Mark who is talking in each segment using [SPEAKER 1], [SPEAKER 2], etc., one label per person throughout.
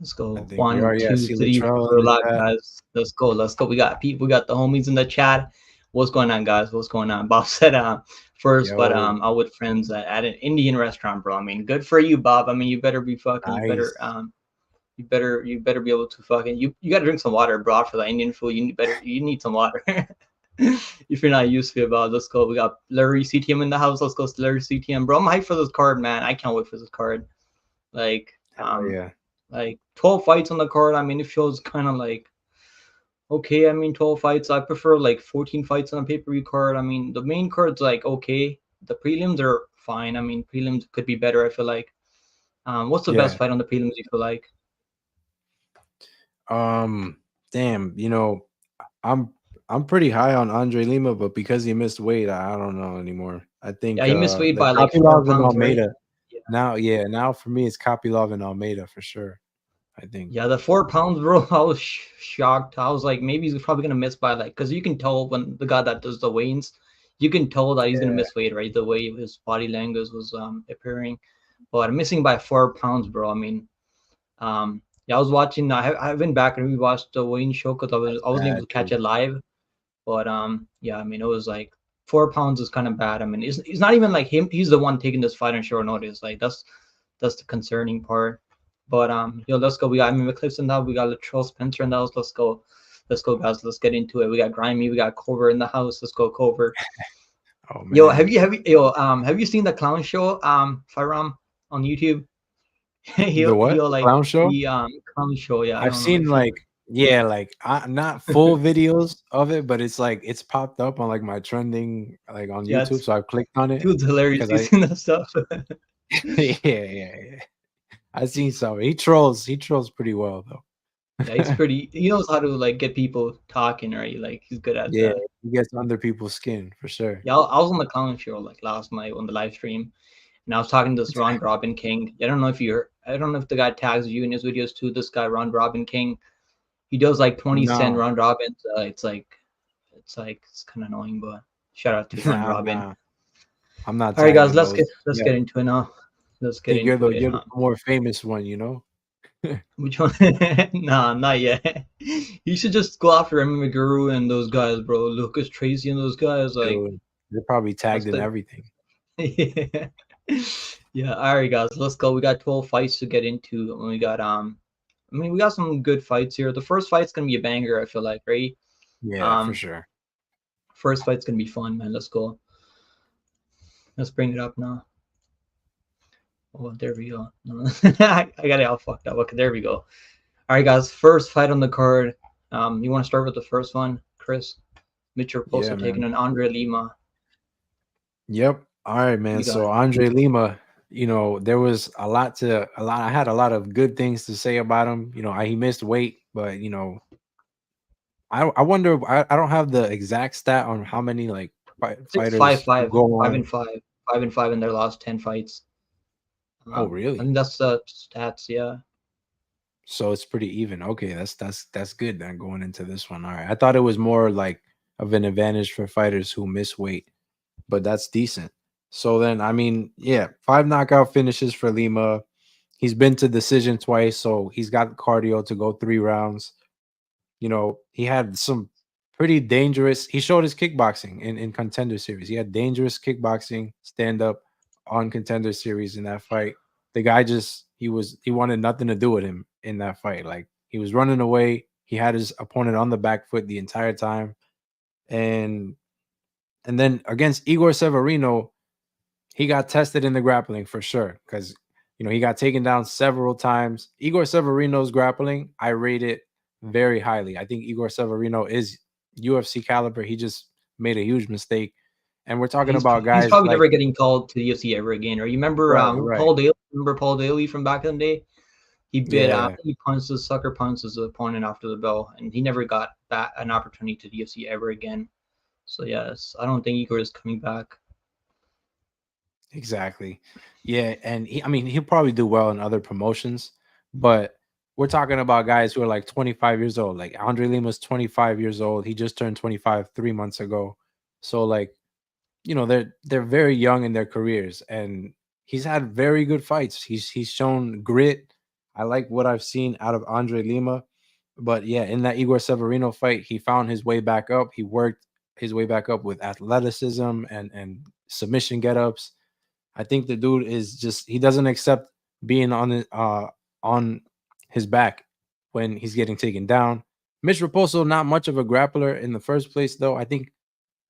[SPEAKER 1] Let's
[SPEAKER 2] I
[SPEAKER 1] go.
[SPEAKER 2] think we are.
[SPEAKER 1] One,
[SPEAKER 2] Yeah, I
[SPEAKER 1] two,
[SPEAKER 2] see
[SPEAKER 1] three,
[SPEAKER 2] Latrell
[SPEAKER 1] four.
[SPEAKER 2] in the
[SPEAKER 1] Lot,
[SPEAKER 2] chat.
[SPEAKER 1] guys. Let's go. Let's go. We got people. We got the homies in the chat. What's going on, guys? What's going on? Bob said first, but
[SPEAKER 2] Yo,
[SPEAKER 1] out with friends at an Indian restaurant, bro. I mean, good for you, Bob. I mean, you better be fucking.
[SPEAKER 2] nice.
[SPEAKER 1] You better be able to fucking. You got to drink some water, bro. For the Indian food, you need some water. If you're not used to it, Bob, let's go. We got Larry CTM in the house. Let's go, Larry CTM, bro. I'm hyped for this card, man. I can't wait for this card. Like
[SPEAKER 2] Hell yeah.
[SPEAKER 1] 12 fights on the card. I mean, it feels kind of like okay. I mean, 12 fights. I prefer like 14 fights on a pay-per-view card. I mean, the main card's like okay. The prelims are fine. I mean, prelims could be better. I feel like. What's the best
[SPEAKER 2] Yeah.
[SPEAKER 1] fight on the prelims you feel like?
[SPEAKER 2] Um, damn, I'm I'm pretty high on Andre Lima, but because he missed weight, I don't know anymore. I
[SPEAKER 1] Yeah,
[SPEAKER 2] think
[SPEAKER 1] he missed weight
[SPEAKER 2] the
[SPEAKER 1] by like four
[SPEAKER 2] Kopylov and
[SPEAKER 1] pounds, right?
[SPEAKER 2] Almeida. Now, yeah, now for me it's Kopylov and Almeida for sure. I think.
[SPEAKER 1] Yeah, the 4 pounds, bro. I was shocked. I was like, maybe he's probably gonna miss by like, cause you can tell when the guy that does the weigh-ins, you can tell that he's gonna
[SPEAKER 2] Yeah.
[SPEAKER 1] miss weight, right? The way his body language was appearing, but missing by 4 pounds, bro. I mean, yeah, I was watching. I went back and rewatched the weigh-in show because
[SPEAKER 2] That's
[SPEAKER 1] I wasn't able
[SPEAKER 2] bad,
[SPEAKER 1] to catch
[SPEAKER 2] dude.
[SPEAKER 1] it live, but yeah, I mean, it was like 4 pounds is kind of bad. I mean, it's not even like him. He's the one taking this fight on short notice. Like that's the concerning part. But yo, let's go. We got Emmy McCliffs in that. We got Latrell Spencer in the house. Let's go, guys. Let's get into it. We got Grimy. We got Cover in the house. Let's go, Cover.
[SPEAKER 2] Oh
[SPEAKER 1] Yo,
[SPEAKER 2] man.
[SPEAKER 1] have you seen the clown show Firam on YouTube?
[SPEAKER 2] The what?
[SPEAKER 1] He'll
[SPEAKER 2] The
[SPEAKER 1] like
[SPEAKER 2] clown show?
[SPEAKER 1] the clown show. Yeah, I
[SPEAKER 2] I've
[SPEAKER 1] don't know
[SPEAKER 2] seen
[SPEAKER 1] if you.
[SPEAKER 2] like yeah, like not full videos of it, but it's like it's popped up on like my trending like on
[SPEAKER 1] Yeah,
[SPEAKER 2] YouTube. So I clicked on it
[SPEAKER 1] dude's hilarious.
[SPEAKER 2] because
[SPEAKER 1] You
[SPEAKER 2] I
[SPEAKER 1] seen that stuff?
[SPEAKER 2] yeah, yeah. I seen some. He trolls pretty well though.
[SPEAKER 1] Yeah, he's pretty. He knows how to like get people talking, right? Like he's good at
[SPEAKER 2] Yeah,
[SPEAKER 1] that.
[SPEAKER 2] he gets under people's skin for sure.
[SPEAKER 1] Yeah, I was on the clown show like last night on the live stream, and I was talking to this Ron Robin King. I don't know if I don't know if the guy tags you in his videos too. This guy Ron Robin King, he does like 20 cent
[SPEAKER 2] No,
[SPEAKER 1] round robins. It's kind of annoying, but shout out to Round
[SPEAKER 2] I'm
[SPEAKER 1] Robin.
[SPEAKER 2] not. I'm not
[SPEAKER 1] All right, guys,
[SPEAKER 2] tagging those.
[SPEAKER 1] let's
[SPEAKER 2] Yeah,
[SPEAKER 1] get into it now. Let's
[SPEAKER 2] I
[SPEAKER 1] get
[SPEAKER 2] think
[SPEAKER 1] into it.
[SPEAKER 2] you're the more famous one, you know?
[SPEAKER 1] Which one? Nah, not yet. You should just go after Emmy McGuru and those guys, bro. Lucas Tracy and those guys. Like
[SPEAKER 2] Dude, they're probably
[SPEAKER 1] that's
[SPEAKER 2] tagged in
[SPEAKER 1] the.
[SPEAKER 2] everything.
[SPEAKER 1] Yeah. Yeah. All right, guys, let's go. We got 12 fights to get into, and we got I mean, we got some good fights here. The first fight's gonna be a banger. I feel like, right?
[SPEAKER 2] Yeah, for
[SPEAKER 1] Um,
[SPEAKER 2] sure.
[SPEAKER 1] First fight's gonna be fun, man. Let's go. Let's bring it up now. Oh, there we go. I got it all fucked up. Okay, there we go. All right, guys. First fight on the card. You want to start with the first one, Chris? Mitchell
[SPEAKER 2] Yeah,
[SPEAKER 1] Poso taking
[SPEAKER 2] man.
[SPEAKER 1] on Andre Lima.
[SPEAKER 2] Yep. All right,
[SPEAKER 1] We
[SPEAKER 2] man.
[SPEAKER 1] got
[SPEAKER 2] So Andre Lima, there was a lot. I had a lot of good things to say about him. He missed weight, but I wonder. I don't have the exact stat on how many like
[SPEAKER 1] six five
[SPEAKER 2] fighters who
[SPEAKER 1] five
[SPEAKER 2] go
[SPEAKER 1] five
[SPEAKER 2] on.
[SPEAKER 1] and five 5-5 in their last 10 fights.
[SPEAKER 2] Oh,
[SPEAKER 1] I
[SPEAKER 2] really?
[SPEAKER 1] think that's the stats. Yeah.
[SPEAKER 2] So it's pretty even. Okay, that's good then going into this one. All right. I thought it was more like of an advantage for fighters who miss weight, but that's decent. So then, I mean, yeah, 5 knockout finishes for Lima. He's been to decision twice, so he's got cardio to go 3 rounds. He had some pretty dangerous. He showed his kickboxing in Contender Series. He had dangerous kickboxing stand up on Contender Series in that fight. The guy he wanted nothing to do with him in that fight. Like he was running away. He had his opponent on the back foot the entire time, and then against Igor Severino, he got tested in the grappling for sure because he got taken down several times. Igor Severino's grappling, I rate it very highly. I think Igor Severino is UFC caliber. He just made a huge mistake, and we're talking about
[SPEAKER 1] He's
[SPEAKER 2] guys
[SPEAKER 1] probably
[SPEAKER 2] like
[SPEAKER 1] never getting called to the UFC ever again. Or you remember
[SPEAKER 2] right, right,
[SPEAKER 1] Paul Daly? Remember Paul Daly from back in the day?
[SPEAKER 2] yeah,
[SPEAKER 1] He punched his sucker punched his opponent after the bell, and he never got that an opportunity to the UFC ever again. So yes, I don't think Igor is coming back.
[SPEAKER 2] exactly, yeah, and I mean, he'll probably do well in other promotions, but we're talking about guys who are like 25 years old. Like Andre Lima's 25 years old. He just turned 25 3 months ago. So like they're very young in their careers, and he's had very good fights. He's shown grit. I like what I've seen out of Andre Lima. But yeah, in that Igor Severino fight, he found his way back up. He worked his way back up with athleticism and submission get-ups. I think the dude is just he doesn't accept being on his back when he's getting taken down. Mitch Raposo, not much of a grappler in the first place, though. I think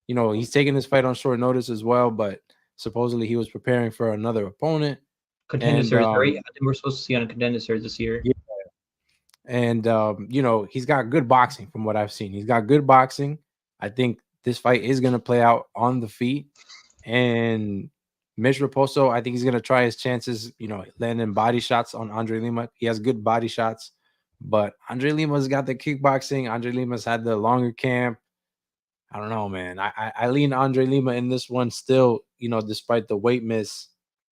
[SPEAKER 2] he's taking this fight on short notice as well, but supposedly he was preparing for another opponent.
[SPEAKER 1] Contender
[SPEAKER 2] And
[SPEAKER 1] series, right? I think we're supposed to see on a contender series this year.
[SPEAKER 2] yeah, and he's got good boxing from what I've seen. He's got good boxing. I think this fight is gonna play out on the feet. And Mitch Raposo, I think he's gonna try his chances, landing body shots on Andre Lima. He has good body shots, but Andre Lima's got the kickboxing. Andre Lima's had the longer camp. I don't know, man. I lean Andre Lima in this one still, despite the weight miss.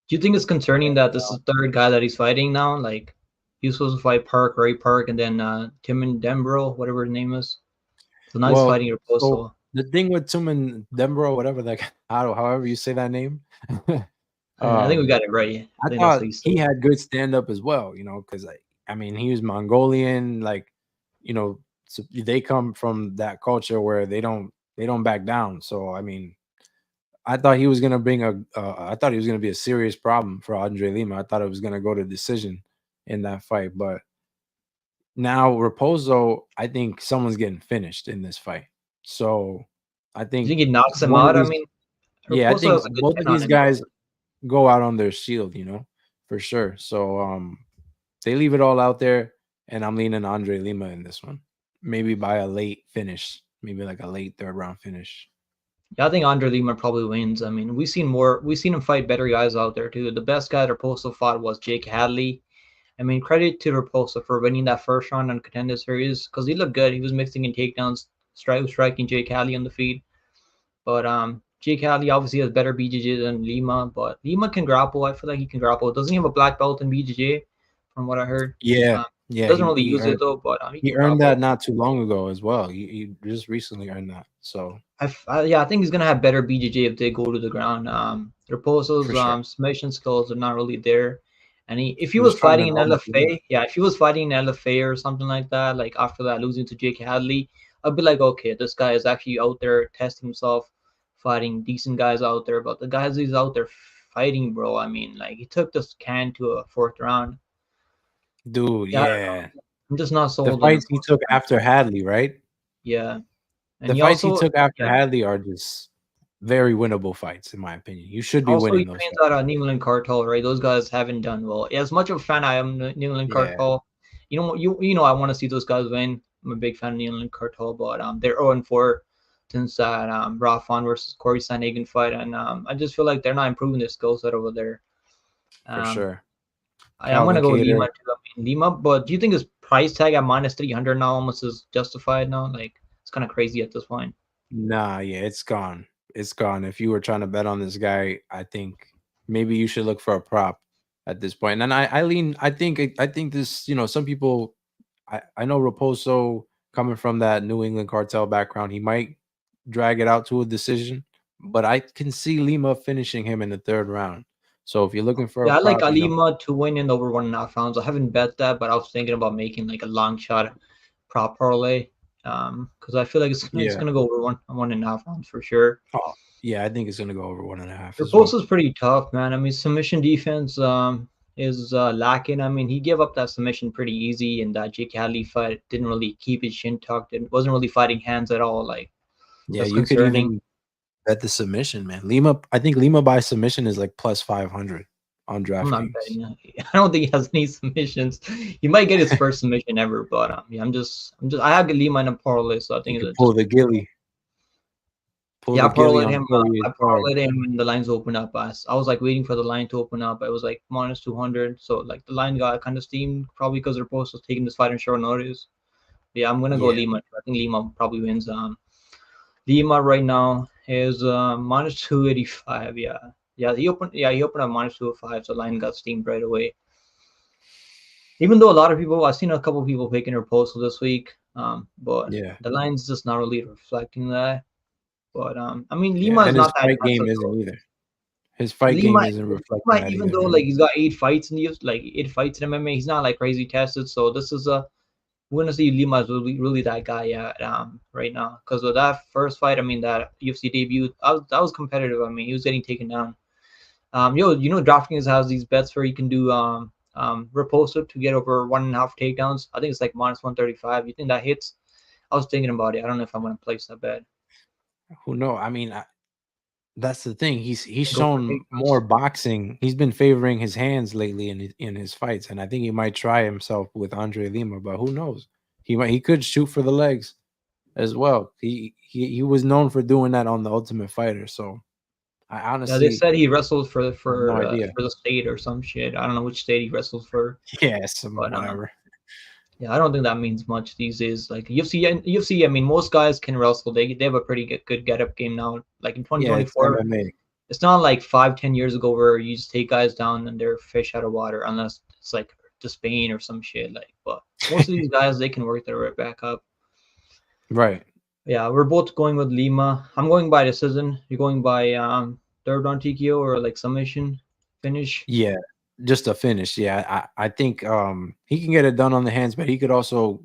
[SPEAKER 1] Do you think it's concerning that this is the third guy that he's fighting now? Like, he was supposed to fight Ray Park, and then Timon Dembro, whatever his name is. So now he's
[SPEAKER 2] Well,
[SPEAKER 1] fighting
[SPEAKER 2] so
[SPEAKER 1] Raposo.
[SPEAKER 2] the thing with Tumen Dembro, whatever that, however you say that name,
[SPEAKER 1] I think we
[SPEAKER 2] um,
[SPEAKER 1] got it right. I
[SPEAKER 2] I
[SPEAKER 1] think that's
[SPEAKER 2] thought
[SPEAKER 1] what he
[SPEAKER 2] he
[SPEAKER 1] said.
[SPEAKER 2] had good stand up as well, because I mean he was Mongolian, like so they come from that culture where they don't back down. So I mean, I thought he was gonna I thought he was gonna be a serious problem for Andre Lima. I thought it was gonna go to decision in that fight, but now Raposo, I think someone's getting finished in this fight. So I
[SPEAKER 1] You
[SPEAKER 2] think
[SPEAKER 1] think he knocks him
[SPEAKER 2] one of
[SPEAKER 1] out? I
[SPEAKER 2] these,
[SPEAKER 1] mean,
[SPEAKER 2] yeah, I
[SPEAKER 1] Raposo
[SPEAKER 2] think
[SPEAKER 1] has a good
[SPEAKER 2] both of
[SPEAKER 1] chin on
[SPEAKER 2] these
[SPEAKER 1] him, though.
[SPEAKER 2] guys go out on their shield, for sure. So they leave it all out there, and I'm leaning Andre Lima in this one. Maybe by a late finish, maybe like a late third round finish.
[SPEAKER 1] Yeah, I think Andre Lima probably wins. I mean, we've seen him fight better guys out there too. The best guy that Raposo fought was Jake Hadley. I mean, credit to Raposo for winning that first round on Contender Series because he looked good. He was mixing in takedowns, striking Jake Hadley on the feet. But Jake Hadley obviously has better BJJ than Lima, but Lima can grapple. I feel like he can grapple. Doesn't he have a black belt in BJJ, from what I heard?
[SPEAKER 2] Yeah,
[SPEAKER 1] Um,
[SPEAKER 2] yeah,
[SPEAKER 1] doesn't
[SPEAKER 2] he
[SPEAKER 1] really
[SPEAKER 2] he
[SPEAKER 1] use it
[SPEAKER 2] earned
[SPEAKER 1] though, but he
[SPEAKER 2] he
[SPEAKER 1] can
[SPEAKER 2] earned that
[SPEAKER 1] grapple.
[SPEAKER 2] not too long ago as well. He just recently earned that, so
[SPEAKER 1] Yeah, I think he's gonna have better BJJ if they go to the ground.
[SPEAKER 2] for
[SPEAKER 1] Raposo's
[SPEAKER 2] sure.
[SPEAKER 1] submission skills are not really there, and if he
[SPEAKER 2] He was
[SPEAKER 1] was
[SPEAKER 2] trying to
[SPEAKER 1] fighting in
[SPEAKER 2] almost win.
[SPEAKER 1] LFA, yeah, if he was fighting in LFA or something like that, like after that losing to Jake Hadley, I'd be like, okay, this guy is actually out there testing himself, fighting decent guys out there. But the guys he's out there fighting, bro, I mean, like he took this can to a fourth round.
[SPEAKER 2] Dude,
[SPEAKER 1] Yeah, I don't
[SPEAKER 2] yeah.
[SPEAKER 1] know. I'm just not
[SPEAKER 2] The
[SPEAKER 1] sold on
[SPEAKER 2] fights he
[SPEAKER 1] Raposo
[SPEAKER 2] took
[SPEAKER 1] right
[SPEAKER 2] after Hadley, right?
[SPEAKER 1] now. Yeah, and
[SPEAKER 2] The
[SPEAKER 1] he
[SPEAKER 2] fights he
[SPEAKER 1] also,
[SPEAKER 2] took after
[SPEAKER 1] yeah.
[SPEAKER 2] Hadley are just very winnable fights, in my opinion. You should be
[SPEAKER 1] Also, he
[SPEAKER 2] winning those
[SPEAKER 1] trains
[SPEAKER 2] fights.
[SPEAKER 1] out of New England Cartel, right? Those guys haven't done well. As much of a fan I am of New England
[SPEAKER 2] Yeah,
[SPEAKER 1] Cartel, I want to see those guys win. I'm a big fan of New England Cartel, but they're 0-4 since that Rafa versus Corey Sandhagen fight, and I just feel like they're not improving their skill set over there.
[SPEAKER 2] for
[SPEAKER 1] Um,
[SPEAKER 2] sure.
[SPEAKER 1] I'm gonna
[SPEAKER 2] Calvin
[SPEAKER 1] go
[SPEAKER 2] Cater.
[SPEAKER 1] Lima too. I mean, Lima, but do you think his price tag at minus 300 now almost is justified now? Like it's kind of crazy at this point.
[SPEAKER 2] Nah, yeah, it's gone. It's gone. If you were trying to bet on this guy, I think maybe you should look for a prop at this point. And I lean. I think this. Some people. I know Raposo coming from that New England cartel background, he might drag it out to a decision, but I can see Lima finishing him in the third round. So if you're looking for a
[SPEAKER 1] Yeah, I like
[SPEAKER 2] prop,
[SPEAKER 1] Alima to win in over 1.5 rounds. I haven't bet that, but I was thinking about making like a long shot prop parlay. Because I feel like it's
[SPEAKER 2] yeah.
[SPEAKER 1] gonna go over 1.5 rounds for sure.
[SPEAKER 2] Oh, yeah, I think it's gonna go over 1.5 as well.
[SPEAKER 1] Raposo's pretty tough, man. I mean, submission defense is lacking. I mean, he gave up that submission pretty easy, and that Jake Hadley fight didn't really keep his shin tucked and wasn't really fighting hands at all. Like
[SPEAKER 2] Yeah,
[SPEAKER 1] that's
[SPEAKER 2] you could
[SPEAKER 1] concerning.
[SPEAKER 2] even bet the submission, man. I think Lima by submission is like plus 500 on
[SPEAKER 1] I'm not
[SPEAKER 2] DraftKings.
[SPEAKER 1] betting. I don't think he has any submissions. He might get his first submission ever, but yeah, I have Lima in a parlay, so I
[SPEAKER 2] You
[SPEAKER 1] think
[SPEAKER 2] could
[SPEAKER 1] it's just
[SPEAKER 2] pull
[SPEAKER 1] yeah.
[SPEAKER 2] the
[SPEAKER 1] I
[SPEAKER 2] gilly
[SPEAKER 1] parlayed
[SPEAKER 2] on
[SPEAKER 1] him.
[SPEAKER 2] Poirier's
[SPEAKER 1] I
[SPEAKER 2] card
[SPEAKER 1] parlayed him when the lines opened up. I was like waiting for the line to open up. It was like minus 200, so like the line got kind of steamed probably because Raposo was taking this fight on short notice. But yeah, I'm gonna go
[SPEAKER 2] Yeah,
[SPEAKER 1] Lima. I think Lima probably wins. Lima right now is minus 285. Yeah, yeah. He opened up minus 205, so line got steamed right away. Even though a lot of people, I've seen a couple of people picking her postal this week, but
[SPEAKER 2] yeah,
[SPEAKER 1] the line's just not really reflecting that. But I mean,
[SPEAKER 2] yeah.
[SPEAKER 1] Lima is
[SPEAKER 2] And his
[SPEAKER 1] not that
[SPEAKER 2] fight game
[SPEAKER 1] aggressive
[SPEAKER 2] isn't
[SPEAKER 1] though.
[SPEAKER 2] either. his fight game
[SPEAKER 1] Lima,
[SPEAKER 2] isn't reflecting
[SPEAKER 1] Lima,
[SPEAKER 2] that
[SPEAKER 1] even
[SPEAKER 2] either.
[SPEAKER 1] though like he's got 8 fights in the like 8 fights in MMA, he's not like crazy tested. So this is a we're gonna see Lima is really that guy right now because of that first fight. I mean that UFC debut that was competitive. I mean he was getting taken down. DraftKings has these bets where you can do Riposta to get over 1.5 takedowns. I think it's like -135. You think that hits? I was thinking about it. I don't know if I'm gonna place that bet.
[SPEAKER 2] Who know? I mean, that's the thing. He's
[SPEAKER 1] Go for
[SPEAKER 2] shown more
[SPEAKER 1] takedowns.
[SPEAKER 2] boxing. He's been favoring his hands lately in his fights, and I think he might try himself with Andre Lima. But who knows? He could shoot for the legs as well. He was known for doing that on the Ultimate Fighter. So I
[SPEAKER 1] Yeah, they
[SPEAKER 2] honestly
[SPEAKER 1] said he wrestled
[SPEAKER 2] have no idea.
[SPEAKER 1] for the state or some shit. I don't know which state he wrestled for,
[SPEAKER 2] Yeah, some
[SPEAKER 1] but
[SPEAKER 2] whatever.
[SPEAKER 1] yeah, I don't think that means much these days. Like UFC, I mean, most guys can wrestle. They have a pretty good get up game now. Like in
[SPEAKER 2] Yeah, it's
[SPEAKER 1] 2024,
[SPEAKER 2] MMA.
[SPEAKER 1] it's not like 5-10 years ago where you just take guys down and they're fish out of water unless it's like to Spain or some shit. Like, but most of these guys they can work their way back up.
[SPEAKER 2] Right.
[SPEAKER 1] Yeah, we're both going with Lima. I'm going by decision. You're going by third round TKO or like submission finish.
[SPEAKER 2] Yeah, just a finish. Yeah, I think he can get it done on the hands, but he could also,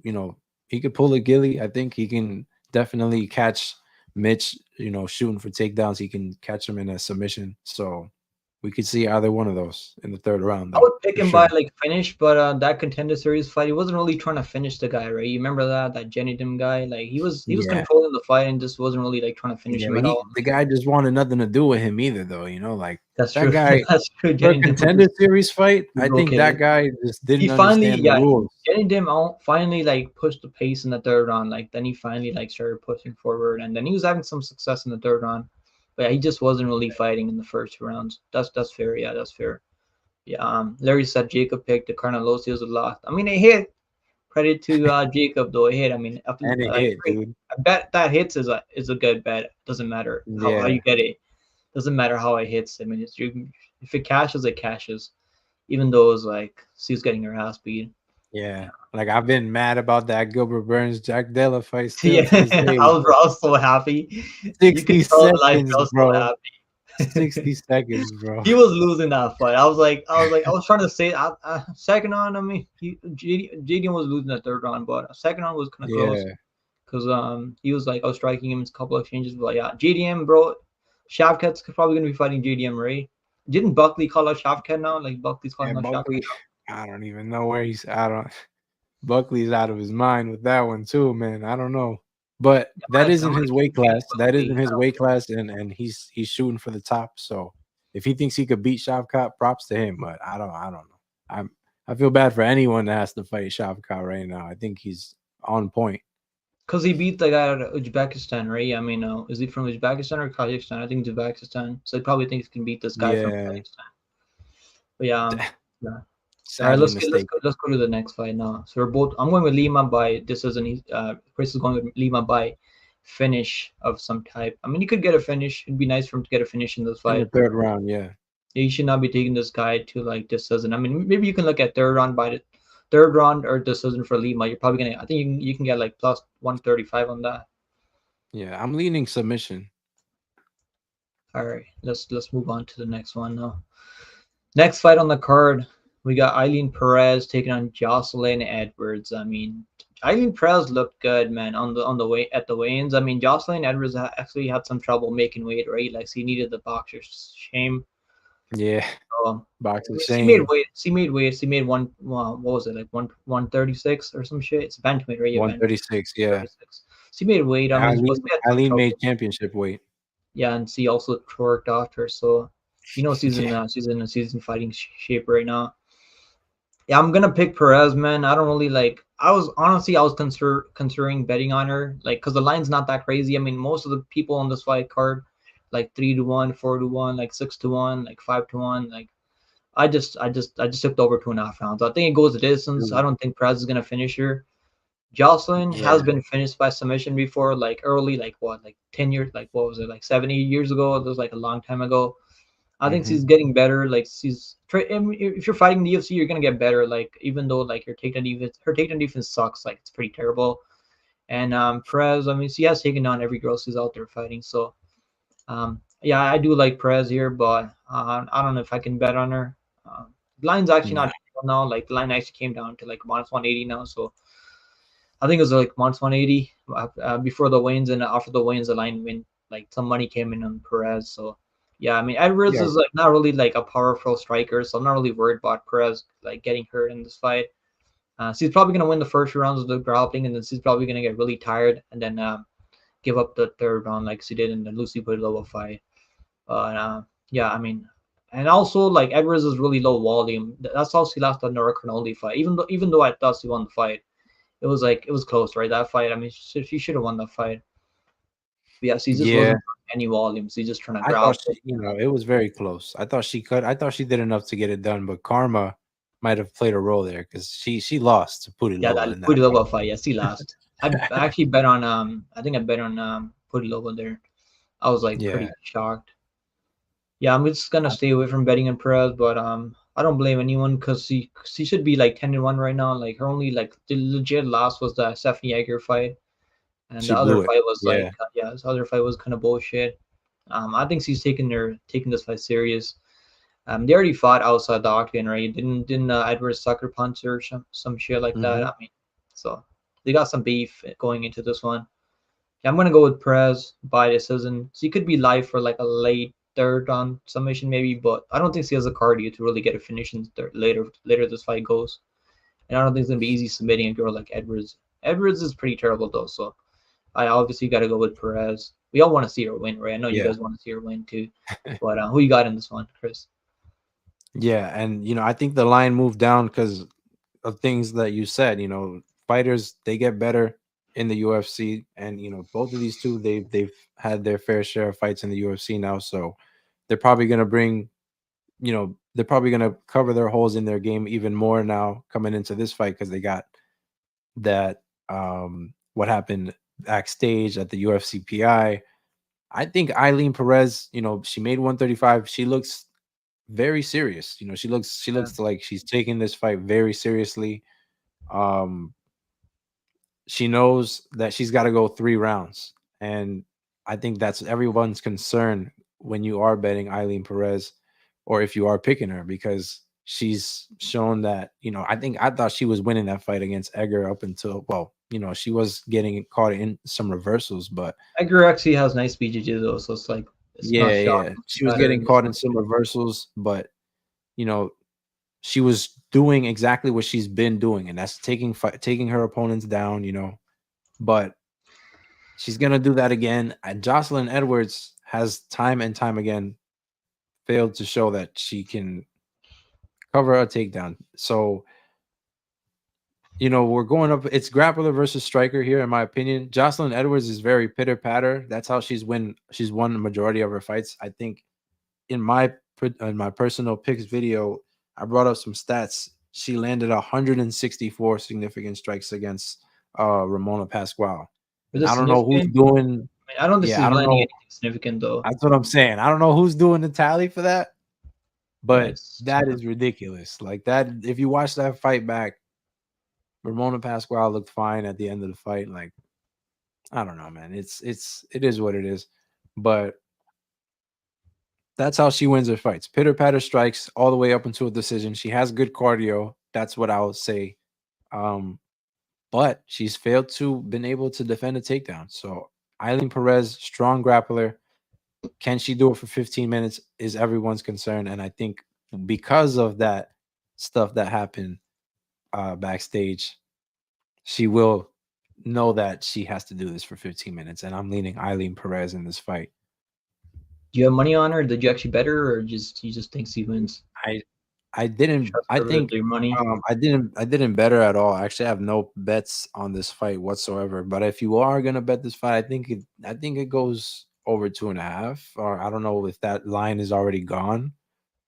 [SPEAKER 2] he could pull a Gilly. I think he can definitely catch Mitch, shooting for takedowns. He can catch him in a submission. So we could see either one of those in the third round,
[SPEAKER 1] I
[SPEAKER 2] though,
[SPEAKER 1] would pick
[SPEAKER 2] for
[SPEAKER 1] him by
[SPEAKER 2] sure.
[SPEAKER 1] like finish, but that contender series fight, he wasn't really trying to finish the guy, right? You remember that Jenny Dim guy? Like he was
[SPEAKER 2] Yeah.
[SPEAKER 1] controlling the fight and just wasn't really like trying to finish
[SPEAKER 2] Yeah,
[SPEAKER 1] him
[SPEAKER 2] but
[SPEAKER 1] at all.
[SPEAKER 2] the guy just wanted nothing to do with him either, though. Like
[SPEAKER 1] That's
[SPEAKER 2] that
[SPEAKER 1] true.
[SPEAKER 2] guy
[SPEAKER 1] That's true.
[SPEAKER 2] for a
[SPEAKER 1] Jenny Dim
[SPEAKER 2] contender series fight.
[SPEAKER 1] was
[SPEAKER 2] I think
[SPEAKER 1] okay.
[SPEAKER 2] that guy just
[SPEAKER 1] He
[SPEAKER 2] didn't
[SPEAKER 1] finally,
[SPEAKER 2] understand the
[SPEAKER 1] yeah,
[SPEAKER 2] rules.
[SPEAKER 1] Jenny Dim finally like pushed the pace in the third round. Like then he finally like started pushing forward, and then he was having some success in the third round. But yeah, he just wasn't really fighting in the first 2 rounds. That's fair. Yeah, that's fair. Yeah. Larry said Jacob picked the Carnelosios a lot. I mean, it hit. Credit to Jacob though. It hit. I mean,
[SPEAKER 2] And it
[SPEAKER 1] like
[SPEAKER 2] hit, dude.
[SPEAKER 1] I bet that hits is a good bet. Doesn't matter how
[SPEAKER 2] Yeah.
[SPEAKER 1] you get it. Doesn't matter how it hits. I mean, if it cashes, it cashes. Even though it's like she's getting her ass beat.
[SPEAKER 2] Yeah, like I've been mad about that Gilbert Burns Jack Della fight still
[SPEAKER 1] Yeah,
[SPEAKER 2] to this day,
[SPEAKER 1] I
[SPEAKER 2] bro.
[SPEAKER 1] was so happy. You could
[SPEAKER 2] 60
[SPEAKER 1] tell the life. I
[SPEAKER 2] seconds,
[SPEAKER 1] was so
[SPEAKER 2] bro.
[SPEAKER 1] happy.
[SPEAKER 2] 60 seconds, bro.
[SPEAKER 1] He was losing that fight. I was trying to say, second round. I mean, JD was losing the third round, but second round was kind of close.
[SPEAKER 2] Yeah,
[SPEAKER 1] Because he was like I was striking him in a couple of exchanges, but yeah, JDM bro, Shavkat's probably gonna be fighting JDM, right? Didn't Buckley call out Shavkat now? Like Buckley's calling
[SPEAKER 2] and
[SPEAKER 1] out Shavkat
[SPEAKER 2] Buckley,
[SPEAKER 1] now.
[SPEAKER 2] I don't even know where he's. I don't. Buckley's out of his mind with that one too, man. I don't know, but that
[SPEAKER 1] I'm
[SPEAKER 2] isn't
[SPEAKER 1] gonna
[SPEAKER 2] his
[SPEAKER 1] keep
[SPEAKER 2] weight
[SPEAKER 1] fading
[SPEAKER 2] class. That isn't
[SPEAKER 1] Buckley.
[SPEAKER 2] his weight class, and he's shooting for the top. So if he thinks he could beat Shavkat, props to him. But I don't know. I feel bad for anyone that has to fight Shavkat right now. I think he's on point.
[SPEAKER 1] Because he beat the guy out of Uzbekistan, right? I mean, is he from Uzbekistan or Kazakhstan? I think Uzbekistan. So he probably thinks he can beat this guy from
[SPEAKER 2] Yeah,
[SPEAKER 1] Kazakhstan. But yeah, yeah. All right,
[SPEAKER 2] sadly mistaken.
[SPEAKER 1] let's go to the next fight now. So we're both. I'm going with Lima by decision. Chris is going with Lima by finish of some type. I mean, he could get a finish. It'd be nice for him to get a finish in this
[SPEAKER 2] In the
[SPEAKER 1] fight.
[SPEAKER 2] third round, yeah.
[SPEAKER 1] You should not be taking this guy to like decision. I mean, maybe you can look at third round by the third round or decision for Lima. You're probably gonna. I think you can get like plus 135 on that.
[SPEAKER 2] Yeah, I'm leaning submission.
[SPEAKER 1] All right, let's move on to the next one now. Next fight on the card, we got Eileen Perez taking on Jocelyn Edwards. I mean, Eileen Perez looked good, man, on the way at the weigh-ins. I mean, Jocelyn Edwards actually had some trouble making weight, right? Like she needed the boxer's shame.
[SPEAKER 2] Yeah, box
[SPEAKER 1] I
[SPEAKER 2] of
[SPEAKER 1] mean, she made
[SPEAKER 2] shame.
[SPEAKER 1] weight. She made weight. She made one. Well, what was it like 136 or some shit? It's bantamweight, right? Yeah, bantamweight
[SPEAKER 2] 136, yeah.
[SPEAKER 1] 36. She made weight. I mean, but
[SPEAKER 2] Eileen
[SPEAKER 1] she had some
[SPEAKER 2] Eileen made
[SPEAKER 1] trouble.
[SPEAKER 2] championship weight.
[SPEAKER 1] Yeah, and she also worked after. So,
[SPEAKER 2] Yeah.
[SPEAKER 1] she's in a season fighting shape right now. Yeah, I'm gonna pick Perez, man. I don't really like. I was considering betting on her, like, cause the line's not that crazy. I mean, most of the people on this fight card, like 3-1, 4-1, like 6-1, like 5-1. Like, I just took the over 2.5 rounds. I think it goes the distance. I
[SPEAKER 2] Mm,
[SPEAKER 1] don't think Perez is gonna finish her. Jocelyn
[SPEAKER 2] yeah.
[SPEAKER 1] has been finished by submission before, like early, like what, like 10 years, like what was it, like 70 years ago? It was like a long time ago. I think
[SPEAKER 2] Hmm.
[SPEAKER 1] she's getting better. Like I mean, if you're fighting the UFC, you're gonna get better. Like even though like her takedown defense sucks. Like it's pretty terrible. And Perez, I mean, she has taken down every girl she's out there fighting. So Yeah, I do like Perez here, but I don't know if I can bet on her. The line's actually
[SPEAKER 2] Yeah,
[SPEAKER 1] not now. Like the line actually came down to like minus 180 now, so I think it was like minus 180 before the wins, and after the wins, the line went like some money came in on Perez. So yeah, I mean Edwards
[SPEAKER 2] yeah,
[SPEAKER 1] is like not really like a powerful striker, so I'm not really worried about Perez like getting hurt in this fight. She's probably gonna win the first rounds of the grappling, and then she's probably gonna get really tired, and then give up the third round like she did in the Lucy Pudilova fight. But yeah, I mean, and also like Edwards is really low volume. That's how she lost the Nora Canoli fight. Even though I thought she won the fight, it was like it was close, right? That fight. I mean, she should have won that fight. But yeah, she just
[SPEAKER 2] yeah.
[SPEAKER 1] wasn't any volume. She just trying to
[SPEAKER 2] I thought
[SPEAKER 1] grab it.
[SPEAKER 2] she, it was very close. I thought she could. I thought she did enough to get it done, but karma might have played a role there because she lost to
[SPEAKER 1] Yeah,
[SPEAKER 2] Pudilova
[SPEAKER 1] that
[SPEAKER 2] in that fight.
[SPEAKER 1] Pudilova fight. Yeah, she lost. I actually bet on I think I bet on Pudilova there. I was like
[SPEAKER 2] Yeah,
[SPEAKER 1] pretty shocked. Yeah, I'm just gonna stay away from betting on Perez, but I don't blame anyone because she should be like 10-1 right now. Like her only like the legit loss was the Stephanie Yeager fight, and
[SPEAKER 2] she
[SPEAKER 1] the other
[SPEAKER 2] blew it.
[SPEAKER 1] fight was
[SPEAKER 2] Yeah,
[SPEAKER 1] like yeah, this other fight was kind of bullshit. I think she's taking this fight serious. They already fought outside the octagon, right? Didn't Edward sucker punch or some shit like that?
[SPEAKER 2] hmm
[SPEAKER 1] I mean, so they got some beef going into this one. Yeah, I'm gonna go with Perez by decision. She could be live for like a late third round submission maybe, but I don't think she has the cardio to really get a finish in later this fight goes. And I don't think it's gonna be easy submitting a girl like Edwards. Edwards is pretty terrible though, so I obviously got to go with Perez. We all want to see her win, right? I know you
[SPEAKER 2] yeah,
[SPEAKER 1] guys want to see her win too, but who you got in this one, Chris?
[SPEAKER 2] yeah. And I think the line moved down because of things that you said. Fighters they get better in the UFC, and both of these two they've had their fair share of fights in the UFC now, so they're probably gonna bring they're probably going to cover their holes in their game even more now coming into this fight because they got that what happened backstage at the UFC PI. I think Eileen Perez, she made 135. She looks very serious. She
[SPEAKER 1] Yeah.
[SPEAKER 2] looks like she's taking this fight very seriously. Um she knows that she's got to go 3 rounds, and I think that's everyone's concern when you are betting Eileen Perez, or if you are picking her, because she's shown that I thought she was winning that fight against Edgar up until, well, she was getting caught in some reversals, but
[SPEAKER 1] Edgar actually has nice BJJ though, so it's like it's not
[SPEAKER 2] yeah,
[SPEAKER 1] shocking to
[SPEAKER 2] she was
[SPEAKER 1] bet her
[SPEAKER 2] getting
[SPEAKER 1] in this
[SPEAKER 2] caught
[SPEAKER 1] one.
[SPEAKER 2] in some reversals, but you know she was doing exactly what she's been doing, and that's taking her opponents down. But she's gonna do that again. Jocelyn Edwards has time and time again failed to show that she can cover a takedown. So, we're going up. It's grappler versus striker here, in my opinion. Jocelyn Edwards is very pitter patter. That's how she's won the majority of her fights. I think in my personal picks video, I brought up some stats. She landed 164 significant strikes against Ramona Pasquale,
[SPEAKER 1] Is
[SPEAKER 2] and
[SPEAKER 1] it
[SPEAKER 2] I don't know who's
[SPEAKER 1] significant?
[SPEAKER 2] doing.
[SPEAKER 1] I mean, I don't think
[SPEAKER 2] Yeah, I
[SPEAKER 1] she's
[SPEAKER 2] don't
[SPEAKER 1] landing
[SPEAKER 2] know.
[SPEAKER 1] anything significant though.
[SPEAKER 2] That's what I'm saying. I don't know who's doing the tally for that,
[SPEAKER 1] Yeah,
[SPEAKER 2] but that is ridiculous. Like that, if you watch that fight back, Ramona Pasquale looked fine at the end of the fight. Like, I don't know, man. It is what it is. But that's how she wins her fights. Pitter patter strikes all the way up into a decision. She has good cardio. That's what I would say. Um, but she's failed to been able to defend a takedown. So Eileen Perez, strong grappler. Can she do it for 15 minutes? Is everyone's concern. And I think because of that stuff that happened backstage, she will know that she has to do this for 15 minutes. And I'm leaning Eileen Perez in this fight.
[SPEAKER 1] do you have money on her? Did you actually bet her, or just you just think she wins?
[SPEAKER 2] I I didn't.
[SPEAKER 1] Trust
[SPEAKER 2] I
[SPEAKER 1] her with
[SPEAKER 2] think
[SPEAKER 1] your money.
[SPEAKER 2] I didn't bet her at all. Actually, I have no bets on this fight whatsoever. But if you are gonna bet this fight, I think it goes over 2.5. Or I don't know if that line is already gone.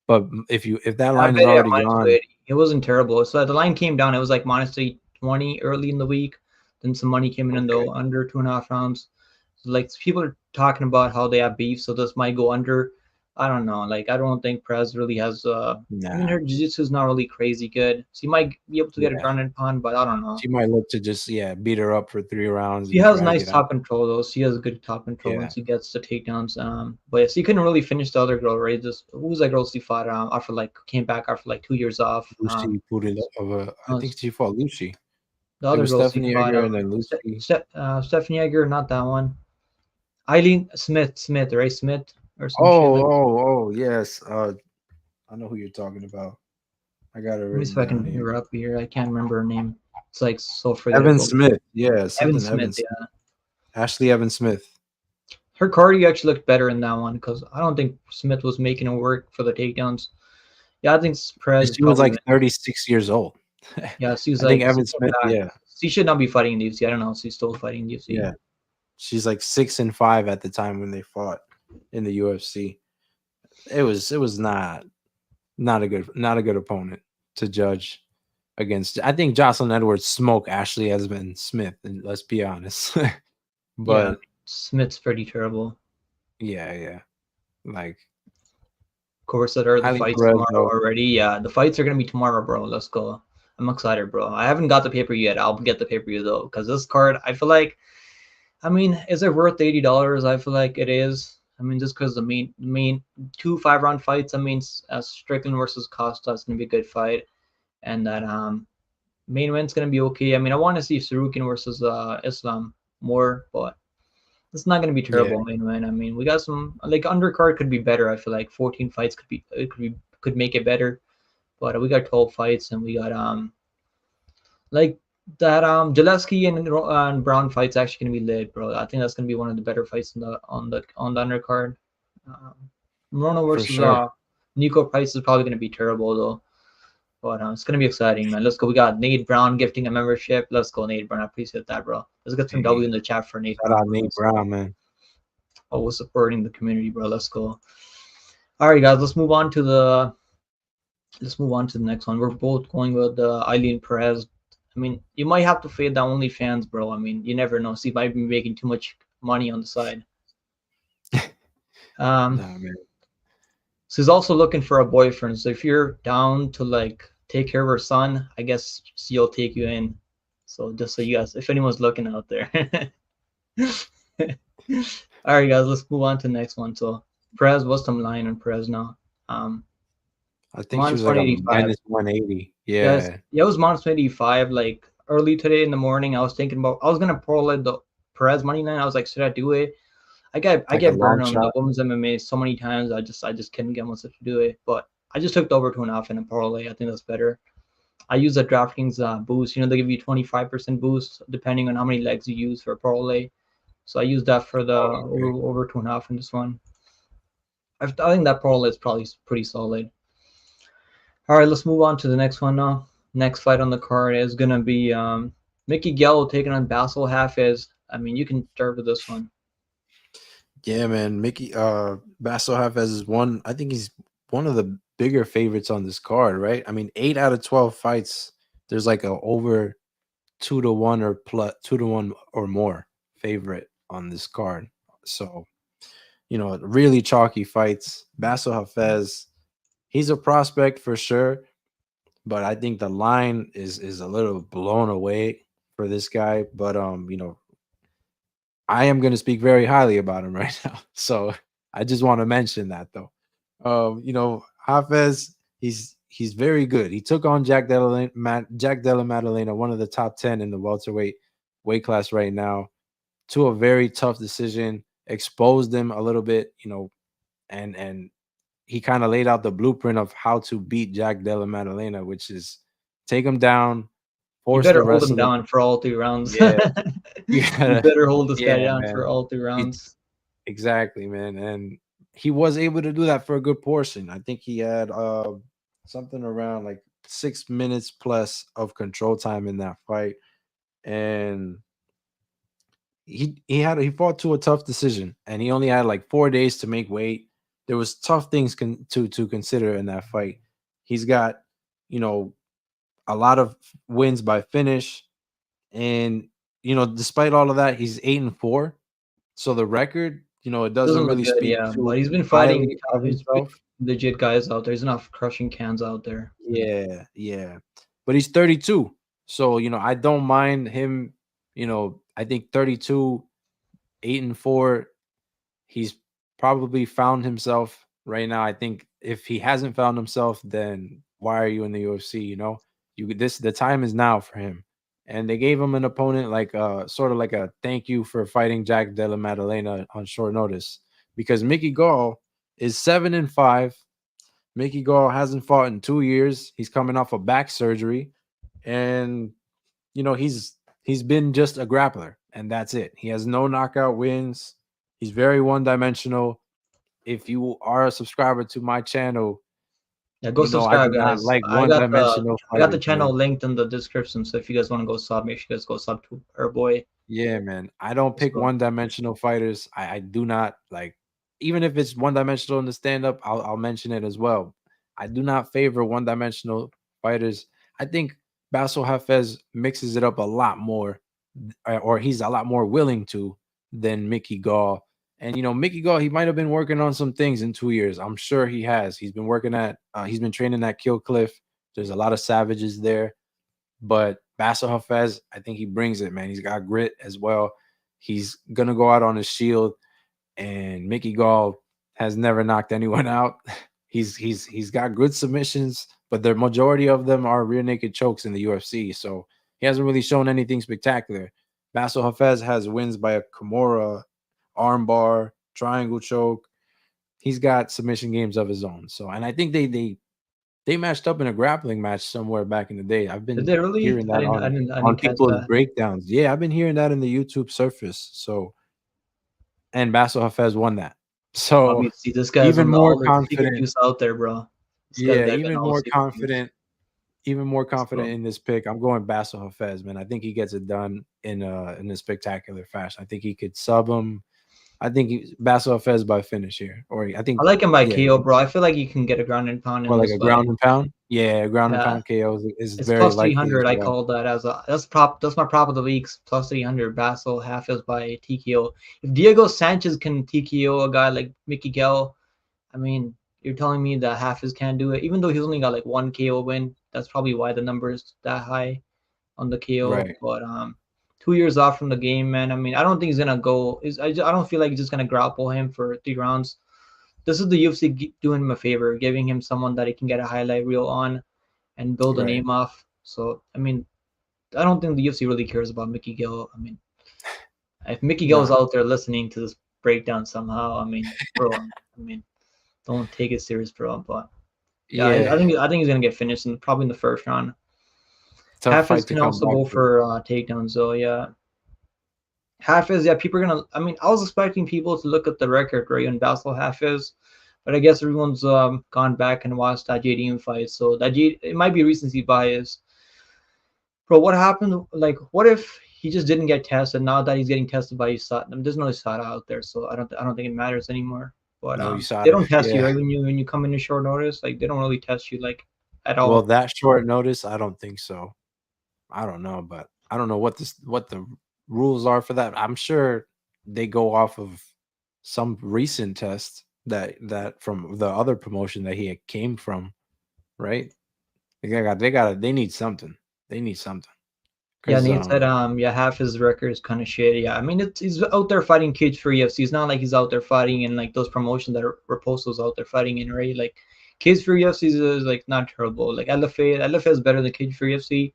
[SPEAKER 2] But if that
[SPEAKER 1] I
[SPEAKER 2] line is
[SPEAKER 1] bet it at
[SPEAKER 2] already
[SPEAKER 1] minus
[SPEAKER 2] gone,
[SPEAKER 1] 280. It wasn't terrible. So the line came down. It was like minus 320 early in the week. Then some money came in
[SPEAKER 2] okay.
[SPEAKER 1] the under 2.5 rounds. So like people are talking about how they have beef, so this might go under. I don't know. Like I don't think Perez really has. I mean,
[SPEAKER 2] Nah,
[SPEAKER 1] her jiu-jitsu is not really crazy good. So you might be able to get a
[SPEAKER 2] yeah.
[SPEAKER 1] ground and pound, but I don't know.
[SPEAKER 2] She might look to just beat her up for 3 rounds
[SPEAKER 1] She
[SPEAKER 2] and
[SPEAKER 1] has
[SPEAKER 2] drag
[SPEAKER 1] nice
[SPEAKER 2] it out.
[SPEAKER 1] top control though. She has good top control when
[SPEAKER 2] Yeah,
[SPEAKER 1] she gets the takedowns. But yeah, she couldn't really finish the other girl, right? Just who was that girl she fought after like came back after like 2 years off.
[SPEAKER 2] Lucy Pudilova. I
[SPEAKER 1] Uh,
[SPEAKER 2] think she fought Lucy.
[SPEAKER 1] the
[SPEAKER 2] It
[SPEAKER 1] other
[SPEAKER 2] was
[SPEAKER 1] girl she
[SPEAKER 2] Stephanie
[SPEAKER 1] fought
[SPEAKER 2] Egger and then Lucy.
[SPEAKER 1] Stephanie Egger, not that one. Eileen Smith, right? Smith or some shit
[SPEAKER 2] Oh,
[SPEAKER 1] like.
[SPEAKER 2] oh, oh, yes. I know who you're talking about. I got it
[SPEAKER 1] Let me see
[SPEAKER 2] written
[SPEAKER 1] if I
[SPEAKER 2] down
[SPEAKER 1] can
[SPEAKER 2] here.
[SPEAKER 1] hear up here. I can't remember her name. It's like so
[SPEAKER 2] Evan
[SPEAKER 1] forgettable.
[SPEAKER 2] Smith. Yeah,
[SPEAKER 1] Evan
[SPEAKER 2] something
[SPEAKER 1] Smith,
[SPEAKER 2] Evan Smith.
[SPEAKER 1] yeah.
[SPEAKER 2] Ashley Evan Smith.
[SPEAKER 1] Her cardio actually looked better in that one because I don't think Smith was making it work for the takedowns. Yeah, I think
[SPEAKER 2] And
[SPEAKER 1] Perez
[SPEAKER 2] she was
[SPEAKER 1] probably
[SPEAKER 2] like
[SPEAKER 1] win.
[SPEAKER 2] 36 years old.
[SPEAKER 1] Yeah, she's
[SPEAKER 2] I think
[SPEAKER 1] like
[SPEAKER 2] Evan
[SPEAKER 1] super
[SPEAKER 2] Smith,
[SPEAKER 1] fat.
[SPEAKER 2] yeah.
[SPEAKER 1] She should not be fighting in the UFC. I don't know. She's still fighting in the UFC.
[SPEAKER 2] Yeah. She's like 6-5 at the time when they fought in the UFC. It was not a good opponent to judge against. I think Jocelyn Edwards smoked Ashley Evan Smith, and let's be honest.
[SPEAKER 1] Yeah,
[SPEAKER 2] But
[SPEAKER 1] Smith's pretty terrible.
[SPEAKER 2] yeah, yeah. Like
[SPEAKER 1] Of course, that are the
[SPEAKER 2] Eileen
[SPEAKER 1] fights
[SPEAKER 2] Perez
[SPEAKER 1] tomorrow
[SPEAKER 2] though.
[SPEAKER 1] already. Yeah, the fights are gonna be tomorrow, bro. Let's go. I'm excited, bro. I haven't got the pay per view yet. I'll get the pay per view though, because this card, I feel like, I mean, is it worth $80? I feel like it is. I mean, just because the main 2 5 round fights. I mean, Strickland versus Costa is gonna be a good fight, and that main event's gonna be okay. I mean, I want to see Sarukian versus Islam more, but it's not gonna be
[SPEAKER 2] Yeah,
[SPEAKER 1] terrible main event. I mean, we got some like undercard could be better. I feel like 14 fights could make it better, but we got 12 fights and we got like that Gillespie and Brown fight's actually gonna be lit, bro. I think that's gonna be one of the better fights in the undercard. Um, Morono
[SPEAKER 2] for
[SPEAKER 1] versus
[SPEAKER 2] sure.
[SPEAKER 1] Nico Price is probably gonna be terrible though. But it's gonna be exciting, man. Let's go. We got Nate Brown gifting a membership. Let's go, Nate Brown. I appreciate that, bro. Let's get some W
[SPEAKER 2] Hey,
[SPEAKER 1] in the chat for Nate
[SPEAKER 2] shout
[SPEAKER 1] Brown,
[SPEAKER 2] out
[SPEAKER 1] bro.
[SPEAKER 2] Nate
[SPEAKER 1] Let's go.
[SPEAKER 2] Brown, man.
[SPEAKER 1] Always supporting the community, bro. Let's go. All right, guys. Let's move on to the next one. We're both going with Eileen Perez. I mean, you might have to fade the OnlyFans, bro. I mean, you never know. She might be making too much money on the side. Um,
[SPEAKER 2] Nah, man.
[SPEAKER 1] she's also looking for a boyfriend. So if you're down to like take care of her son, I guess she'll take you in. So just so you guys, if anyone's looking out there. All right, guys. Let's move on to the next one. So Perez, what's the line on Perez now? Um,
[SPEAKER 2] I think she
[SPEAKER 1] minus
[SPEAKER 2] was like a
[SPEAKER 1] 185.
[SPEAKER 2] minus 180.
[SPEAKER 1] Yes,
[SPEAKER 2] Yeah,
[SPEAKER 1] yeah, it was minus 85. Like early today in the morning, I was thinking about I was gonna parlay the Perez money line. I was like, should I do it? I
[SPEAKER 2] like a
[SPEAKER 1] get
[SPEAKER 2] long
[SPEAKER 1] burned on the
[SPEAKER 2] shot.
[SPEAKER 1] women's MMA so many times. I just couldn't get myself to do it. But I just took the over 2.5 in a parlay. I think that's better. I use the DraftKings boost. You know, they give you 25% boost depending on how many legs you use for a parlay. So I used that for the
[SPEAKER 2] Oh, okay.
[SPEAKER 1] over 2.5 in this one. I think that parlay is probably pretty solid. All right, let's move on to the next one now. Next fight on the card is gonna be Mickey Gallo taking on Basil Hafez. I mean, you can start with this one.
[SPEAKER 2] Yeah, man. Mickey Basso Hafez is one. I think he's one of the bigger favorites on this card, right? I mean, 8 out of 12 fights, there's like a over 2-1 or plus 2-1 or more favorite on this card. So, really chalky fights. Basso Hafez, he's a prospect for sure, but I think the line is a little blown away for this guy. But I am going to speak very highly about him right now. So I just want to mention that though. Hafez, he's very good. He took on Jack Della Maddalena, one of the top 10 in the welterweight weight class right now, to a very tough decision. Exposed him a little bit, and he kind of laid out the blueprint of how to beat Jack Della Maddalena, which is take him down,
[SPEAKER 1] You
[SPEAKER 2] force the
[SPEAKER 1] better hold
[SPEAKER 2] rest
[SPEAKER 1] him
[SPEAKER 2] of the
[SPEAKER 1] down for all 3 rounds.
[SPEAKER 2] yeah. You
[SPEAKER 1] You
[SPEAKER 2] gotta,
[SPEAKER 1] better hold this guy
[SPEAKER 2] yeah,
[SPEAKER 1] down
[SPEAKER 2] man.
[SPEAKER 1] for all three
[SPEAKER 2] You
[SPEAKER 1] rounds.
[SPEAKER 2] Exactly, man. And he was able to do that for a good portion. I think he had something around like 6 minutes plus of control time in that fight. And he fought to a tough decision, and he only had like 4 days to make weight. There was tough things to consider in that fight. He's got, you know, a lot of wins by finish. And despite all of that, he's 8-4. So the record, it
[SPEAKER 1] Doesn't
[SPEAKER 2] doesn't
[SPEAKER 1] look
[SPEAKER 2] really
[SPEAKER 1] good,
[SPEAKER 2] speak
[SPEAKER 1] yeah.
[SPEAKER 2] too
[SPEAKER 1] But he's been fighting.
[SPEAKER 2] highly of
[SPEAKER 1] He's been
[SPEAKER 2] himself.
[SPEAKER 1] legit guys out there. There's enough crushing cans out there.
[SPEAKER 2] Yeah, yeah. But he's 32. So, I don't mind him, I think 32, 8-4, he's probably found himself right now. I think if he hasn't found himself, then why are you in the UFC? The time is now for him. And they gave him an opponent like sort of like a thank you for fighting Jack Della Maddalena on short notice, because Mickey Gall is 7-5. Mickey Gall hasn't fought in 2 years. He's coming off a back surgery, and he's been just a grappler, and that's it. He has no knockout wins. He's very one dimensional. If you are a subscriber to my channel,
[SPEAKER 1] Yeah, go
[SPEAKER 2] I do
[SPEAKER 1] subscribe,
[SPEAKER 2] not
[SPEAKER 1] guys.
[SPEAKER 2] like one dimensional
[SPEAKER 1] I got the
[SPEAKER 2] fighters,
[SPEAKER 1] channel
[SPEAKER 2] man.
[SPEAKER 1] linked in the description. So if you guys want to go sub, make sure you guys go sub to our boy.
[SPEAKER 2] Yeah, man. I don't pick
[SPEAKER 1] So
[SPEAKER 2] one-dimensional fighters. I do not like, even if it's one-dimensional in the stand-up, I'll mention it as well. I do not favor one-dimensional fighters. I think Basil Hafez mixes it up a lot more, or he's a lot more willing to than Mickey Gall. And Mickey Gall, he might have been working on some things in 2 years. I'm sure he has. He's been training at Kill Cliff. There's a lot of savages there. But Basil Hafez, I think he brings it, man. He's got grit as well. He's gonna go out on his shield, and Mickey Gall has never knocked anyone out. He's got good submissions, but the majority of them are rear naked chokes in the UFC. So he hasn't really shown anything spectacular. Basil Hafez has wins by a Kimura, armbar, triangle choke. He's got submission games of his own. So, and I think they matched up in a grappling match somewhere back in the day. I've
[SPEAKER 1] did
[SPEAKER 2] been
[SPEAKER 1] they really?
[SPEAKER 2] hearing that
[SPEAKER 1] I
[SPEAKER 2] on
[SPEAKER 1] didn't catch
[SPEAKER 2] people's
[SPEAKER 1] that.
[SPEAKER 2] breakdowns. Yeah, I've been hearing that in the YouTube surface. So, and Basil Hafez won that.
[SPEAKER 1] I
[SPEAKER 2] So
[SPEAKER 1] mean, see, this guy's
[SPEAKER 2] even
[SPEAKER 1] on
[SPEAKER 2] more
[SPEAKER 1] all the secret
[SPEAKER 2] confident.
[SPEAKER 1] juice out there, bro. This guy's
[SPEAKER 2] Yeah,
[SPEAKER 1] got all the secret juice.
[SPEAKER 2] even more confident
[SPEAKER 1] So
[SPEAKER 2] in this pick. I'm going Basil Hafez, man. I think he gets it done in a spectacular fashion. I think he could sub him. I think Basil Hafez by finish here, or I
[SPEAKER 1] I
[SPEAKER 2] think,
[SPEAKER 1] like him by
[SPEAKER 2] yeah,
[SPEAKER 1] KO, bro. I feel like you can get a ground and pound
[SPEAKER 2] or
[SPEAKER 1] in
[SPEAKER 2] like
[SPEAKER 1] this
[SPEAKER 2] a
[SPEAKER 1] fight.
[SPEAKER 2] ground and pound. Yeah, ground and
[SPEAKER 1] Yeah,
[SPEAKER 2] pound KO is
[SPEAKER 1] it's
[SPEAKER 2] very
[SPEAKER 1] plus
[SPEAKER 2] likely as
[SPEAKER 1] 300. I
[SPEAKER 2] well.
[SPEAKER 1] call that as a that's prop. That's my prop of the week's plus 300. Basil Hafez by TKO. If Diego Sanchez can TKO a guy like Mickey Gall, I mean, you're telling me that Hafez can't do it, even though he's only got like one KO win. That's probably why the number is that high on the KO.
[SPEAKER 2] Right.
[SPEAKER 1] But 2 years off from the game, man. I mean, I don't think he's gonna go. I don't feel like he's just gonna grapple him for 3 rounds. This is the UFC doing him a favor, giving him someone that he can get a highlight reel on and build a
[SPEAKER 2] Right.
[SPEAKER 1] name off. So I mean, I don't think the UFC really cares about Mickey Gill. I mean, if Mickey Gill is
[SPEAKER 2] Nah.
[SPEAKER 1] out there listening to this breakdown somehow, I mean, bro, I mean, don't take it serious, bro. But yeah,
[SPEAKER 2] Yeah.
[SPEAKER 1] I think he's gonna get finished in probably in the first round.
[SPEAKER 2] Tough fight
[SPEAKER 1] Hafiz
[SPEAKER 2] to
[SPEAKER 1] can
[SPEAKER 2] come
[SPEAKER 1] also
[SPEAKER 2] back
[SPEAKER 1] go
[SPEAKER 2] from.
[SPEAKER 1] for takedowns, though. Yeah, Hafiz. Yeah, people are gonna. I mean, I was expecting people to look at the record, right, on Basil Hafiz, but I guess everyone's gone back and watched that JDM fight, so it might be recency bias. Bro, what happened? Like, what if he just didn't get tested? Now that he's getting tested by USADA, there's no USADA out there, so I don't think it matters anymore. But
[SPEAKER 2] No,
[SPEAKER 1] they
[SPEAKER 2] USADA.
[SPEAKER 1] don't test you
[SPEAKER 2] Yeah.
[SPEAKER 1] right when you come in short notice. Like, they don't really test you like at
[SPEAKER 2] Well,
[SPEAKER 1] all.
[SPEAKER 2] that short notice, I don't think so. I don't know, but I don't know what the rules are for that. I'm sure they go off of some recent test that from the other promotion that he came from, right? They need something. They need something.
[SPEAKER 1] Yeah,
[SPEAKER 2] Cause
[SPEAKER 1] Nate said yeah, half his record is kind of shitty. Yeah, I mean he's out there fighting kids for UFC. It's not like he's out there fighting in like those promotions that Raposo's out there fighting in, right? Like kids for UFC is like not terrible. Like LFA is better than kids for UFC.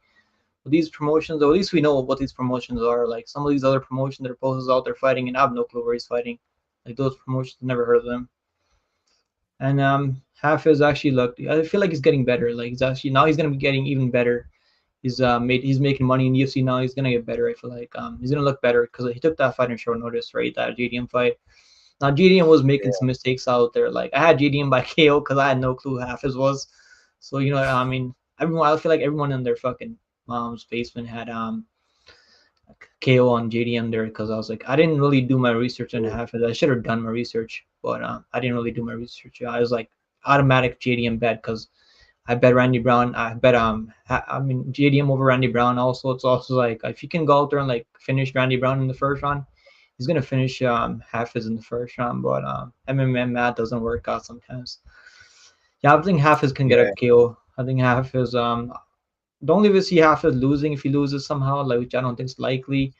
[SPEAKER 1] These promotions, or at least we know what these promotions are. Like some of these other promotions that Raposo's out there fighting, and I have no clue where he's fighting. Like those promotions, never heard of them. And half is actually looked. I feel like he's getting better. Like he's gonna be getting even better. He's making money in UFC now. He's gonna get better. I feel like he's gonna look better because he took that fight in short notice, right? That JDM fight. Now JDM was making some mistakes out there. Like I had JDM by KO because I had no clue who Hafiz was. So you know what I mean. Everyone, I feel like everyone in their fucking mom's basement had KO on JDM there because I was like I didn't really do my research on Hafiz. I should have done my research, but I didn't really do my research. Yeah, I was like automatic JDM bet because I bet Randy Brown. I bet I mean JDM over Randy Brown. Also, it's also like if you can go out there and like finish Randy Brown in the first round, he's gonna finish Hafiz in the first round, but MMA math doesn't work out sometimes. Yeah, I think Hafiz can get a
[SPEAKER 2] Yeah,
[SPEAKER 1] KO. I think Hafiz the only way see Hafiz losing if he loses somehow, like which I don't think is likely,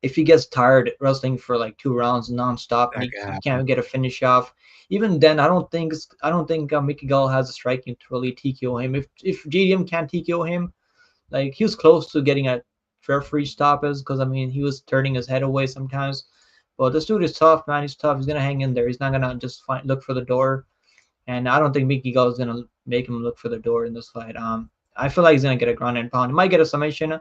[SPEAKER 1] if he gets tired wrestling for like 2 rounds nonstop and
[SPEAKER 2] that
[SPEAKER 1] he,
[SPEAKER 2] could
[SPEAKER 1] he
[SPEAKER 2] happen.
[SPEAKER 1] can't get a finish off, even then I don't think Mickey Gall has the striking to really TKO him. If JDM can't TKO him, like he was close to getting a referee stoppage because I mean he was turning his head away sometimes. But this dude is tough, man. He's tough. He's gonna hang in there. He's not gonna just look for the door. And I don't think Mickey Gall is gonna make him look for the door in this fight. I feel like he's gonna get a ground and pound. He might get a submission.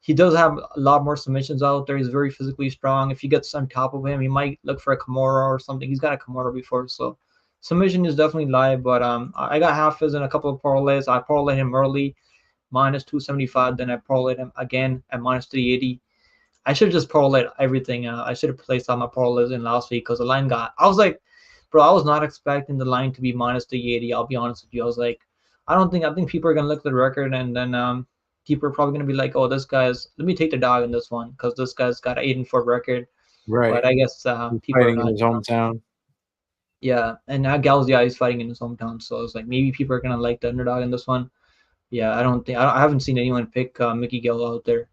[SPEAKER 1] He does have a lot more submissions out there. He's very physically strong. If you get on top of him, he might look for a Kimura or something. He's got a Kimura before, so submission is definitely live. But I got Hafiz in a couple of parlays. I parlayed him early, minus 275. Then I parlayed him again at minus 380. I should have just parlayed everything. I should have placed all my parlays in last week because the line got. I was like, bro, I was not expecting the line to be minus 380. I'll be honest with you. I was like, I think people are gonna look at the record and then people are probably gonna be like, oh, this guy's. Let me take the dog in this one because this guy's got an 8-4 record.
[SPEAKER 2] Right.
[SPEAKER 1] But I guess
[SPEAKER 2] He's
[SPEAKER 1] people are
[SPEAKER 2] fighting in
[SPEAKER 1] not.
[SPEAKER 2] his hometown.
[SPEAKER 1] Yeah, and now Galzia is fighting in his hometown, so it's like maybe people are gonna like the underdog in this one. Yeah, I haven't seen anyone pick Mickey Gill out there.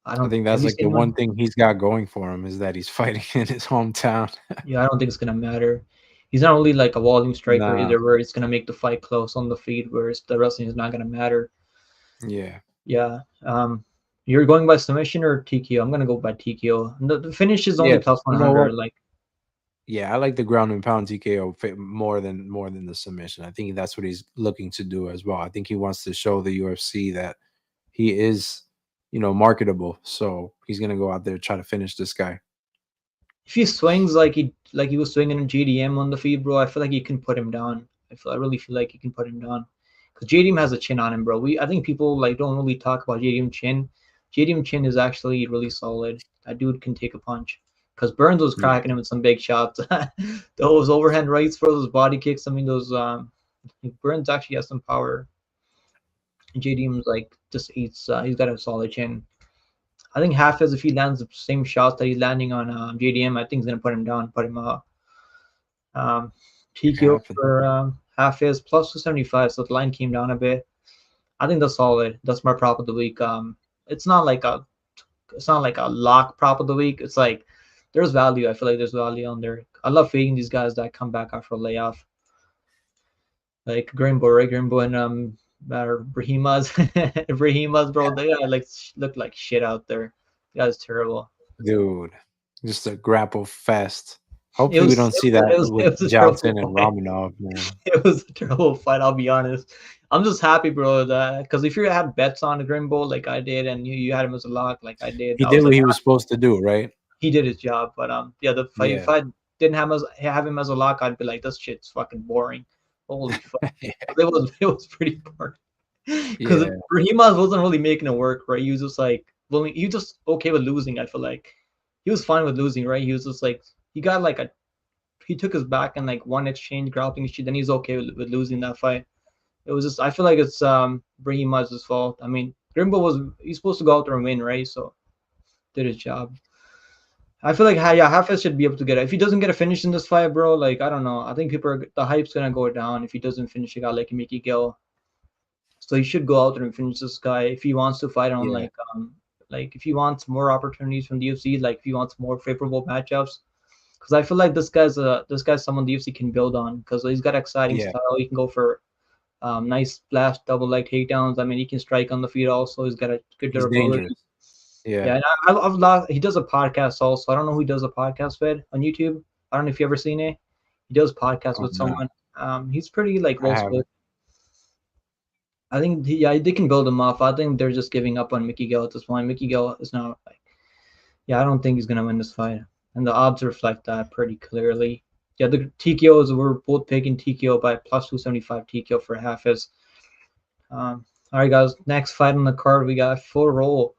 [SPEAKER 1] I
[SPEAKER 2] I
[SPEAKER 1] don't.
[SPEAKER 2] think
[SPEAKER 1] Have
[SPEAKER 2] that's
[SPEAKER 1] you
[SPEAKER 2] like the
[SPEAKER 1] seen
[SPEAKER 2] one
[SPEAKER 1] one?
[SPEAKER 2] thing he's got going for him is that he's fighting in his hometown.
[SPEAKER 1] Yeah, I don't think it's gonna matter. He's not really like a volume striker
[SPEAKER 2] Nah.
[SPEAKER 1] either, where it's gonna make the fight close on the feet, whereas the wrestling is not gonna matter.
[SPEAKER 2] Yeah.
[SPEAKER 1] Yeah. You're going by submission or TKO? I'm gonna go by TKO. The finish is the only
[SPEAKER 2] Yeah.
[SPEAKER 1] plus
[SPEAKER 2] You know
[SPEAKER 1] 100.
[SPEAKER 2] what?
[SPEAKER 1] Like,
[SPEAKER 2] Yeah, I like the ground and pound TKO more than the submission. I think that's what he's looking to do as well. I think he wants to show the UFC that he is, marketable. So he's gonna go out there and try to finish this guy.
[SPEAKER 1] if he swings like he was swinging in GDM on the feed, bro, I feel like you can put him down. I really feel like you can put him down because JDM has a chin on him, bro. I think people like don't really talk about JDM chin. JDM chin is actually really solid. That dude can take a punch. Because Burns was
[SPEAKER 2] Yeah,
[SPEAKER 1] cracking him with some big shots. Those overhand rights for those body kicks. I mean, those Burns actually has some power. JDM's like just eats. He's got a solid chin. I think Hafez, if he lands the same shots that he's landing on JDM, I think he's gonna put him down, put him um,
[SPEAKER 2] it could
[SPEAKER 1] TKO
[SPEAKER 2] happen.
[SPEAKER 1] for Hafez plus 275. So the line came down a bit. I think that's solid. That's my prop of the week. It's not like a lock prop of the week. It's like there's value. I feel like there's value on there. I love fading these guys that come back after a layoff, like Grimbo, right? Grimbo and or Brahimas, Brahimas, bro. They like look like shit out there. The guy's terrible.
[SPEAKER 2] Dude, just a grapple fest.
[SPEAKER 1] It
[SPEAKER 2] Hopefully we
[SPEAKER 1] was
[SPEAKER 2] don't
[SPEAKER 1] it
[SPEAKER 2] see
[SPEAKER 1] was
[SPEAKER 2] that
[SPEAKER 1] it was,
[SPEAKER 2] with
[SPEAKER 1] it was a terrible
[SPEAKER 2] Jalton and
[SPEAKER 1] fight.
[SPEAKER 2] Romanov, man.
[SPEAKER 1] It was a terrible fight. I'll be honest. I'm just happy, bro, that because if you had bets on the Grimbo like I did, and you had him as a lock like I did,
[SPEAKER 2] He
[SPEAKER 1] I
[SPEAKER 2] did
[SPEAKER 1] was
[SPEAKER 2] what
[SPEAKER 1] like,
[SPEAKER 2] he was supposed to do, right?
[SPEAKER 1] he did his job. But yeah, the fight if
[SPEAKER 2] Yeah.
[SPEAKER 1] I didn't have him as a lock, I'd be like, this shit's fucking boring. Holy fuck. It was pretty boring. Because
[SPEAKER 2] Yeah.
[SPEAKER 1] Raheem wasn't really making it work, right? He was just like willing. He was just okay with losing. I feel like he was fine with losing, right? He was just like he got like a he took his back in like one exchange grappling shit. Then he's okay with losing that fight. It was just I feel like it's Raheem fault. I mean, Grimbo he's supposed to go out there and win, right? So did his job. I feel like yeah, Hafez should be able to get it. If he doesn't get a finish in this fight, bro, like I don't know. I think the hype's gonna go down if he doesn't finish a guy like Mickey Gill. So he should go out there and finish this guy if he wants to fight on
[SPEAKER 2] Yeah.
[SPEAKER 1] like if he wants more opportunities from the UFC, like if he wants more favorable matchups. Because I feel like this guy's someone the UFC can build on because he's got exciting
[SPEAKER 2] Yeah.
[SPEAKER 1] style. He can go for nice splash double leg takedowns. I mean, he can strike on the feet also. He's got a good
[SPEAKER 2] He's
[SPEAKER 1] durability.
[SPEAKER 2] dangerous. Yeah.
[SPEAKER 1] Yeah, and I've lost. He does a podcast also. I don't know who he does a podcast with on YouTube. I don't know if you ever seen it. He does podcasts
[SPEAKER 2] Oh
[SPEAKER 1] with
[SPEAKER 2] no,
[SPEAKER 1] someone. He's pretty like
[SPEAKER 2] I
[SPEAKER 1] well spoken.
[SPEAKER 2] haven't.
[SPEAKER 1] I think yeah, they can build him up. I think they're just giving up on Mickey Gill at this point. Mickey Gill is not like yeah, I don't think he's gonna win this fight, and the odds reflect that pretty clearly. Yeah, the TKOs we're both picking TKO by plus 275 TKO for Hafiz. All right, guys. Next fight on the card, we got Full Roll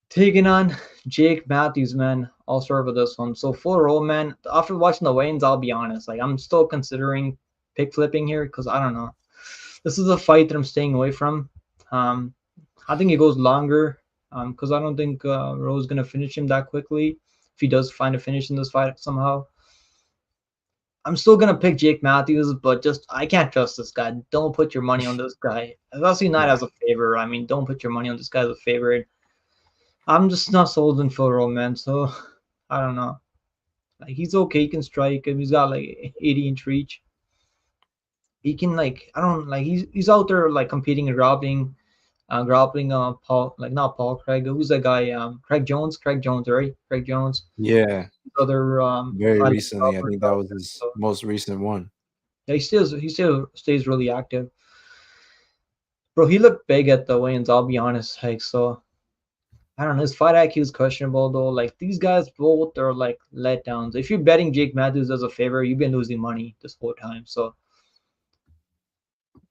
[SPEAKER 1] taking on Jake Matthews, man. I'll start with this one. So Full Roll, man. After watching the weigh-ins, I'll be honest. Like I'm still considering pick flipping here because I don't know. This is a fight that I'm staying away from. Um, I think it goes longer because I don't think Rowe's gonna finish him that quickly. if he does find a finish in this fight somehow. I'm still gonna pick Jake Matthews, but just I can't trust this guy. Don't put your money on this guy, especially not
[SPEAKER 2] Yeah.
[SPEAKER 1] as a favor. I mean, don't put your money on this guy as a favorite. I'm just not sold in Phil Rowe, man. So I don't know. Like he's okay, he can strike him. He's got like 80-inch reach. He can like I don't like he's out there like competing and grappling Paul like not Paul Craig. Who's that guy? Craig Jones. Craig Jones, right? Craig Jones.
[SPEAKER 2] Yeah.
[SPEAKER 1] Other
[SPEAKER 2] Very
[SPEAKER 1] fighting
[SPEAKER 2] recently. I
[SPEAKER 1] grappler
[SPEAKER 2] think that
[SPEAKER 1] out
[SPEAKER 2] was
[SPEAKER 1] there.
[SPEAKER 2] his
[SPEAKER 1] So
[SPEAKER 2] most recent one.
[SPEAKER 1] yeah, he still stays really active. Bro, he looked big at the weigh-ins, I'll be honest. Like so I don't know, his fight IQ is questionable though. Like these guys both are like letdowns. If you're betting Jake Matthews as a favor, you've been losing money this whole time. So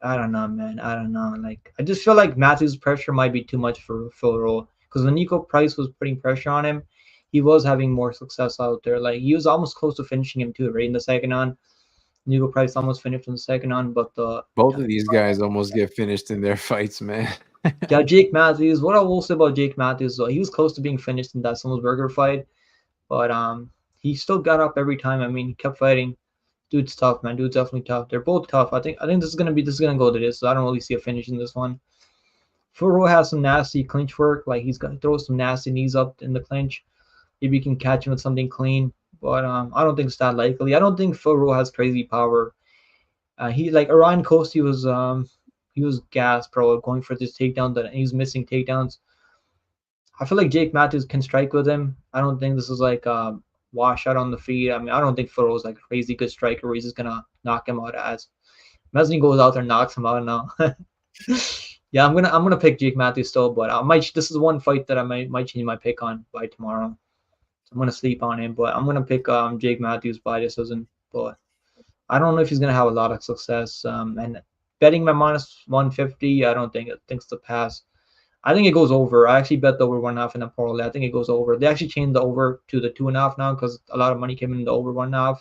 [SPEAKER 1] I don't know, man. I don't know. Like I just feel like Matthews' pressure might be too much for Phil Rowe. Because when Nico Price was putting pressure on him, he was having more success out there. Like he was almost close to finishing him too, right? In the second on. Nico Price almost finished in the second on, but
[SPEAKER 2] Both of these guys almost get finished in their fights, man.
[SPEAKER 1] yeah, Jake Matthews. What I will say about Jake Matthews, though, he was close to being finished in that Burger fight, but he still got up every time. I mean, he kept fighting. Dude's tough, man. Dude's definitely tough. They're both tough. I think this is gonna go to this. So I don't really see a finish in this one. Furo has some nasty clinch work. Like he's gonna throw some nasty knees up in the clinch. Maybe you can catch him with something clean. But I don't think it's that likely. I don't think Furo has crazy power. He like Orion Coast, he was gas bro going for this takedown that he's missing takedowns. I feel like Jake Matthews can strike with him. I don't think this is like washout on the feet. I mean, I don't think Furo is like a crazy good striker where he's just gonna knock him out as. Imagine he goes out there and knocks him out now. Yeah, I'm gonna pick Jake Matthews still, but I might. This is one fight that I might change my pick on by tomorrow. So I'm gonna sleep on him, but I'm gonna pick Jake Matthews by decision. But I don't know if he's gonna have a lot of success. And betting my minus 150, I don't think it thinks to pass. I think it goes over. I actually bet the over 1.5 in a parlay. I think it goes over. They actually changed the over to the 2.5 now because a lot of money came in the over 1.5.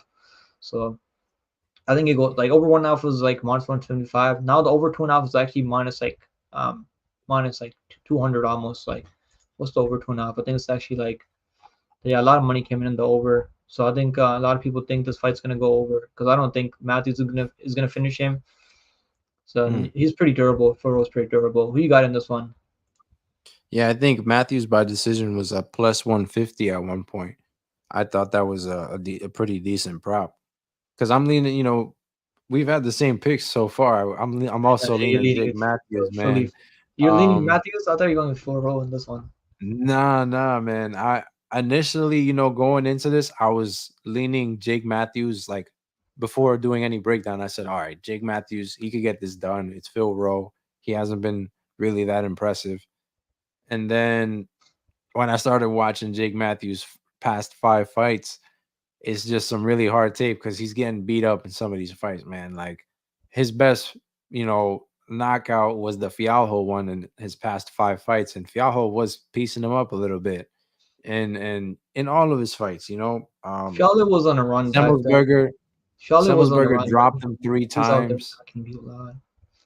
[SPEAKER 1] So I think it goes like over 1.5 was like minus 175. Now the over 2.5 is actually minus like 200 almost. Like what's the over 2.5? I think it's actually like yeah, a lot of money came in the over. So I think a lot of people think this fight's gonna go over because I don't think Matthews is gonna finish him. So
[SPEAKER 2] Mm.
[SPEAKER 1] he's pretty durable. Furrow's pretty durable. Who you got in this one?
[SPEAKER 2] Yeah, I think Matthews by decision was a plus 150 at one point. I thought that was a pretty decent prop because I'm leaning. We've had the same picks so far. I'm
[SPEAKER 1] Yeah,
[SPEAKER 2] also
[SPEAKER 1] you're
[SPEAKER 2] leaning
[SPEAKER 1] leaning
[SPEAKER 2] Jake
[SPEAKER 1] with
[SPEAKER 2] Matthews,
[SPEAKER 1] fully.
[SPEAKER 2] man.
[SPEAKER 1] You're leaning
[SPEAKER 2] Um,
[SPEAKER 1] Matthews. I thought you were going with Furrow in this one.
[SPEAKER 2] nah, man. I initially, going into this, I was leaning Jake Matthews. Like before doing any breakdown, I said, "All right, Jake Matthews, he could get this done. It's Phil Rowe. He hasn't been really that impressive." And then when I started watching Jake Matthews' past 5 fights, it's just some really hard tape because he's getting beat up in some of these fights, man. Like his best, knockout was the Fialho one in his past 5 fights, and Fialho was piecing him up a little bit, and in all of his fights,
[SPEAKER 1] Charlotte was on a run back then.
[SPEAKER 2] Semmelsberger,
[SPEAKER 1] Charlotte was on a
[SPEAKER 2] Semmelsberger
[SPEAKER 1] run.
[SPEAKER 2] dropped him three
[SPEAKER 1] He was out there
[SPEAKER 2] times.
[SPEAKER 1] knocking people out.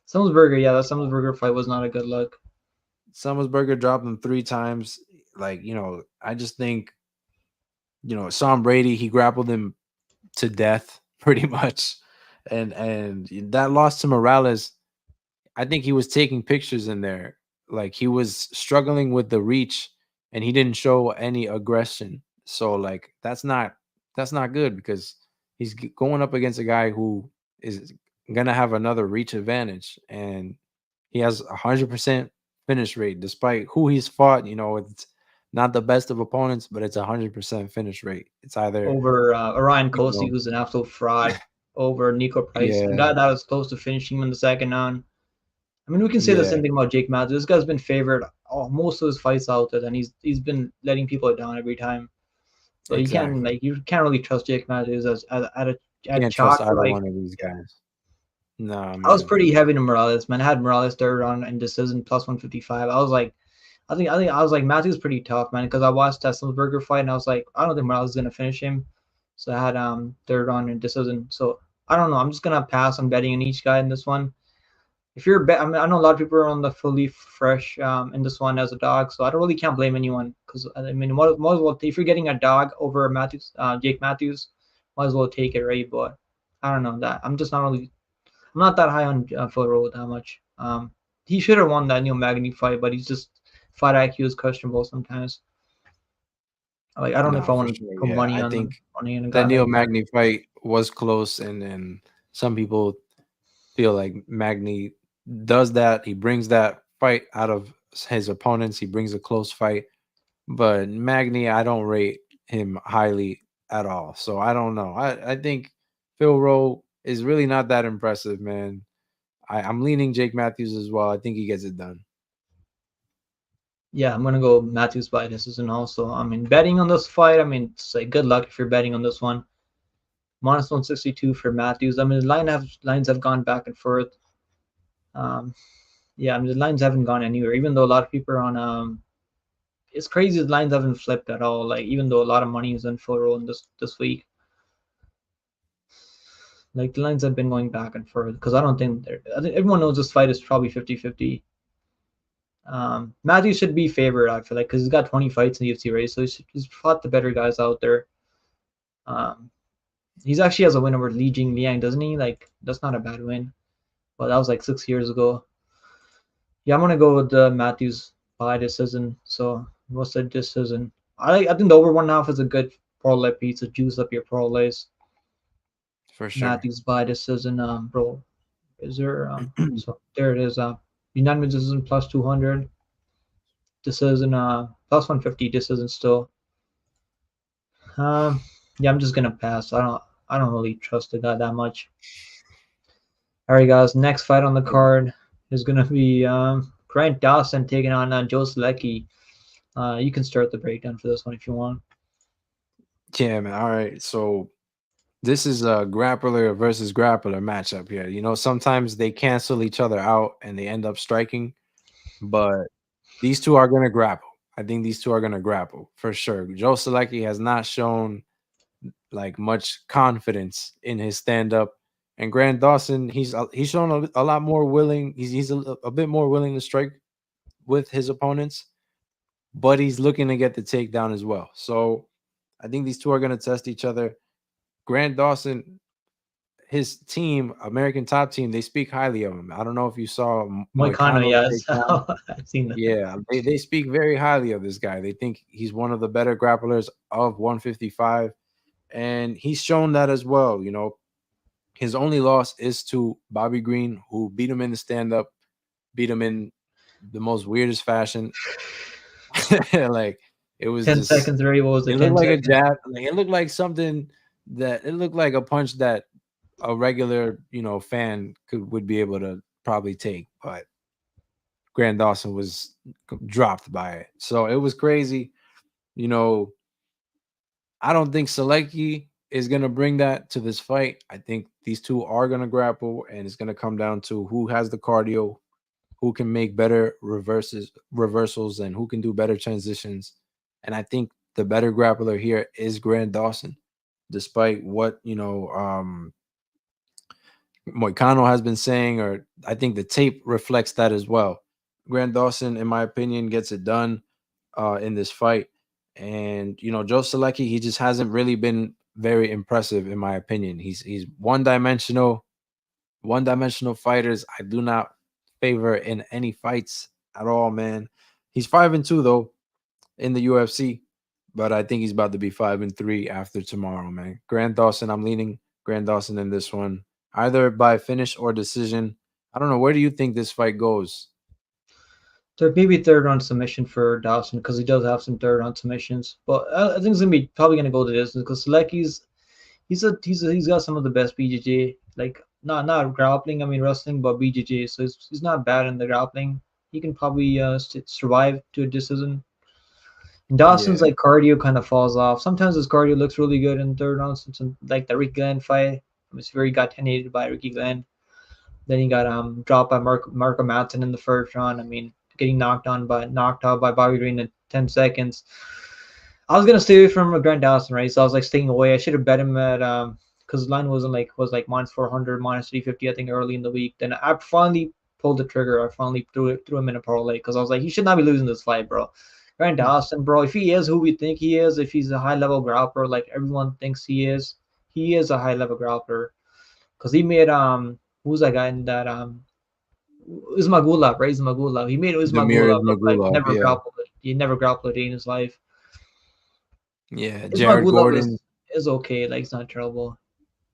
[SPEAKER 1] Summersberger, yeah, that Summersberger fight was not a good look.
[SPEAKER 2] Semmelsberger dropped him 3 times. Like, I just think, Sam Brady, he grappled him to death pretty much. And that loss to Morales, I think he was taking pictures in there. Like he was struggling with the reach and he didn't show any aggression. So like that's not good because he's going up against a guy who is gonna have another reach advantage and he has 100% finish rate despite who he's fought. It's not the best of opponents, but it's 100% finish rate. It's either
[SPEAKER 1] Over Orion
[SPEAKER 2] you
[SPEAKER 1] Costi,
[SPEAKER 2] know,
[SPEAKER 1] who's an absolute fraud. Over Nico Price, a guy
[SPEAKER 2] yeah,
[SPEAKER 1] that was close to finishing him in the second round. I mean, we can say the
[SPEAKER 2] yeah,
[SPEAKER 1] same thing about Jake Matthews. This guy's been favored most of his fights out there, and he's been letting people down every time. So
[SPEAKER 2] exactly.
[SPEAKER 1] you can't really trust Jake Matthews as at
[SPEAKER 2] Can't trust
[SPEAKER 1] chalk.
[SPEAKER 2] either
[SPEAKER 1] Like
[SPEAKER 2] one of these guys. No,
[SPEAKER 1] I was
[SPEAKER 2] man.
[SPEAKER 1] pretty heavy to Morales, man. I had Morales third round and decision plus 155. I was like, I think I was like Matthews pretty tough, man, because I watched that Burger fight and I was like, I don't think Morales is gonna finish him. So I had third round and decision. So I don't know. I'm just gonna pass on betting on each guy in this one. If you're I mean, I know a lot of people are on the fully fresh in this one as a dog, so I don't really can't blame anyone because I mean, might as well, if you're getting a dog over Matthews, Jake Matthews, might as well take it, right? But I don't know that I'm just not really, I'm not that high on Phil Rowe that much. He should have won that Neil Magny fight, but he's just fight IQ is questionable sometimes. Like I don't know if
[SPEAKER 2] No,
[SPEAKER 1] I
[SPEAKER 2] for
[SPEAKER 1] want to
[SPEAKER 2] sure.
[SPEAKER 1] put
[SPEAKER 2] Yeah, I think
[SPEAKER 1] money on a
[SPEAKER 2] that
[SPEAKER 1] guy
[SPEAKER 2] Neil
[SPEAKER 1] like that.
[SPEAKER 2] Magny fight was close, and some people feel like Magny does that. He brings that fight out of his opponents. He brings a close fight, but Magny, I don't rate him highly at all. So I don't know. I think Phil Rowe is really not that impressive, man. I'm leaning Jake Matthews as well. I think he gets it done.
[SPEAKER 1] Yeah, I'm gonna go Matthews by decision also. I mean, betting on this fight. I mean, it's like good luck if you're betting on this one. Minus 162 for Matthews. I mean, lines have gone back and forth. Um, yeah, I mean, the lines haven't gone anywhere. Even though a lot of people are on it's crazy. The lines haven't flipped at all. Like even though a lot of money is in full roll in this week, like the lines have been going back and forth because I don't think they're. I think everyone knows this fight is probably 50-50. Matthews should be favored. I feel like because he's got 20 fights in the UFC race, so he's fought the better guys out there. Um, he's actually has a win over Li Jingliang, doesn't he? Like that's not a bad win. But that was like 6 years ago. Yeah, I'm gonna go with Matthews by decision. So what's the decision? I think the over 1.5 is a good parlay piece to juice up your parlays.
[SPEAKER 2] For sure.
[SPEAKER 1] Matthews by decision. Bro, is there so there it is. Unanimous decision plus 200. Decision plus 150. Decision still. Um, yeah, I'm just gonna pass. I don't really trust the guy that much. All right, guys. Next fight on the card is gonna be Grant Dawson taking on Joe Selecki. You can start the breakdown for this one if you want.
[SPEAKER 2] Yeah, man. All right. So this is a grappler versus grappler matchup here. Sometimes they cancel each other out and they end up striking, but these two are going to grapple. I think these two are going to grapple for sure. Joe Selecki has not shown like much confidence in his stand up, and Grant Dawson, he's shown a lot more willing. He's a bit more willing to strike with his opponents, but he's looking to get the takedown as well. So I think these two are going to test each other. Grant Dawson, his team, American Top Team, they speak highly of him. I don't know if you saw
[SPEAKER 1] Moicano,
[SPEAKER 2] Moicano's
[SPEAKER 1] yes,
[SPEAKER 2] takedown.
[SPEAKER 1] I've seen that.
[SPEAKER 2] Yeah, they speak very highly of this guy. They think he's one of the better grapplers of 155, and he's shown that as well. His only loss is to Bobby Green, who beat him in the stand-up, beat him in the most weirdest fashion. Like it was
[SPEAKER 1] 10
[SPEAKER 2] just,
[SPEAKER 1] seconds, right? What was
[SPEAKER 2] it
[SPEAKER 1] it?
[SPEAKER 2] looked
[SPEAKER 1] 10
[SPEAKER 2] like a
[SPEAKER 1] seconds.
[SPEAKER 2] jab. Like it looked like something that it looked like a punch that a regular, fan would be able to probably take, but Grant Dawson was dropped by it. So it was crazy. You know, I don't think Selecki is going to bring that to this fight. I think these two are going to grapple, and it's going to come down to who has the cardio, who can make better reversals, and who can do better transitions. And I think the better grappler here is Grant Dawson, despite what Moicano has been saying, or I think the tape reflects that as well. Grant Dawson, in my opinion, gets it done in this fight. And Joe Selecki, he just hasn't really been very impressive, in my opinion. He's one dimensional fighters. I do not favor in any fights at all, man. He's 5-2 though in the UFC, but I think he's about to be 5-3 after tomorrow, man. Grant Dawson, I'm leaning Grant Dawson in this one, either by finish or decision. I don't know. Where do you think this fight goes?
[SPEAKER 1] There may be third round submission for Dawson because he does have some third round submissions, but I think it's gonna be probably gonna go the distance because Selecki's he's got some of the best BJJ, like not grappling, I mean wrestling, but BJJ. So he's not bad in the grappling. He can probably survive to a decision. And Dawson's
[SPEAKER 2] Yeah,
[SPEAKER 1] like cardio kind of falls off. Sometimes his cardio looks really good in third round. Sometimes, like the Ricky Glenn fight, it's where he got 10-8 by Ricky Glenn. Then he got dropped by Marco Madsen in the first round. I mean, getting knocked out by Bobby Green in 10 seconds. I was gonna stay away from Grant Dawson, right? So I was like staying away. I should have bet him at because the line was like minus 400, minus 350, I think early in the week. Then I finally pulled the trigger. I finally threw him in a parlay because I was like, he should not be losing this fight, bro. Grant Dawson, bro, if he is who we think he is, if he's a high level grappler like everyone thinks he is a high level grappler. Cause he made who's that guy in that Ismagulov, right? Ismagulov. He made
[SPEAKER 2] Demir
[SPEAKER 1] Ismagulov look like
[SPEAKER 2] Magulov,
[SPEAKER 1] never
[SPEAKER 2] yeah,
[SPEAKER 1] grappled. He never grappled a day in his life.
[SPEAKER 2] yeah. Jared
[SPEAKER 1] Ismagulov
[SPEAKER 2] Gordon,
[SPEAKER 1] is okay, like it's not terrible.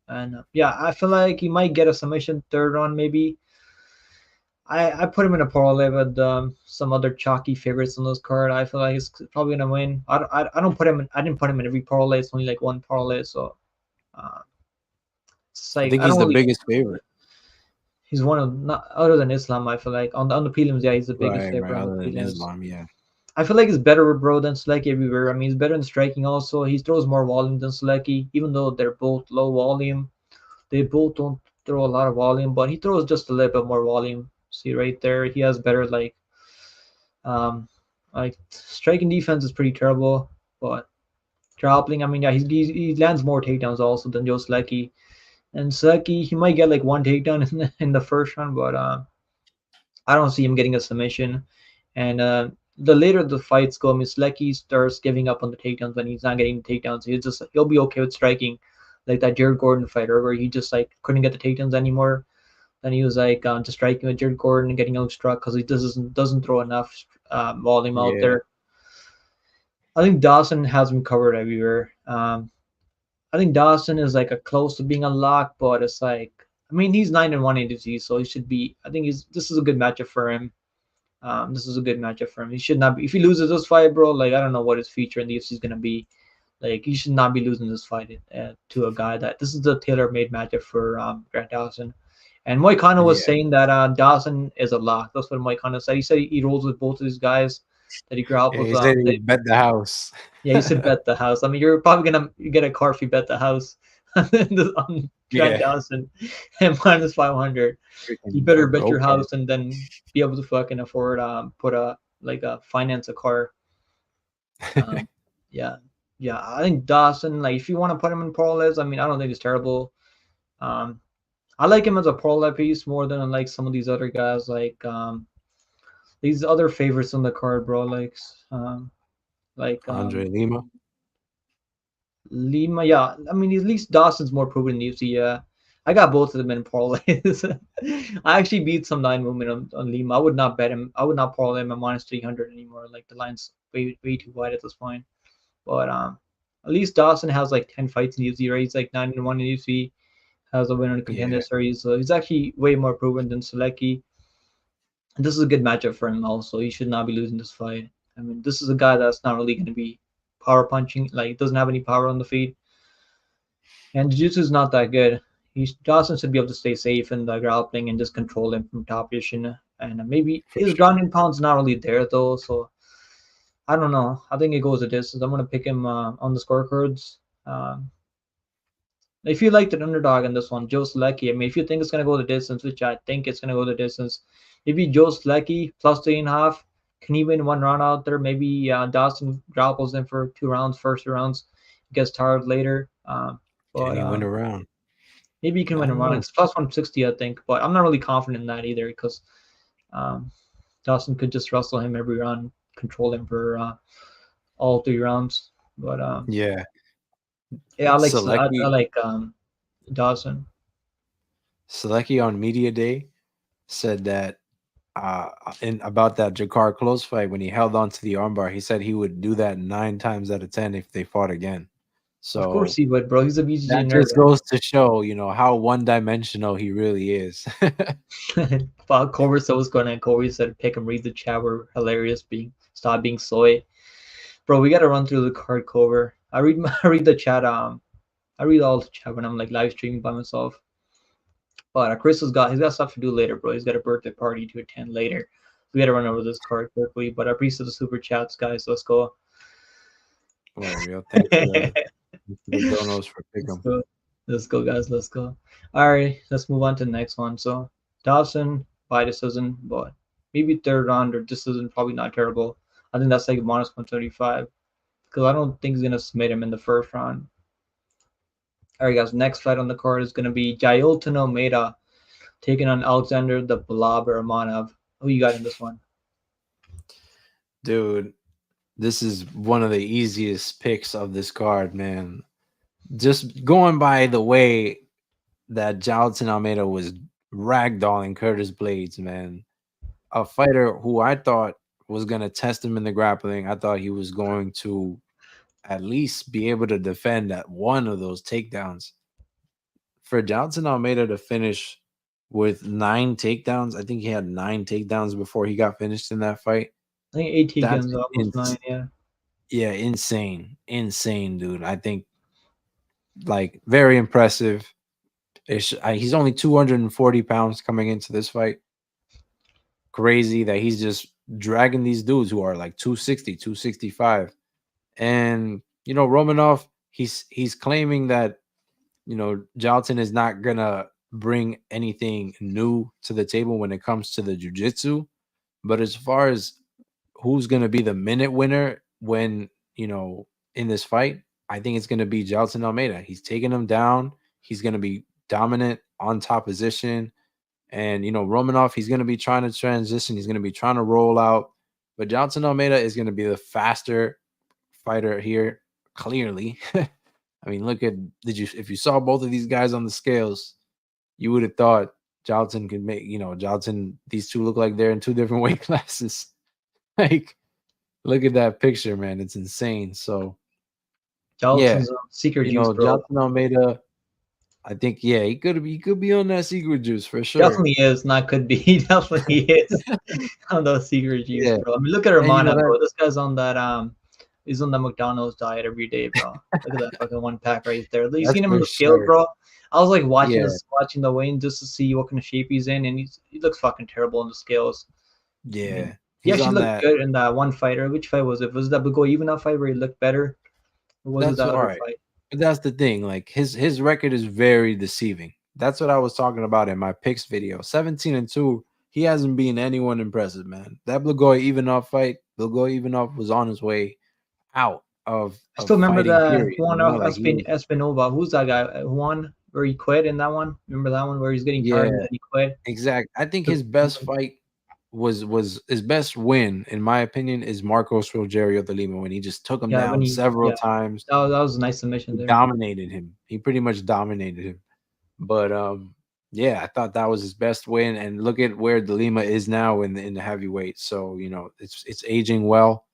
[SPEAKER 1] And yeah, I feel like he might get a submission third round maybe. I put him in a parlay with some other chalky favorites on this card. I feel like he's probably gonna win. I don't put him in. I didn't put him in every parlay. It's only like one parlay, so uh, it's
[SPEAKER 2] I
[SPEAKER 1] like
[SPEAKER 2] think
[SPEAKER 1] I
[SPEAKER 2] he's
[SPEAKER 1] don't
[SPEAKER 2] the
[SPEAKER 1] really.
[SPEAKER 2] biggest favorite.
[SPEAKER 1] He's one of not other than Islam. I feel like on the prelims, yeah, he's the biggest
[SPEAKER 2] Right,
[SPEAKER 1] favorite on the
[SPEAKER 2] other than
[SPEAKER 1] prelims.
[SPEAKER 2] Islam, yeah.
[SPEAKER 1] I feel like he's better, bro, than Selecki everywhere. I mean, he's better in striking also. He throws more volume than Selecki, even though they're both low volume. They both don't throw a lot of volume, but he throws just a little bit more volume. See right there, he has better um like striking defense is pretty terrible, but grappling. I mean, yeah, he lands more takedowns also than Joe Selecki. And Selecki, he might get like one takedown in the first round, but I don't see him getting a submission. And the later the fights go, I mean, Selecki starts giving up on the takedowns when he's not getting the takedowns. He'll be okay with striking, like that Jared Gordon fighter where he just like couldn't get the takedowns anymore. Then he was like just striking with Jared Gordon and getting outstruck because he doesn't throw enough volume out
[SPEAKER 2] Yeah,
[SPEAKER 1] there. I think Dawson has him covered everywhere. I think Dawson is like a close to being a lock, but it's like I mean he's 9-1 in UFC, so he should be. I think he's this is a good matchup for him. This is a good matchup for him. He should not be if he loses this fight, bro. Like I don't know what his future in the UFC is gonna be. Like he should not be losing this fight to a guy that this is the tailor-made matchup for Grant Dawson. And Moicano was
[SPEAKER 2] yeah,
[SPEAKER 1] saying that Dawson is a lock. That's what Moicano said. He said he rolls with both of these guys that he
[SPEAKER 2] yeah.
[SPEAKER 1] grapples.
[SPEAKER 2] He said he bet the house.
[SPEAKER 1] Yeah, he said bet the house. I mean, you're probably gonna get a car if you bet the house on Grant
[SPEAKER 2] Yeah,
[SPEAKER 1] Dawson and minus 500. You
[SPEAKER 2] freaking
[SPEAKER 1] better
[SPEAKER 2] a
[SPEAKER 1] bet
[SPEAKER 2] go
[SPEAKER 1] your
[SPEAKER 2] kart.
[SPEAKER 1] house and then be able to fucking afford put a like a finance a car. Um, yeah, yeah. I think Dawson. Like, if you want to put him in parlays, I mean, I don't think it's terrible. Um, I like him as a parlay piece more than like some of these other guys, like these other favorites on the card, bro. Like
[SPEAKER 2] Andre Lima,
[SPEAKER 1] Lima. Yeah, I mean, at least Dawson's more proven in the UFC. Yeah, I got both of them in parlays. I actually beat some line movement on Lima. I would not bet him. I would not parlay him at minus 300 anymore. Like the line's way too wide at this point. But at least Dawson has like 10 fights in the UFC, right? He's like 9-1 in the UFC, has a win on the contender
[SPEAKER 2] yeah,
[SPEAKER 1] series. So he's actually way more proven than Selecki. And this is a good matchup for him also. He should not be losing this fight. I mean, this is a guy that's not really going to be power punching, like doesn't have any power on the feet. And jiu-jitsu is not that good. Dawson should be able to stay safe in the grappling and just control him from top position. And maybe
[SPEAKER 2] for
[SPEAKER 1] his
[SPEAKER 2] sure.
[SPEAKER 1] grounding pound's not really there though, so I don't know. I think it goes a distance. I'm gonna pick him on the scorecards. Um, if you like the underdog in this one, Joe Selecki. I mean, if you think it's gonna go the distance, which I think it's gonna go the distance, maybe Joe Selecki plus 3.5. Can he win one round out there? Maybe Dawson grapples him for 2 rounds, first 2 rounds, gets tired later.
[SPEAKER 2] Can
[SPEAKER 1] But
[SPEAKER 2] he win a round?
[SPEAKER 1] maybe you can
[SPEAKER 2] I
[SPEAKER 1] win a
[SPEAKER 2] don't
[SPEAKER 1] round.
[SPEAKER 2] know.
[SPEAKER 1] It's plus 160, I think, but I'm not really confident in that either because um, Dawson could just wrestle him every round, control him for all 3 rounds. But
[SPEAKER 2] Yeah,
[SPEAKER 1] yeah, I
[SPEAKER 2] Selecki,
[SPEAKER 1] like Dawson.
[SPEAKER 2] Selecki on media day said that in about that Jakar close fight when he held on to the armbar, he said he would do that 9 times out of 10 if they fought again.
[SPEAKER 1] Of course
[SPEAKER 2] So
[SPEAKER 1] he would, bro. He's a BJJ
[SPEAKER 2] that
[SPEAKER 1] nerd.
[SPEAKER 2] just goes to show, how one-dimensional he really is.
[SPEAKER 1] While Corey was going and Corey said pick him, read the chat. Were hilarious. Stop being soy, bro. We gotta run through the card cover. I read the chat. I read all the chat when I'm like live streaming by myself. But Chris he's got stuff to do later, bro. He's got a birthday party to attend later. We got to run over this card quickly. But I appreciate the super chats, guys. Let's go.
[SPEAKER 2] Word, yo. Thanks for the donos for
[SPEAKER 1] Let's
[SPEAKER 2] Pick'em.
[SPEAKER 1] go. Let's go, guys. Let's go. All right, let's move on to the next one. So Dawson by decision, but maybe third round or decision, probably not terrible. I think that's like minus 135 because I don't think he's gonna submit him in the first round. All right, guys. Next fight on the card is gonna be Jailton Almeida taking on Alexander the Blob Romanov. Who you got in this one?
[SPEAKER 2] Dude, this is one of the easiest picks of this card, man. Just going by the way that Jailton Almeida was ragdolling Curtis Blades, man. A fighter who I thought was going to test him in the grappling. I thought he was going to at least be able to defend at one of those takedowns. For Jailton Almeida to finish with 9 takedowns, I think he had 9 takedowns before he got finished in that fight.
[SPEAKER 1] I think 8
[SPEAKER 2] That's
[SPEAKER 1] takedowns, almost 9. Yeah,
[SPEAKER 2] yeah, insane, dude. I think like very impressive. He's only 240 pounds coming into this fight. Crazy that he's just dragging these dudes who are like 260, 265. And Romanov, he's claiming that Jalton is not gonna bring anything new to the table when it comes to the jiu-jitsu. But as far as who's gonna be the minute winner when in this fight, I think it's gonna be Jalton Almeida. He's taking him down. He's gonna be dominant on top position. And Romanov, he's going to be trying to transition. He's going to be trying to roll out. But Johnson Almeida is going to be the faster fighter here, clearly. I mean, look at if you saw both of these guys on the scales, you would have thought Johnson could make, Johnson, these two look like they're in two different weight classes. Like, look at that picture, man. It's insane. So yeah,
[SPEAKER 1] Jalton's secret juice, bro.
[SPEAKER 2] Johnson Almeida, I think, yeah, he could be on that secret juice for sure.
[SPEAKER 1] Definitely is, not could be. He definitely is on those secret juice,
[SPEAKER 2] Yeah.
[SPEAKER 1] bro. I mean, look at
[SPEAKER 2] And
[SPEAKER 1] Romana,
[SPEAKER 2] that
[SPEAKER 1] bro. This guy's on that he's on the McDonald's diet every day, bro. Look at that fucking one pack right there. You
[SPEAKER 2] that's
[SPEAKER 1] seen him on
[SPEAKER 2] for
[SPEAKER 1] the scales,
[SPEAKER 2] sure.
[SPEAKER 1] bro? I was like
[SPEAKER 2] Yeah,
[SPEAKER 1] watching the weigh just to see what kind of shape he's in, and he looks fucking terrible on the scales. I mean,
[SPEAKER 2] yeah.
[SPEAKER 1] he
[SPEAKER 2] He's
[SPEAKER 1] actually
[SPEAKER 2] on
[SPEAKER 1] looked
[SPEAKER 2] that.
[SPEAKER 1] good in that one fighter. Which fight was it? Was it that Bugo even that fight where he looked better, or was it
[SPEAKER 2] That's
[SPEAKER 1] that
[SPEAKER 2] all
[SPEAKER 1] other
[SPEAKER 2] right.
[SPEAKER 1] fight?
[SPEAKER 2] But that's the thing. Like his record is very deceiving. That's what I was talking about in my picks video. 17-2. He hasn't been anyone impressive, man. That Blagoy Ivanov fight, Blagoy Ivanov was on his way out
[SPEAKER 1] I
[SPEAKER 2] of
[SPEAKER 1] still remember
[SPEAKER 2] fighting.
[SPEAKER 1] the
[SPEAKER 2] Period.
[SPEAKER 1] Juan
[SPEAKER 2] Like he was.
[SPEAKER 1] Espinova. Who's that guy? Juan, where he quit in that one. Remember that one where he's getting tired and
[SPEAKER 2] Yeah,
[SPEAKER 1] then he quit?
[SPEAKER 2] exact. I think his best fight was his best win, in my opinion, is Marcos Rogerio de Lima when he just took him
[SPEAKER 1] Yeah, when
[SPEAKER 2] down
[SPEAKER 1] he
[SPEAKER 2] several
[SPEAKER 1] yeah,
[SPEAKER 2] times.
[SPEAKER 1] that was a nice submission
[SPEAKER 2] He
[SPEAKER 1] there.
[SPEAKER 2] dominated him. He pretty much dominated him. But yeah, I thought that was his best win. And look at where Delima is now in the heavyweight. So it's aging well.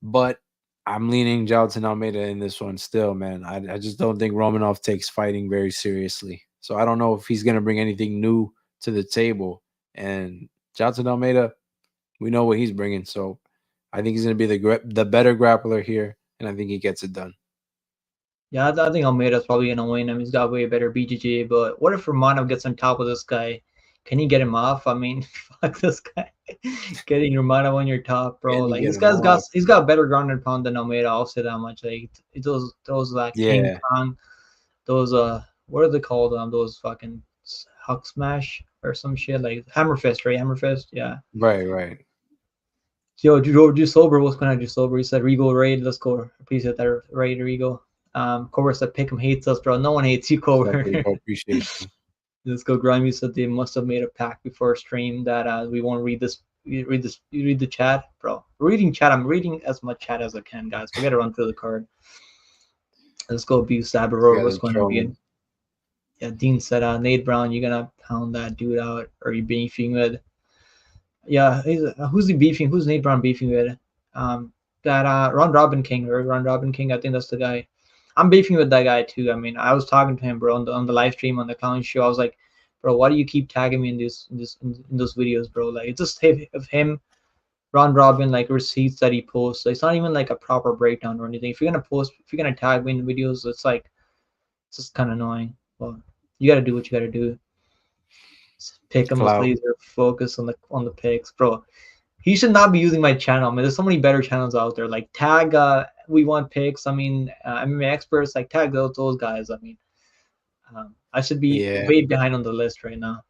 [SPEAKER 2] But I'm leaning Jailton Almeida in this one still, man. I just don't think Romanov takes fighting very seriously. So I don't know if he's gonna bring anything new to the table. And Jailton Almeida, we know what he's bringing. So I think he's gonna be the better grappler here, and I think he gets it done.
[SPEAKER 1] Yeah, I think Almeida's probably gonna win him. He's got way better BJJ. But what if Romano gets on top of this guy? Can he get him off? I mean, fuck this guy. Getting Romano on your top, bro.
[SPEAKER 2] Can he
[SPEAKER 1] Like
[SPEAKER 2] get
[SPEAKER 1] this
[SPEAKER 2] him
[SPEAKER 1] guy's got
[SPEAKER 2] off?
[SPEAKER 1] he's got better ground and pound than Almeida. I'll say that much. Like those like King
[SPEAKER 2] Yeah,
[SPEAKER 1] Kong, those what are they called? Those fucking Huck Smash or some shit like Hammer Fist, right? Hammer Fist, yeah.
[SPEAKER 2] right.
[SPEAKER 1] Yo, Drew Sober, what's going on, Drew Sober? He said, Regal raid, let's go. Please hit that raid, Regal. Cobra said, Pick him hates us, bro. No one hates you,
[SPEAKER 2] What's up,
[SPEAKER 1] Cobra.
[SPEAKER 2] Rico? Appreciate you.
[SPEAKER 1] Let's go. Grimy said they must have made a pact before stream that we won't read this. You read the chat, bro. Reading chat. I'm reading as much chat as I can, guys. We gotta run through the card. Let's go, Beef Saber.
[SPEAKER 2] You
[SPEAKER 1] What's
[SPEAKER 2] guys are
[SPEAKER 1] going on,
[SPEAKER 2] trolling.
[SPEAKER 1] Ian? Yeah, Dean said, Nate Brown, you gonna pound that dude out, or you beefing with? Yeah, who's he beefing? Who's Nate Brown beefing with? That Ron Robin King, or Ron Robin King. I think that's the guy. I'm beefing with that guy too. I mean, I was talking to him, bro, on the live stream on the clown show. I was like, bro, why do you keep tagging me in those videos, bro? Like, it's just of him, Ron Robin, like receipts that he posts. It's not even like a proper breakdown or anything. If you're gonna tag me in the videos, it's just kind of annoying. Well, you gotta do what you gotta do. Pick him with
[SPEAKER 2] Clout.
[SPEAKER 1] laser focus on the picks, bro. He should not be using my channel. I mean, there's so many better channels out there. Like tag, we want picks. I mean, MMA experts. Like tag those guys. I mean, I should be
[SPEAKER 2] Yeah.
[SPEAKER 1] way behind on the list right now.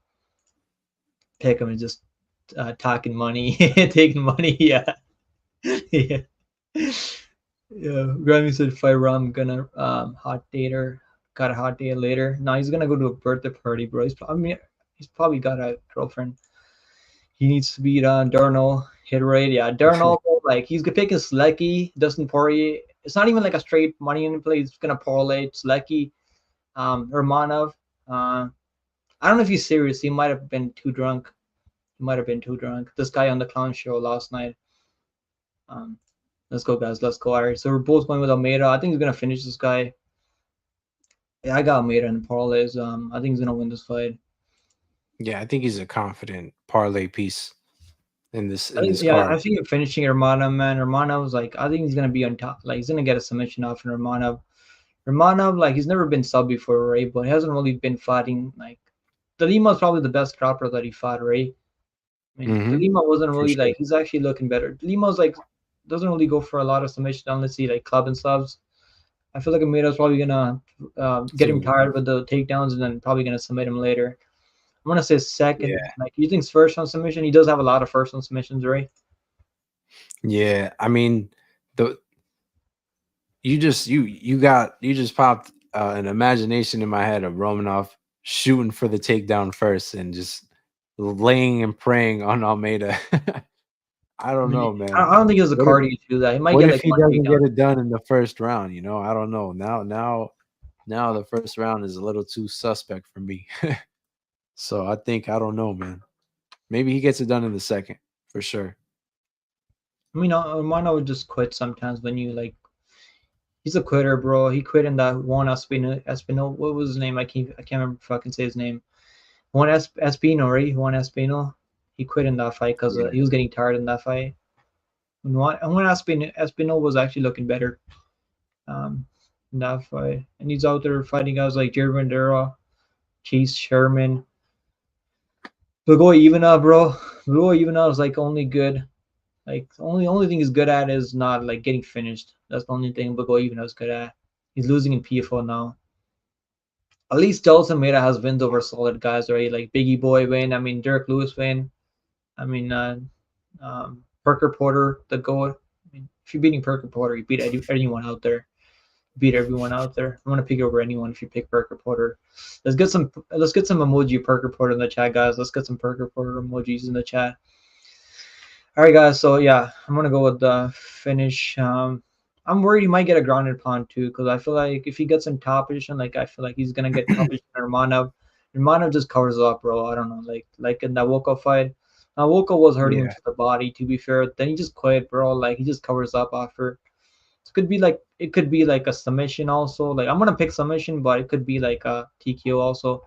[SPEAKER 1] Pick him and just talking money, taking money. Yeah, yeah, yeah. Grammy said, "Fire, I'm gonna hot date her. Got a hot date later. No, he's gonna go to a birthday party, bro. I mean, he's probably got a girlfriend. He needs to beat Darno. hit rate. Yeah, Darren Alco, like he's picking Slecki, Dustin Poirier. It's not even like a straight money in play. He's gonna parlay Slecki, Romanov. I don't know if he's serious. He might have been too drunk. He might have been too drunk. This guy on the clown show last night. Um, let's go, guys. Let's go. All right. So we're both going with Almeida. I think he's gonna finish this guy. Yeah, I got Almeida in parlays. I think he's gonna win this fight.
[SPEAKER 2] Yeah, I think he's a confident parlay piece
[SPEAKER 1] I
[SPEAKER 2] in
[SPEAKER 1] think
[SPEAKER 2] this
[SPEAKER 1] yeah, I
[SPEAKER 2] card.
[SPEAKER 1] think finishing Romanov, man. Romanov's like I think he's gonna be on top. Like he's gonna get a submission off in Romanov. Romanov, like he's never been sub before, right? But he hasn't really been fighting like De Lima's probably the best grappler that he fought, right? I mean, De
[SPEAKER 2] Mm-hmm.
[SPEAKER 1] Lima wasn't
[SPEAKER 2] For
[SPEAKER 1] really
[SPEAKER 2] sure.
[SPEAKER 1] like he's actually looking better. De Lima's like doesn't really go for a lot of submission unless he like club and subs. I feel like Amado's probably gonna get him
[SPEAKER 2] So
[SPEAKER 1] tired with the takedowns and then probably gonna submit him later. I'm gonna say second.
[SPEAKER 2] yeah,
[SPEAKER 1] Like you think first on submission? He does have a lot of first on submissions, right?
[SPEAKER 2] yeah. I mean, the you just popped an imagination in my head of Romanov shooting for the takedown first and just laying and praying on Almeida. I
[SPEAKER 1] I
[SPEAKER 2] don't
[SPEAKER 1] mean,
[SPEAKER 2] know, man.
[SPEAKER 1] I don't think he has the
[SPEAKER 2] What if
[SPEAKER 1] cardio to do that. He might
[SPEAKER 2] what
[SPEAKER 1] get
[SPEAKER 2] if
[SPEAKER 1] like
[SPEAKER 2] he
[SPEAKER 1] one
[SPEAKER 2] doesn't
[SPEAKER 1] takedown.
[SPEAKER 2] get it done in the first round? You know, I don't know. Now the first round is a little too suspect for me. So I don't know, man. Maybe he gets it done in the second for sure.
[SPEAKER 1] I mean, Mano would just quit sometimes when you like. He's a quitter, bro. He quit in that one Espino. What was his name? I can't remember if I can say his name. One Espino, right? One Espino. He quit in that fight because
[SPEAKER 2] Yeah.
[SPEAKER 1] he was getting tired in that fight. One Espino was actually looking better um, in that fight, and he's out there fighting guys like Jared Bandera, Chase Sherman. Blagoy Ivanov, bro. Blagoy Ivanov is like only good. Like only thing he's good at is not like getting finished. That's the only thing Blagoy Ivanov is good at. He's losing in PFO now. At least Delta Mera has wins over solid guys, right? Like Biggie Boy win. I mean Derek Lewis win. I mean Parker Porter the goat. I mean if you're beating Parker Porter, you beat anyone out there. Beat everyone out there. I'm gonna pick over anyone if you pick Parker Porter. Let's get some emoji Parker Porter in the chat, guys. Let's get some Parker Porter emojis in the chat. All right, guys. So yeah, I'm gonna go with the finish. I'm worried he might get a grounded pound too, because I feel like if he gets in top position, like I feel like he's gonna get top position. Romanov, Romanov just covers up, bro. I don't know, like in that Woko fight. Now Woko was hurting him
[SPEAKER 2] Yeah.
[SPEAKER 1] to the body. To be fair, then he just quit, bro. Like he just covers up after. It could be like a submission also. Like I'm gonna pick submission, but it could be like a TKO also.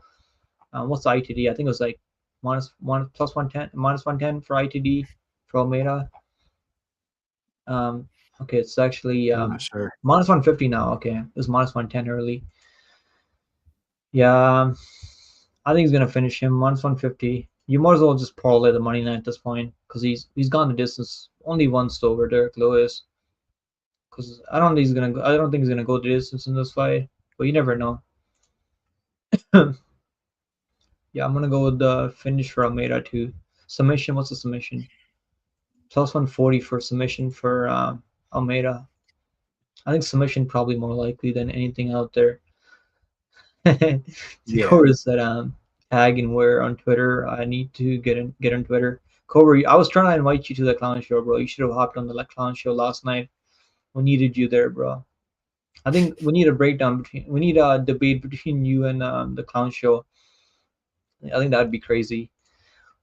[SPEAKER 1] What's the ITD? I think it was like minus plus 110 minus 110 for ITD for Almeida. Um, okay, it's actually
[SPEAKER 2] I'm not sure.
[SPEAKER 1] minus 150 now. Okay, it was minus 110 early. Yeah, I think he's gonna finish him minus 150. You might as well just parlay the money line at this point because he's gone the distance only once over Derek Lewis. Because I don't think he's gonna go the distance in this fight, but you never know. Yeah, I'm gonna go with the finish for Almeida too. Submission. What's the submission? Plus 140 for submission for Almeida. I think submission probably more likely than anything out there.
[SPEAKER 2] Yeah.
[SPEAKER 1] Cobra said tag and where on Twitter. I need to get on Twitter. Cobra, I was trying to invite you to the clown show, bro. You should have hopped on the clown show last night. We needed you there, bro. I think we need a debate between you and the clown show. I think that'd be crazy.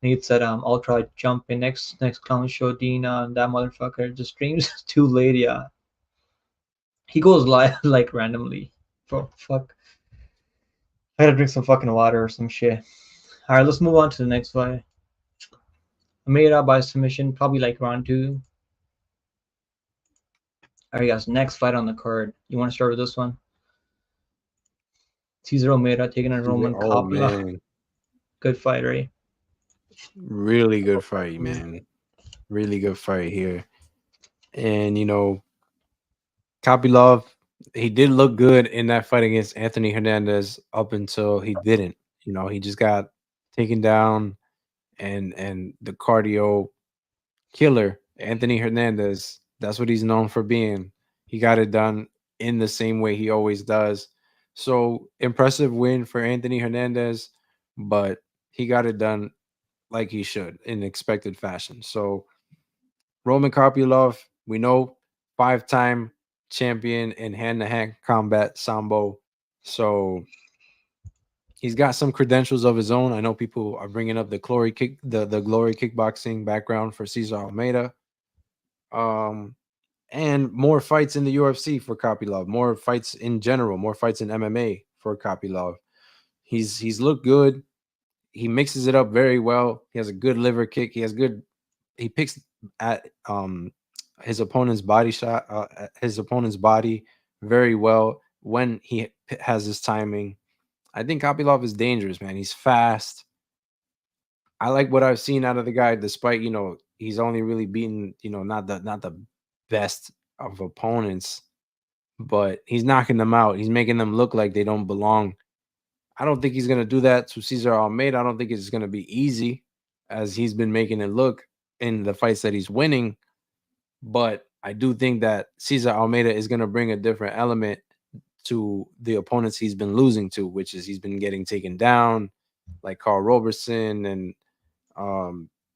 [SPEAKER 1] Nate said, I'll try to jump in next clown show, Dean. That motherfucker just streams too late, yeah. He goes live like randomly. Fuck. I gotta drink some fucking water or some shit. Alright, let's move on to the next fight. Amira by submission, probably like round two. Alright, guys, next fight on the card. You want to start with this one? Cesar Omera taking on Roman
[SPEAKER 2] Oh
[SPEAKER 1] Kopila.
[SPEAKER 2] man,
[SPEAKER 1] Good fight, right?
[SPEAKER 2] really good fight, man. Really good fight here. And Kopylov, he did look good in that fight against Anthony Hernandez up until he didn't. He just got taken down, and the cardio killer, Anthony Hernandez, that's what he's known for being. He got it done in the same way he always does. So impressive win for Anthony Hernandez, but he got it done like he should in expected fashion. So Roman Kopylov, we know, 5-time champion in hand-to-hand combat sambo. So he's got some credentials of his own. I know people are bringing up the glory kickboxing background for Cesar Almeida. Um, and more fights in the UFC for Kopylov, more fights in general, more fights in MMA for Kopylov. He's looked good. He mixes it up very well. He has a good liver kick. He picks at his opponent's body shot, his opponent's body very well when he has his timing. I think Kopylov is dangerous, man. He's fast. I like what I've seen out of the guy, despite he's only really beaten not the best of opponents, but he's knocking them out. He's making them look like they don't belong. I don't think he's gonna do that to Cesar Almeida. I don't think it's gonna be easy, as he's been making it look in the fights that he's winning. But I do think that Cesar Almeida is gonna bring a different element to the opponents he's been losing to, which is he's been getting taken down, like Carl Roberson and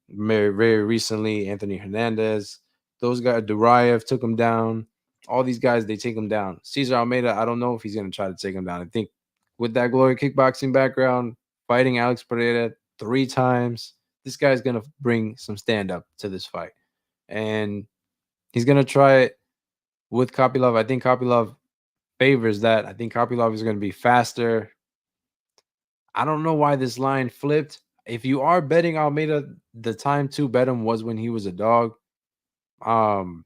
[SPEAKER 2] very recently Anthony Hernandez. Those guys, Duraev took him down. All these guys, they take him down. Cesar Almeida, I don't know if he's going to try to take him down. I think with that glory kickboxing background, fighting Alex Pereira 3 times, this guy's going to bring some stand up to this fight. And he's going to try it with Kopylov. I think Kopylov favors that. I think Kopylov is going to be faster. I don't know why this line flipped. If you are betting Almeida, the time to bet him was when he was a dog. Um,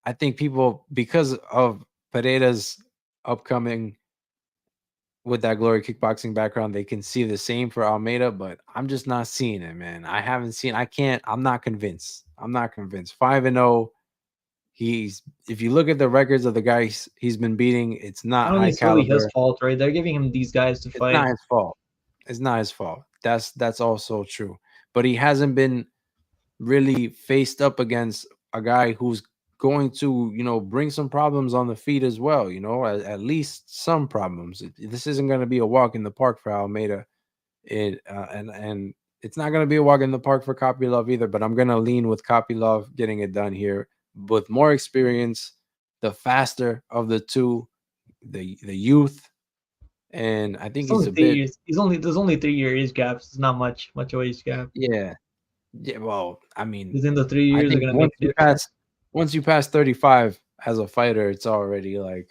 [SPEAKER 2] I think people, because of Pereira's upcoming with that glory kickboxing background, they can see the same for Almeida, but I'm just not seeing it, man. I'm not convinced. 5-0. If you look at the records of the guys he's been beating, it's
[SPEAKER 1] I
[SPEAKER 2] not
[SPEAKER 1] don't think
[SPEAKER 2] high
[SPEAKER 1] it's really his
[SPEAKER 2] caliber.
[SPEAKER 1] fault, right? They're giving him these guys to
[SPEAKER 2] It's not
[SPEAKER 1] fight.
[SPEAKER 2] his fault. It's not his fault. That's also true. But he hasn't been really faced up against a guy who's going to, bring some problems on the feet as well, at least some problems. This isn't going to be a walk in the park for Almeida. And it's not going to be a walk in the park for Kopylov either, but I'm going to lean with Kopylov getting it done here with more experience, the faster of the two, the youth, and I think
[SPEAKER 1] It's
[SPEAKER 2] he's
[SPEAKER 1] only
[SPEAKER 2] a
[SPEAKER 1] three
[SPEAKER 2] bit.
[SPEAKER 1] years. There's only 3 year age gaps. It's not much of age gap.
[SPEAKER 2] Yeah. Yeah, well, I mean,
[SPEAKER 1] Within the three
[SPEAKER 2] I
[SPEAKER 1] years, they're
[SPEAKER 2] think
[SPEAKER 1] gonna make a difference.
[SPEAKER 2] once you pass 35 as a fighter, it's already like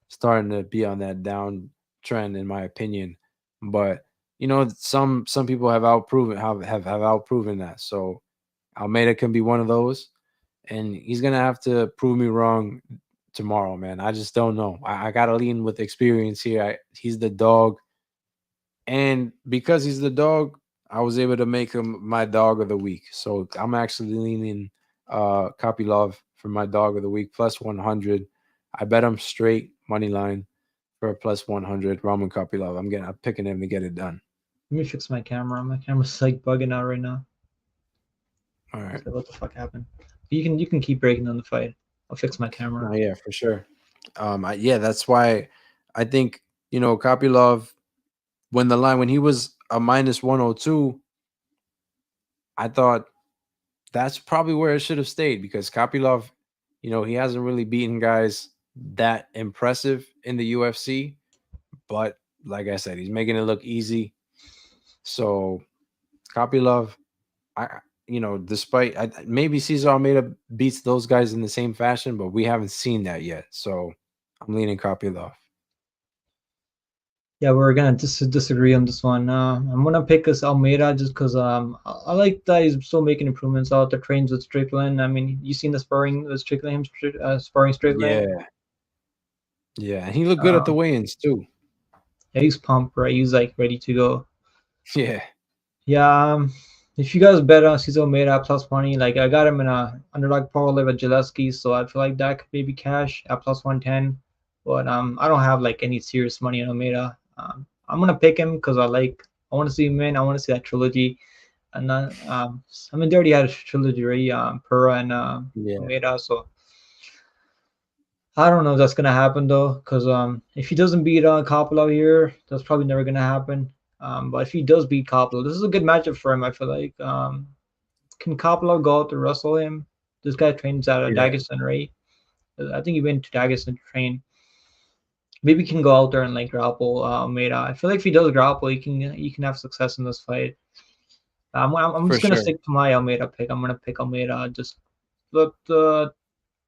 [SPEAKER 2] starting to be on that down trend, in my opinion. But some people have outproven that. So Almeida can be one of those, and he's gonna have to prove me wrong tomorrow, man. I just don't know. I gotta lean with experience here. He's the dog. And because he's the dog, I was able to make him my dog of the week. So I'm actually leaning Kopylov for my dog of the week plus 100. I bet him straight money line for a plus 100. Roman Kopylov. I'm picking him to get it done.
[SPEAKER 1] Let me fix my camera. My camera's like bugging out right now.
[SPEAKER 2] All
[SPEAKER 1] I
[SPEAKER 2] right.
[SPEAKER 1] was like, what the fuck happened? You can keep breaking on the fight. I'll fix my camera.
[SPEAKER 2] No, yeah, for sure. Yeah, that's why I think Kopylov, when he was a minus 102, I thought that's probably where it should have stayed, because Kopylov, he hasn't really beaten guys that impressive in the UFC. But like I said, he's making it look easy. So Kopylov, despite maybe Cesar Almeida beats those guys in the same fashion, but we haven't seen that yet. So I'm leaning Kopylov.
[SPEAKER 1] Yeah, we're gonna disagree on this one. I'm gonna pick us Almeida just because I like that he's still making improvements out the trains with Strickland. I mean, you seen the sparring with Strickland, sparring Strickland.
[SPEAKER 2] Yeah, yeah, and he looked good at the
[SPEAKER 1] Um,
[SPEAKER 2] weigh-ins too.
[SPEAKER 1] yeah, he's pumped, right? He's like ready to go.
[SPEAKER 2] Yeah,
[SPEAKER 1] Yeah, if you guys bet on Cesar Almeida plus money, like I got him in a underdog parlay with Gillespie, so I feel like that could maybe cash at plus 110. But I don't have like any serious money on Almeida. I'm gonna pick him because I want to see him win. I want to see that trilogy, and then I mean they already had a trilogy, right? Pura and
[SPEAKER 2] yeah,
[SPEAKER 1] Almeida, so I don't know if that's gonna happen though, because if he doesn't beat Kopylov here, that's probably never gonna happen. But if he does beat Kopylov, this is a good matchup for him. I feel like Can Kopilov go out to wrestle him? This guy trains at
[SPEAKER 2] Yeah,
[SPEAKER 1] Dagestan, right? I think he went to Dagestan to train. Maybe he can go out there and like grapple Almeida. I feel like if he does grapple, he can have success in this fight. I'm
[SPEAKER 2] for
[SPEAKER 1] just gonna
[SPEAKER 2] sure.
[SPEAKER 1] stick to my Almeida pick. I'm gonna pick Almeida. Just but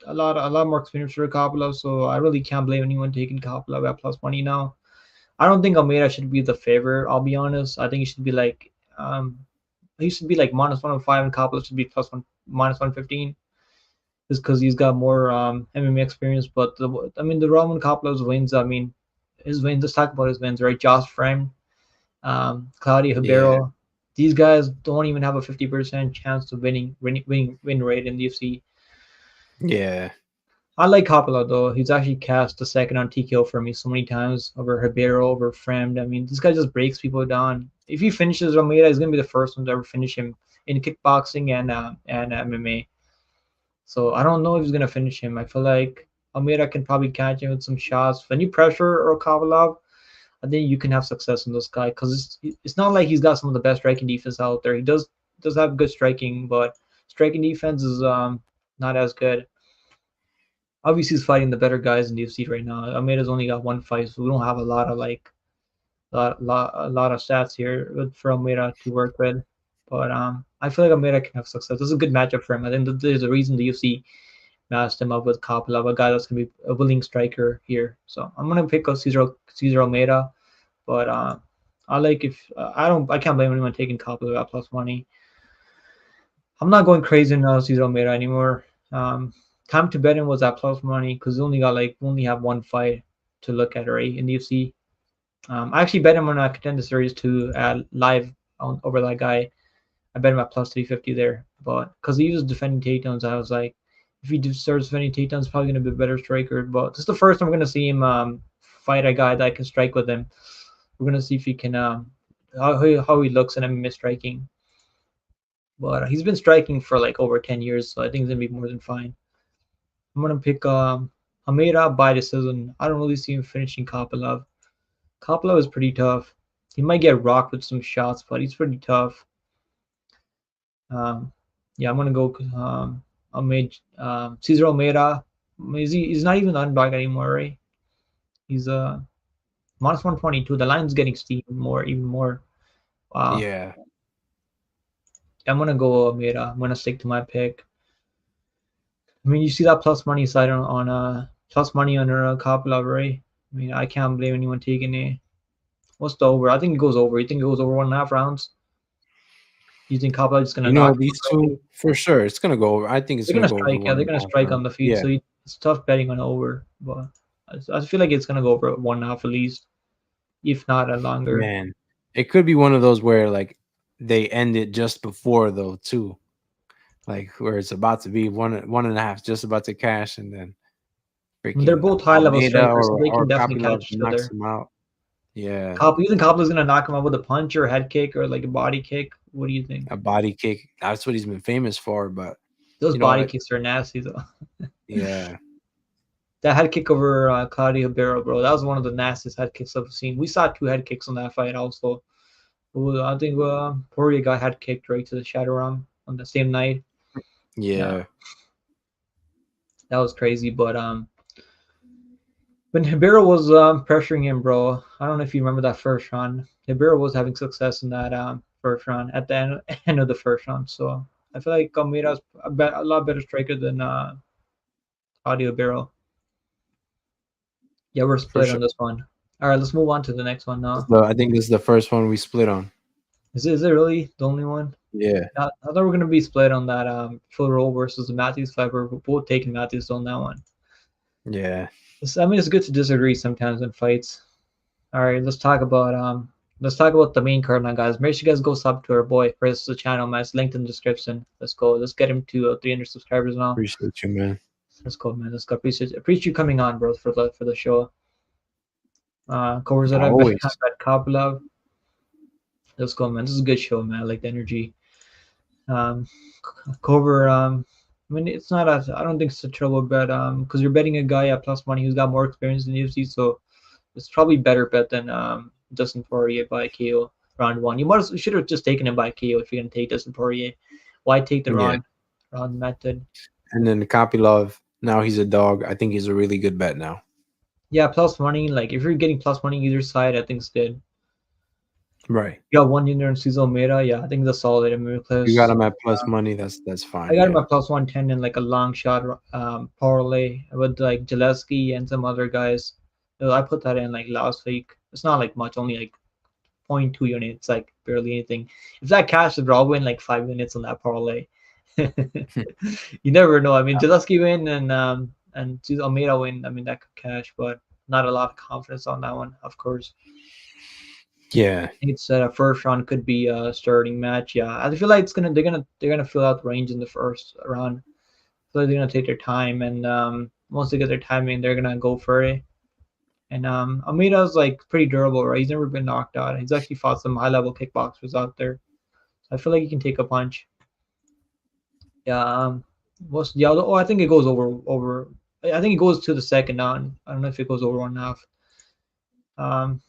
[SPEAKER 1] a lot more experience for Kopilov, so I really can't blame anyone taking Kopilov at plus money now. I don't think Almeida should be the favorite. I'll be honest. I think he should be like he should be like -105 and Kopilov should be plus one -115 just because he's got more MMA experience. But I mean the Roman Kopilov's wins. I mean his wins. Let's talk about his wins, right? Josh Friend, Claudio
[SPEAKER 2] Yeah,
[SPEAKER 1] Ribeiro. These guys don't even have a 50% chance to win rate in the UFC.
[SPEAKER 2] yeah,
[SPEAKER 1] I like Coppola though. He's actually cast the second on TKO for me so many times over Ribeiro, over Fremd. I mean, this guy just breaks people down. If he finishes Almeida, he's gonna be the first one to ever finish him in kickboxing and MMA. So I don't know if he's gonna finish him. I feel like Almeida can probably catch him with some shots. When you pressure or Kovalev, I think you can have success in this guy because it's not like he's got some of the best striking defense out there. He does have good striking, but striking defense is not as good. Obviously, he's fighting the better guys in the UFC right now. Almeida's only got one fight, so we don't have a lot of like a lot of stats here for Almeida to work with. But I feel like Almeida can have success. This is a good matchup for him. I think that there's a reason the UFC matched him up with Kopilov, a guy that's gonna be a willing striker here. So I'm gonna pick up Cesar Almeida, but I like if I can't blame anyone taking Kopilov at plus money. I'm not going crazy on Cesar Almeida anymore. Time to bet him was at plus money because we only have one fight to look at, right, in the UFC. I actually bet him on a contender series to live over that guy. I bet him at plus 350 there, but because he was defending takedowns, I was like, if he starts defending takedowns, probably gonna be a better striker. But this is the first time we're gonna see him fight a guy that can strike with him. We're gonna see if he can how he looks in MMA striking. But he's been striking for like over 10 years, so I think he's gonna be more than fine. I'm gonna pick Hamida by decision. I don't really see him finishing Kopilov. Kopilov is pretty tough. He might get rocked with some shots, but he's pretty tough. Um, yeah, I'm gonna go Cesar Almeida. He's not even the underdog anymore, right? He's -122. The line's getting steep even more. Wow.
[SPEAKER 2] yeah.
[SPEAKER 1] I'm gonna go Almeida. I'm gonna stick to my pick. I mean, you see that plus money side on plus money on Kopilov, right? I mean, I can't blame anyone taking it. What's the over? I think it goes over. You think it goes over 1.5 rounds? You think Kopilov is gonna
[SPEAKER 2] You know,
[SPEAKER 1] knock him
[SPEAKER 2] these
[SPEAKER 1] out?
[SPEAKER 2] two for sure. It's gonna go over. I think it's
[SPEAKER 1] They're
[SPEAKER 2] gonna
[SPEAKER 1] gonna
[SPEAKER 2] go over
[SPEAKER 1] strike. Yeah,
[SPEAKER 2] one
[SPEAKER 1] they're
[SPEAKER 2] and a
[SPEAKER 1] gonna
[SPEAKER 2] half
[SPEAKER 1] strike on
[SPEAKER 2] rounds.
[SPEAKER 1] the feet.
[SPEAKER 2] Yeah,
[SPEAKER 1] So it's tough betting on over, but I feel like it's gonna go over 1.5 at least, if not longer.
[SPEAKER 2] man. It could be one of those where like they end it just before though too. Like where it's about to be one and a half, just about to cash, and then
[SPEAKER 1] I mean, they're
[SPEAKER 2] freaking
[SPEAKER 1] both high level
[SPEAKER 2] Almeida
[SPEAKER 1] strikers, so they
[SPEAKER 2] or
[SPEAKER 1] can definitely
[SPEAKER 2] Kopilov
[SPEAKER 1] catch each
[SPEAKER 2] knocks
[SPEAKER 1] other.
[SPEAKER 2] him out. Yeah,
[SPEAKER 1] You think Kopilov is gonna knock him out with a punch or a head kick or like a body kick? What do you think?
[SPEAKER 2] a body kick. That's what he's been famous for. But
[SPEAKER 1] Those
[SPEAKER 2] you know
[SPEAKER 1] body
[SPEAKER 2] what?
[SPEAKER 1] kicks are nasty though.
[SPEAKER 2] Yeah,
[SPEAKER 1] That head kick over Claudio Ribeiro, bro. That was one of the nastiest head kicks I've seen. We saw two head kicks on that fight also. I think Poirier got head kicked right to the shadow realm on the same night. Yeah,
[SPEAKER 2] yeah.
[SPEAKER 1] that was crazy. But when Ribeiro was pressuring him, bro, I don't know if you remember that first round. Ribeiro was having success in that first round at the end of the first round. So I feel like Almeida's a lot better striker than Claudio Ribeiro. Yeah, we're
[SPEAKER 2] For
[SPEAKER 1] split
[SPEAKER 2] sure.
[SPEAKER 1] on this one. All right, let's move on to the next one now.
[SPEAKER 2] I think this is the first one we split on.
[SPEAKER 1] Is it really the only one?
[SPEAKER 2] Yeah,
[SPEAKER 1] I thought we are gonna be split on that Phil Roll versus the Matthews fight. We're both taking Matthews on that one.
[SPEAKER 2] yeah.
[SPEAKER 1] I mean, it's good to disagree sometimes in fights. All right, let's talk about the main card now, guys. Make sure you guys go sub to our boy first the channel, man. It's linked in the description. Let's go. Let's get him to 300 subscribers now.
[SPEAKER 2] Appreciate you, man.
[SPEAKER 1] Let's go, man. Let's go. Appreciate you coming on, bro, for the show. Covers it. I bet
[SPEAKER 2] Always.
[SPEAKER 1] Kopilov. Let's go, man. This is a good show, man. I like the energy. Um, cover. I mean, it's not as I don't think it's a trouble bet. Because you're betting a guy at plus money who's got more experience in the UFC, so it's probably better bet than Dustin Poirier by KO round one. You should have just taken him by KO if you're gonna take Dustin Poirier. Why take the
[SPEAKER 2] Yeah.
[SPEAKER 1] round method?
[SPEAKER 2] And then Kopylov, now he's a dog. I think he's a really good bet now.
[SPEAKER 1] Yeah, plus money. Like if you're getting plus money either side, I think it's good.
[SPEAKER 2] Right.
[SPEAKER 1] You got one unit in Cesar Mera. Yeah, I think that's solid. I mean,
[SPEAKER 2] You got
[SPEAKER 1] because
[SPEAKER 2] him at plus money. That's
[SPEAKER 1] I
[SPEAKER 2] fine.
[SPEAKER 1] got him
[SPEAKER 2] Yeah.
[SPEAKER 1] at plus 110 in like a long shot parlay with like Gillespie and some other guys. So I put that in like last week. It's not like much, only like point 0.2 units, like barely anything. If that cash would all win like 5 minutes on that parlay. You never know. I mean, Gillespie win and Almeida win. I mean, that could cash, but not a lot of confidence on that one, of course.
[SPEAKER 2] Yeah.
[SPEAKER 1] It's first round could be a starting match. Yeah, I feel like it's gonna they're gonna fill out the range in the first round. So they're gonna take their time, and once they get their timing, they're gonna go for it. And Almeida's like pretty durable, right? He's never been knocked out. He's actually fought some high level kickboxers out there. So I feel like he can take a punch. Yeah. What's the other? Oh, I think it goes over. I think it goes to the second round. I don't know if it goes over 1.5. Um,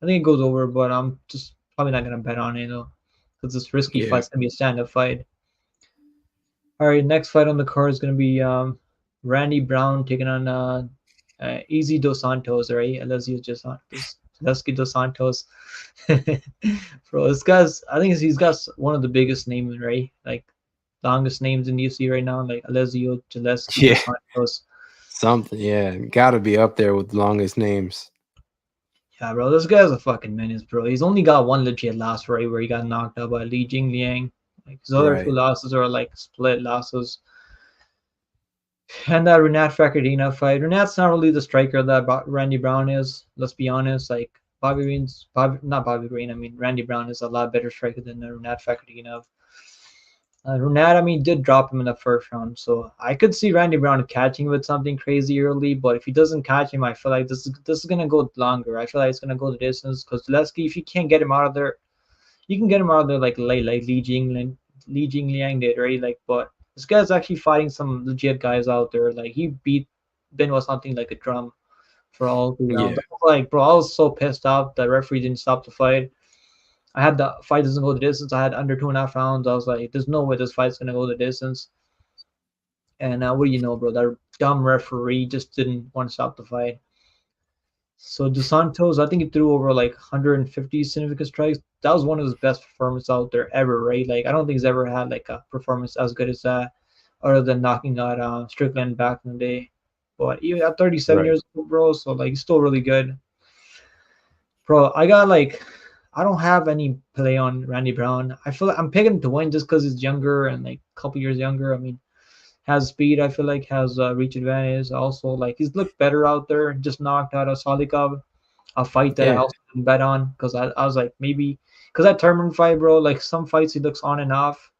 [SPEAKER 1] I think it goes over, but I'm just probably not gonna bet on it though, because it's risky fight.
[SPEAKER 2] Yeah.
[SPEAKER 1] It's gonna be a stand-up fight. All right, next fight on the card is gonna be Randy Brown taking on Easy Dos Santos, right? Alessio Dos Santos. Alessio Dos Santos. Bro, this guy's, I think he's got one of the biggest names, right? Like, longest names in the UFC right now, like Alessio Gillespie
[SPEAKER 2] Yeah.
[SPEAKER 1] Dos Santos.
[SPEAKER 2] Something. Yeah. Got to be up there with the longest names.
[SPEAKER 1] Yeah, bro, this guy's a fucking menace, bro. He's only got one legit loss, right, where he got knocked out by Li Jingliang. Like, his other two
[SPEAKER 2] Right.
[SPEAKER 1] losses are like split losses. And that Renat Fakardina fight. Renat's not really the striker that Randy Brown is. Let's be honest. Like not Bobby Green. I mean, Randy Brown is a lot better striker than Renat Fakardina. Renat, I mean, did drop him in the first round, so I could see Randy Brown catching with something crazy early. But if he doesn't catch him, I feel like this is gonna go longer. I feel like it's gonna go the distance because Lesky, if you can't get him out of there, you can get him out of there like late, like Li Jingliang did, right? Like, but this guy's actually fighting some legit guys out there. Like, he beat Ben was something like a drum for all 3 rounds.
[SPEAKER 2] Yeah.
[SPEAKER 1] I was like, bro, I was so pissed off that referee didn't stop the fight. I had the fight doesn't go the distance. I had under 2.5 rounds. I was like, there's no way this fight's gonna go the distance. And what do you know, bro? That dumb referee just didn't want to stop the fight. So Dos Santos, I think he threw over like 150 significant strikes. That was one of his best performances out there ever, right? Like I don't think he's ever had like a performance as good as that, other than knocking out Strickland back in the day. But even at 37
[SPEAKER 2] Right.
[SPEAKER 1] years old, bro, so like he's still really good, bro. I got like I don't have any play on Randy Brown. I feel like I'm picking him to win just because he's younger and like a couple years younger. I mean, has speed. I feel like has reach advantage. Also, like he's looked better out there. Just knocked out a Salikov, a fight that I
[SPEAKER 2] Yeah.
[SPEAKER 1] also didn't bet on because I was like maybe because that tournament fight, bro. Like some fights he looks on and off.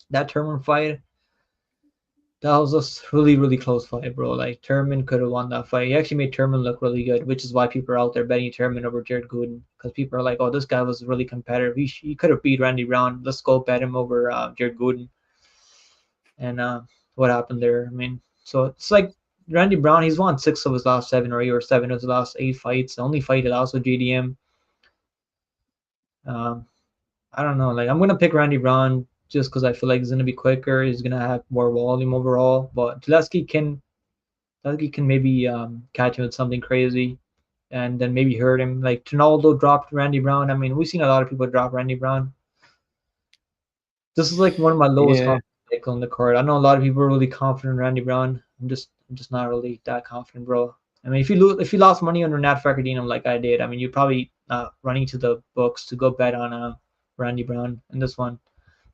[SPEAKER 1] That tournament fight, that was a really close fight, bro. Like Turman could have won that fight. He actually made Turman look really good, which is why people are out there betting Turman over Jared Gooden because people are like, oh, this guy was really competitive. He could have beat Randy Brown. Let's go bet him over Jared Gooden. And what happened there? I mean, so it's like Randy Brown. He's won 6 of his last 7 or 7 of his last 8 fights. The only fight he lost with JDM. Um, I don't know. Like I'm gonna pick Randy Brown just because I feel like he's gonna be quicker. He's gonna have more volume overall. But Gillespie can maybe catch him with something crazy, and then maybe hurt him. Like Ronaldo dropped Randy Brown. I mean, we've seen a lot of people drop Randy Brown. This is like one of my lowest
[SPEAKER 2] Yeah.
[SPEAKER 1] confidence picks on the card. I know a lot of people are really confident in Randy Brown. I'm just not really that confident, bro. I mean, if you lost money on Renat Fakardinum like I did, I mean, you're probably running to the books to go bet on Randy Brown in this one.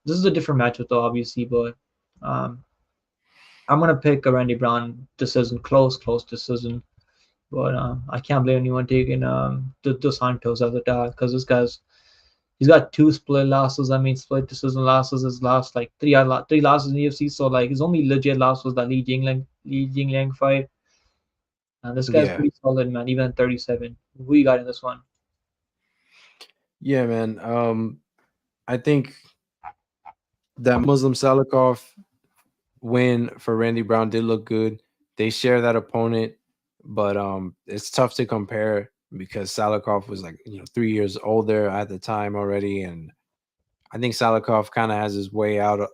[SPEAKER 1] This is a different matchup though, obviously, but um, I'm gonna pick a Randy Brown decision, close decision. But I can't blame anyone taking Dos Santos as a dog because this guy's he's got 2 split losses. I mean, split decision losses. His last like three losses in the UFC. So like his only legit loss was that Li Jingliang fight. And this guy's
[SPEAKER 2] Yeah.
[SPEAKER 1] pretty solid, man. Even at 37, who you got in this one?
[SPEAKER 2] Yeah, man. I think that Muslim Salikov win for Randy Brown did look good. They share that opponent, but it's tough to compare because Salikov was like 3 years older at the time already, and I think Salikov kind of has his way out.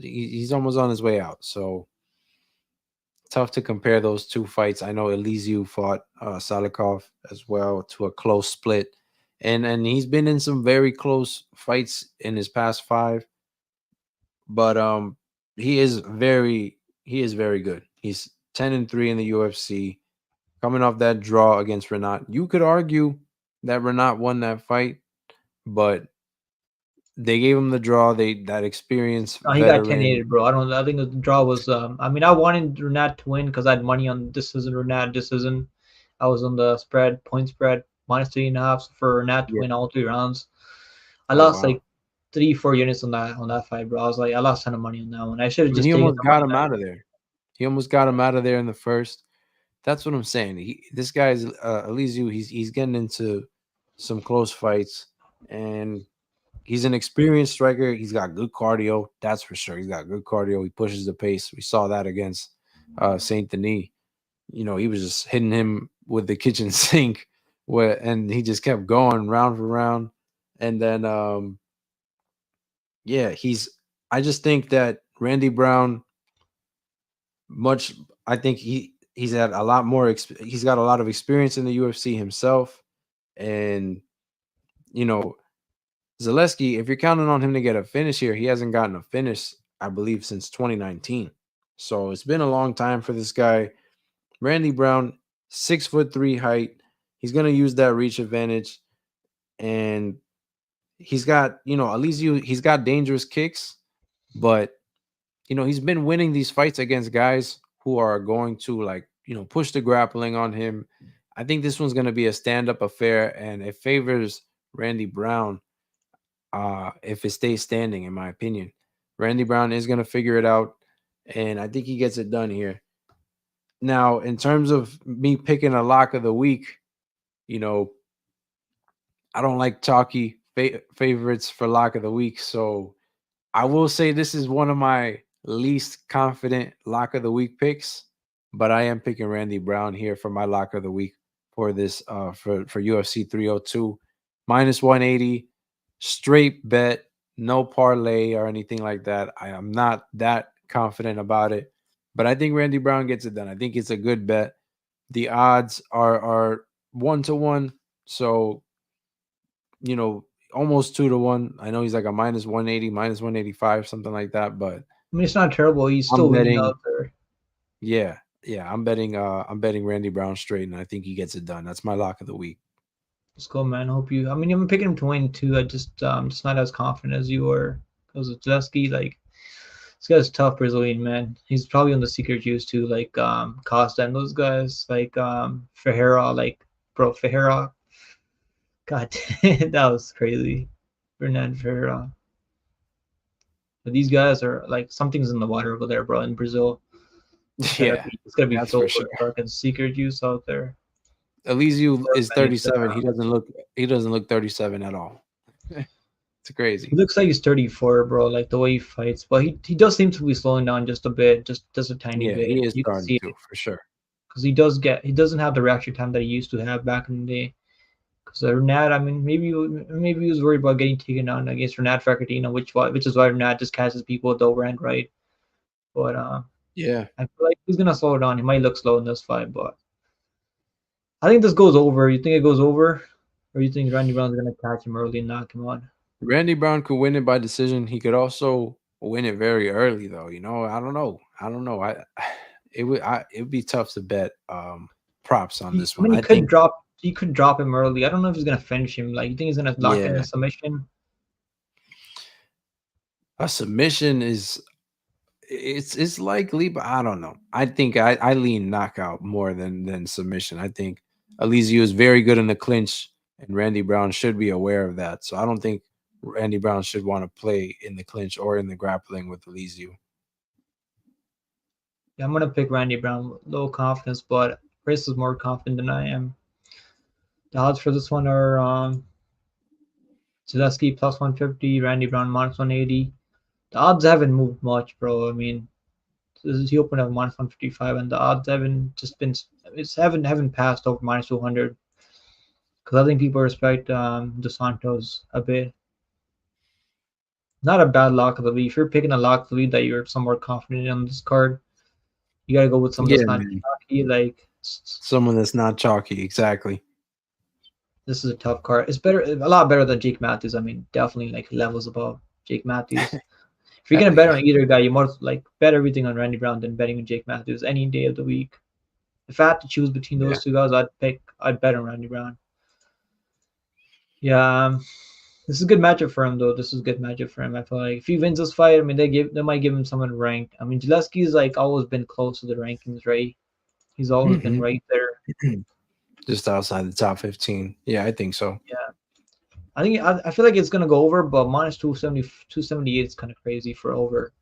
[SPEAKER 2] He's almost on his way out. So tough to compare those two fights. I know Elysiu fought Salikov as well to a close split, and he's been in some very close fights in his past five. But he is very good. He's 10-3 in the UFC, coming off that draw against Renat. You could argue that Renat won that fight, but they gave him the draw. That experienced
[SPEAKER 1] No, he got
[SPEAKER 2] veteran.
[SPEAKER 1] 10-8, bro. I don't. I think the draw was. I mean, I wanted Renat to win because I had money on this isn't Renat. This isn't. I was on the spread point spread -3.5 for Renat to
[SPEAKER 2] Yeah.
[SPEAKER 1] win all 3 rounds. I
[SPEAKER 2] Oh
[SPEAKER 1] lost
[SPEAKER 2] wow.
[SPEAKER 1] like 3-4 units on that fight, bro. I was like, I lost a ton of money on that one. I should
[SPEAKER 2] I
[SPEAKER 1] have
[SPEAKER 2] mean,
[SPEAKER 1] just
[SPEAKER 2] he
[SPEAKER 1] taken
[SPEAKER 2] almost
[SPEAKER 1] the
[SPEAKER 2] got
[SPEAKER 1] money
[SPEAKER 2] him
[SPEAKER 1] back.
[SPEAKER 2] out of there. He almost got him out of there in the first. That's what I'm saying. This guy's Elysiu. He's getting into some close fights, and he's an experienced striker. He's got good cardio. That's for sure. He's got good cardio. He pushes the pace. We saw that against Saint Denis. You know, he was just hitting him with the kitchen sink, and he just kept going round for round. And then, yeah, he's. I just think that Randy Brown much. I think he's had a lot more. He's got a lot of experience in the UFC himself, and you know Zaleski. If you're counting on him to get a finish here, he hasn't gotten a finish, I believe, since 2019. So it's been a long time for this guy. Randy Brown, 6'3" height. He's gonna use that reach advantage, and he's got at least he's got dangerous kicks, but he's been winning these fights against guys who are going to push the grappling on him. I think this one's going to be a stand-up affair, and it favors Randy Brown if it stays standing, in my opinion. Randy Brown is going to figure it out, and I think he gets it done here. Now, in terms of me picking a lock of the week, you know, I don't like chalky favorites for lock of the week, so I will say this is one of my least confident lock of the week picks, but I am picking Randy Brown here for my lock of the week for this for UFC 302 -180 straight bet, no parlay or anything like that. I am not that confident about it, but I think Randy Brown gets it done. I think it's a good bet. The odds are 1-1, so almost 2-1. I know he's like a -180, -185, something like that. But
[SPEAKER 1] I mean, it's not terrible. He's
[SPEAKER 2] I'm
[SPEAKER 1] still winning
[SPEAKER 2] betting,
[SPEAKER 1] out there.
[SPEAKER 2] yeah, I'm betting Randy Brown straight, and I think he gets it done. That's my lock of the week.
[SPEAKER 1] Let's go, man. Hope you. I mean, I'm picking him to win too. I just not as confident as you are because of Zaleski. Like this guy's tough Brazilian man. He's probably on the secret juice too, like Costa and those guys, like Ferreira, like bro Ferreira. God, that was crazy. Fernand Ferreira. But these guys are like something's in the water over there, bro. In Brazil,
[SPEAKER 2] Yeah,
[SPEAKER 1] it's gotta be
[SPEAKER 2] that's for
[SPEAKER 1] filled
[SPEAKER 2] sure.
[SPEAKER 1] with fucking secret juice out there.
[SPEAKER 2] Elysiu
[SPEAKER 1] Or
[SPEAKER 2] is
[SPEAKER 1] many
[SPEAKER 2] 37. He doesn't look 37 at all. It's
[SPEAKER 1] He
[SPEAKER 2] crazy.
[SPEAKER 1] looks like he's 34, bro. Like the way he fights, but he does seem to be slowing down just a bit, just a tiny
[SPEAKER 2] Yeah,
[SPEAKER 1] bit.
[SPEAKER 2] he is
[SPEAKER 1] You can
[SPEAKER 2] starting
[SPEAKER 1] see
[SPEAKER 2] to
[SPEAKER 1] it
[SPEAKER 2] for sure.
[SPEAKER 1] because he doesn't have the reaction time that he used to have back in the day. Because Renat, I mean, maybe he was worried about getting taken down against Renat Frakadino, which is why Renat just catches people at the overhand, right? But
[SPEAKER 2] Yeah,
[SPEAKER 1] I feel like he's gonna slow down. He might look slow in this fight, but I think this goes over. You think it goes over, or you think Randy Brown's gonna catch him early and knock him out?
[SPEAKER 2] Randy Brown could win it by decision. He could also win it very early, though. I don't know. I don't know. It would be tough to bet props on this
[SPEAKER 1] I
[SPEAKER 2] one.
[SPEAKER 1] mean,
[SPEAKER 2] I think
[SPEAKER 1] he could drop him early. I don't know if he's gonna finish him. Like, you think he's gonna lock in a
[SPEAKER 2] yeah,
[SPEAKER 1] submission?
[SPEAKER 2] a submission is it's likely, but I don't know. I think I lean knockout more than submission. I think Elysiu is very good in the clinch, and Randy Brown should be aware of that. So I don't think Randy Brown should want to play in the clinch or in the grappling with Elysiu.
[SPEAKER 1] Yeah, I'm gonna pick Randy Brown. Low confidence, but Chris is more confident than I am. The odds for this one are Zaleski +150, Randy Brown -180. The odds haven't moved much, bro. I mean, he opened at -155, and the odds haven't just been it's haven't passed over -200 because I think people respect Dos Santos a bit. Not a bad lock of the week. If you're picking a lock of the week that you're somewhat confident in on this card, you gotta go with someone
[SPEAKER 2] Yeah,
[SPEAKER 1] that's not
[SPEAKER 2] man.
[SPEAKER 1] chalky. Like
[SPEAKER 2] Someone that's not chalky, exactly.
[SPEAKER 1] this is a tough card. It's better, a lot better than Jake Matthews. I mean, definitely like levels above Jake Matthews. If you're
[SPEAKER 2] Hell
[SPEAKER 1] gonna bet
[SPEAKER 2] yeah.
[SPEAKER 1] on either guy, you more like bet everything on Randy Brown than betting on Jake Matthews any day of the week. If I had to choose between
[SPEAKER 2] Yeah.
[SPEAKER 1] those two guys, I'd bet on Randy Brown. Yeah, this is a good matchup for him though. This is a good matchup for him. I feel like if he wins this fight, I mean they might give him someone ranked. I mean Gillespie's like always been close to the rankings, right? He's always been
[SPEAKER 2] Hmm.
[SPEAKER 1] right there.
[SPEAKER 2] Just outside the top 15. Yeah, I think so.
[SPEAKER 1] Yeah. I feel like it's gonna go over, but minus 270, 278 is kind of crazy for over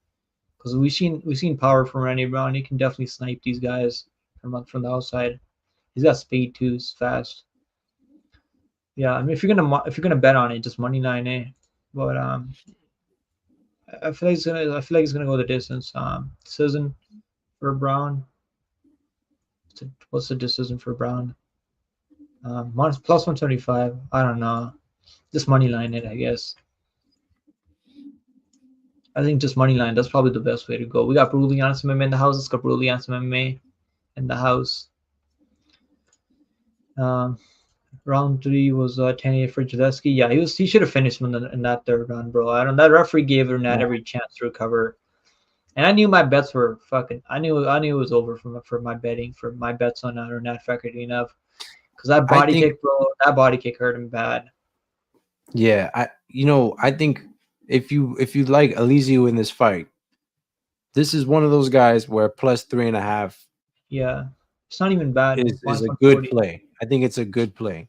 [SPEAKER 1] because we've seen power from Randy Brown. He can definitely snipe these guys from the outside. He's got speed too. He's fast. Yeah, I mean if you're gonna bet on it, just money line, eh? But I feel like it's gonna go the distance. Decision for Brown. What's the decision for Brown? Minus plus 175. I don't know. Just money line it, I guess. I think just money line. That's probably the best way to go. We got Brutally Honest MMA in the house. Let's go Brutally Honest MMA in the house. Um, round three was 10-8 for Jaleski. Yeah, he should have finished in that third round, bro. I don't. That referee gave Renat
[SPEAKER 2] Yeah.
[SPEAKER 1] every chance to recover. And I knew my bets were fucking. I knew it was over for my betting for my bets on Renat Fakhretdinov because that
[SPEAKER 2] I
[SPEAKER 1] body
[SPEAKER 2] think,
[SPEAKER 1] kick, bro. That body kick hurt him bad.
[SPEAKER 2] yeah, I think if you like Alizio in this fight, this is one of those guys where plus 3.5
[SPEAKER 1] Yeah, it's not even bad.
[SPEAKER 2] is
[SPEAKER 1] Minus
[SPEAKER 2] a
[SPEAKER 1] one
[SPEAKER 2] good
[SPEAKER 1] forty.
[SPEAKER 2] play. I think it's a good play.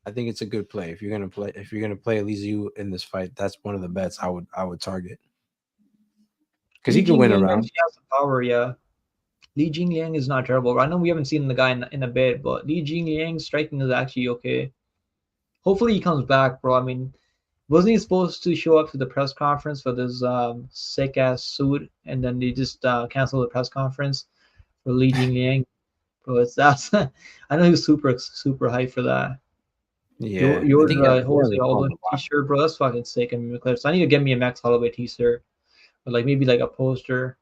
[SPEAKER 2] I think it's a good play. If you're gonna play Alizio in this fight, that's one of the bets I would target because
[SPEAKER 1] Li
[SPEAKER 2] he could win a
[SPEAKER 1] Jingliang
[SPEAKER 2] round.
[SPEAKER 1] actually has the power. Yeah, Li Jingliang is not terrible. I know we haven't seen the guy in a bit, but Li Jingliang's striking is actually okay. Hopefully he comes back, bro. I mean, wasn't he supposed to show up to the press conference for this sick ass suit, and then they just canceled the press conference for Li Jingliang? Bro, that's I know he was super hyped for that.
[SPEAKER 2] Yeah, I
[SPEAKER 1] Your
[SPEAKER 2] think he has he
[SPEAKER 1] Jose
[SPEAKER 2] hasn't fought
[SPEAKER 1] Aldo
[SPEAKER 2] in a while.
[SPEAKER 1] t-shirt, bro. That's fucking sick. I mean, Clips. I need to get me a Max Holloway t-shirt, or like maybe like a poster.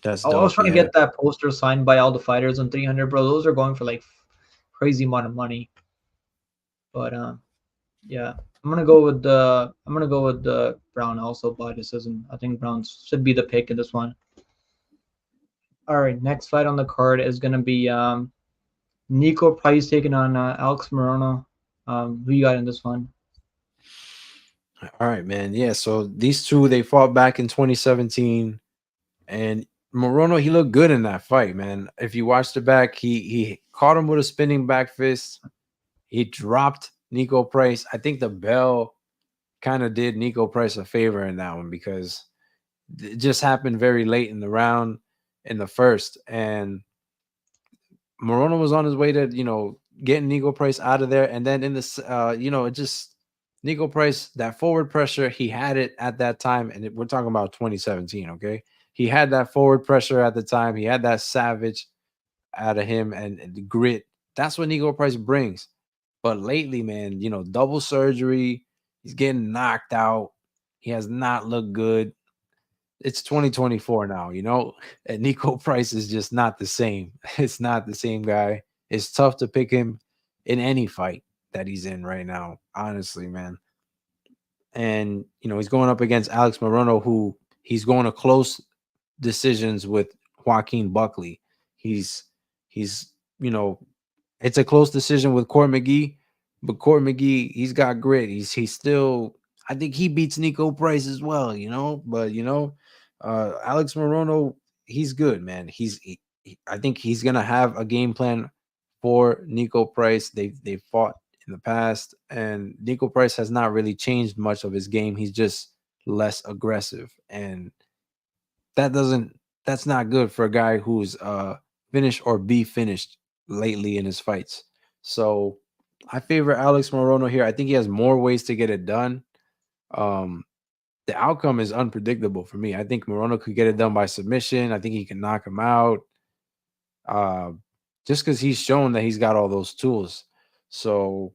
[SPEAKER 2] That's
[SPEAKER 1] I was
[SPEAKER 2] dope.
[SPEAKER 1] trying to
[SPEAKER 2] Yeah.
[SPEAKER 1] get that poster signed by all the fighters on 300, bro. Those are going for like crazy amount of money. But yeah, I'm gonna go with the Brown also by decision. I think Brown should be the pick in this one. All right, next fight on the card is gonna be Nico Price taking on Alex Morono. Who you got in this one?
[SPEAKER 2] All right, man. Yeah. So these two they fought back in 2017, and Morono he looked good in that fight, man. If you watched it back, he caught him with a spinning back fist. He dropped Nico Price. I think the bell kind of did Nico Price a favor in that one because it just happened very late in the round in the first, and Morono was on his way to getting Nico Price out of there, and then in this it just Nico Price that forward pressure he had it at that time, and we're talking about 2017. Okay, he had that forward pressure at the time. He had that savage out of him and the grit. That's what Nico Price brings. But lately, man, double surgery. He's getting knocked out. He has not looked good. It's 2024 now, and Nico Price is just not the same. It's not the same guy. It's tough to pick him in any fight that he's in right now, honestly, man. And he's going up against Alex Morono, who he's going to close decisions with Joaquin Buckley. He's it's a close decision with Court McGee, but Court McGee, he's got grit. He's still, I think he beats Nico Price as well, but Alex Morono, he's good, man. I think he's gonna have a game plan for Nico Price. They've fought in the past, and Nico Price has not really changed much of his game. He's just less aggressive, and that doesn't that's not good for a guy who's finished or be finished lately in his fights. So I favor Alex Morono here. I think he has more ways to get it done. Um, the outcome is unpredictable for me. I think Morono could get it done by submission. I think he can knock him out. Uh, just because he's shown that he's got all those tools. So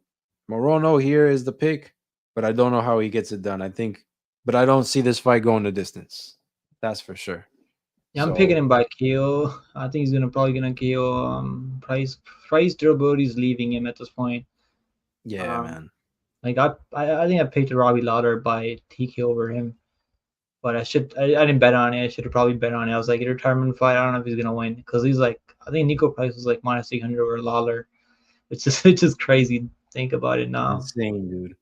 [SPEAKER 2] Morono here is the pick, but I don't know how he gets it done. I think but I don't see this fight going the distance. That's for sure.
[SPEAKER 1] Yeah, I'm picking
[SPEAKER 2] So
[SPEAKER 1] him by KO. I think he's probably gonna KO. Price durability is leaving him at this point.
[SPEAKER 2] yeah,
[SPEAKER 1] Um,
[SPEAKER 2] man.
[SPEAKER 1] like I think I picked Robbie Lawler by TK over him, but I didn't bet on it. I should have probably bet on it. I was like, a retirement fight. I don't know if he's gonna win because he's like, I think Nico Price was like minus 300 over Lawler. It's just crazy to think about it now.
[SPEAKER 2] Insane, dude.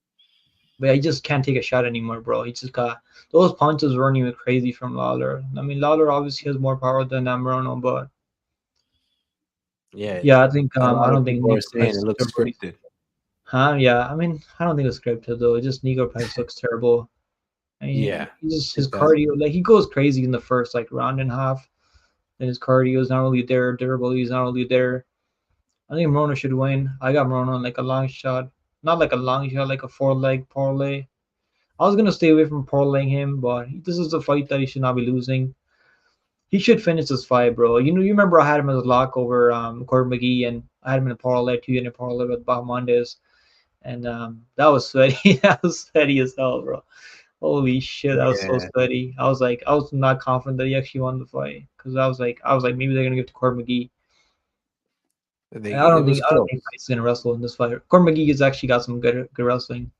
[SPEAKER 1] But he just can't take a shot anymore, bro. He just got those punches weren't even crazy from Lawler. I mean, Lawler obviously has more power than Amrono, but
[SPEAKER 2] Yeah,
[SPEAKER 1] yeah, I think
[SPEAKER 2] a
[SPEAKER 1] I
[SPEAKER 2] lot of
[SPEAKER 1] don't think
[SPEAKER 2] people are
[SPEAKER 1] Nico
[SPEAKER 2] saying
[SPEAKER 1] Price
[SPEAKER 2] it
[SPEAKER 1] is
[SPEAKER 2] looks
[SPEAKER 1] terrible.
[SPEAKER 2] scripted.
[SPEAKER 1] Huh? Yeah, I mean, I don't think it's scripted though. It's just Nico Price looks terrible. I mean,
[SPEAKER 2] Yeah,
[SPEAKER 1] he's just his
[SPEAKER 2] it does.
[SPEAKER 1] cardio, like he goes crazy in the first like round and a half. Then his cardio is not really there. Durability is not really there. I think Morono should win. I got Morono on like a long shot, not like a long shot, like a four leg parlay. I was gonna stay away from parlaying him, but this is a fight that he should not be losing. He should finish this fight, bro. You remember I had him as a lock over Court McGee, and I had him in a parlay, 2 unit parlay with Bahamondes, and that was sweaty. That was sweaty as hell, bro. Holy shit, that was so
[SPEAKER 2] Yeah,
[SPEAKER 1] sweaty. I was not confident that he actually won the fight because I was like, maybe they're gonna give it to Court McGee. And
[SPEAKER 2] it was
[SPEAKER 1] I don't
[SPEAKER 2] close.
[SPEAKER 1] think Price is gonna wrestle in this fight. Court McGee has actually got some good wrestling.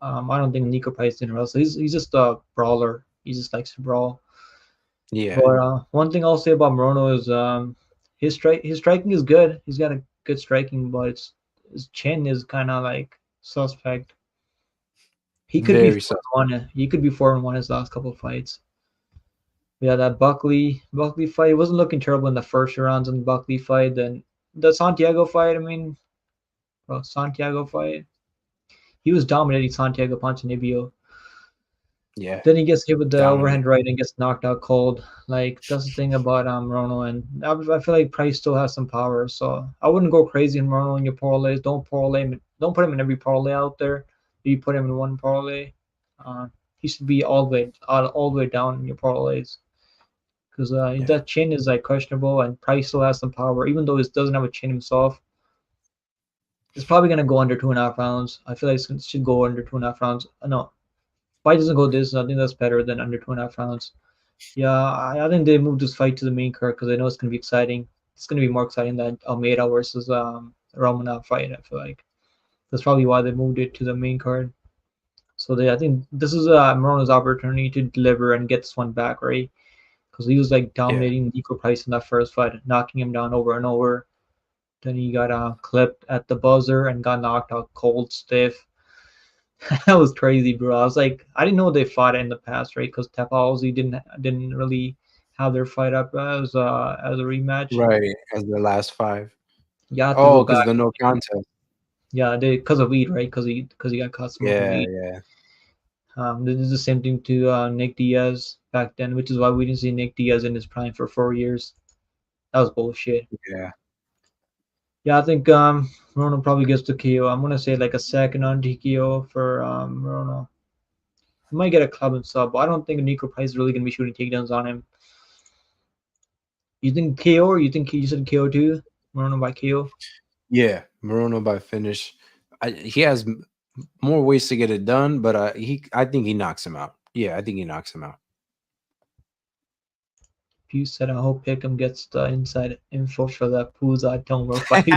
[SPEAKER 1] I don't think Nico Price is gonna wrestle. He's just a brawler. He just likes to brawl.
[SPEAKER 2] Yeah,
[SPEAKER 1] But one thing I'll say about Morono is his striking is good. He's got a good striking, but his chin is kind of like suspect. He could be
[SPEAKER 2] very
[SPEAKER 1] 4-1. He could be 4-1 his last couple of fights. Yeah, that Buckley fight wasn't looking terrible in the first rounds in the Buckley fight. Then the Santiago fight, I mean, bro, Santiago fight, he was dominating Santiago Ponzinibbio.
[SPEAKER 2] yeah,
[SPEAKER 1] Then he gets hit with the
[SPEAKER 2] dominant.
[SPEAKER 1] overhand right and gets knocked out cold. Like that's the thing about Rono, and I feel like Price still has some power. So I wouldn't go crazy on Rono in your parlays. Don't put him in every parlay out there. You put him in one parlay. He should be all the way down in your parlays because
[SPEAKER 2] Yeah,
[SPEAKER 1] that chin is like questionable, and Price still has some power, even though he doesn't have a chin himself. It's probably gonna go under 2.5 rounds. I feel like it should go under 2.5 rounds. No, fight doesn't go this. I think that's better than under 2.5 rounds. Yeah, I think they moved this fight to the main card because I know it's gonna be exciting. It's gonna be more exciting than Almeida versus Romanov fight. I feel like that's probably why they moved it to the main card. So I think this is Morono's opportunity to deliver and get this one back, right? Because he was like
[SPEAKER 2] yeah,
[SPEAKER 1] dominating Nico Price in that first fight, knocking him down over and over. Then he got clipped at the buzzer and got knocked out cold stiff. That was crazy, bro. I was like, I didn't know they fought in the past, right? Because Tapalzi didn't really have their fight up as a rematch.
[SPEAKER 2] right. As the last five.
[SPEAKER 1] You have to go
[SPEAKER 2] Oh, because
[SPEAKER 1] back.
[SPEAKER 2] the no contest.
[SPEAKER 1] Yeah, they because of weed, right? Because he got caught smoking
[SPEAKER 2] Yeah,
[SPEAKER 1] weed.
[SPEAKER 2] yeah,
[SPEAKER 1] They did the same thing to Nick Diaz back then, which is why we didn't see Nick Diaz in his prime for 4 years. That was bullshit.
[SPEAKER 2] yeah,
[SPEAKER 1] Yeah, I think Rono probably gets the KO. I'm gonna say like a second on TKO for Rono. He might get a club and sub, but I don't think Nico Price is really gonna be shooting takedowns on him. You think KO or you think you said KO too? Rono by KO.
[SPEAKER 2] yeah. Morono by finish. He has more ways to get it done, but I think he knocks him out. Yeah, I think he knocks him out.
[SPEAKER 1] If you said I hope Pick'em gets the inside info for that Puza Tomer fight.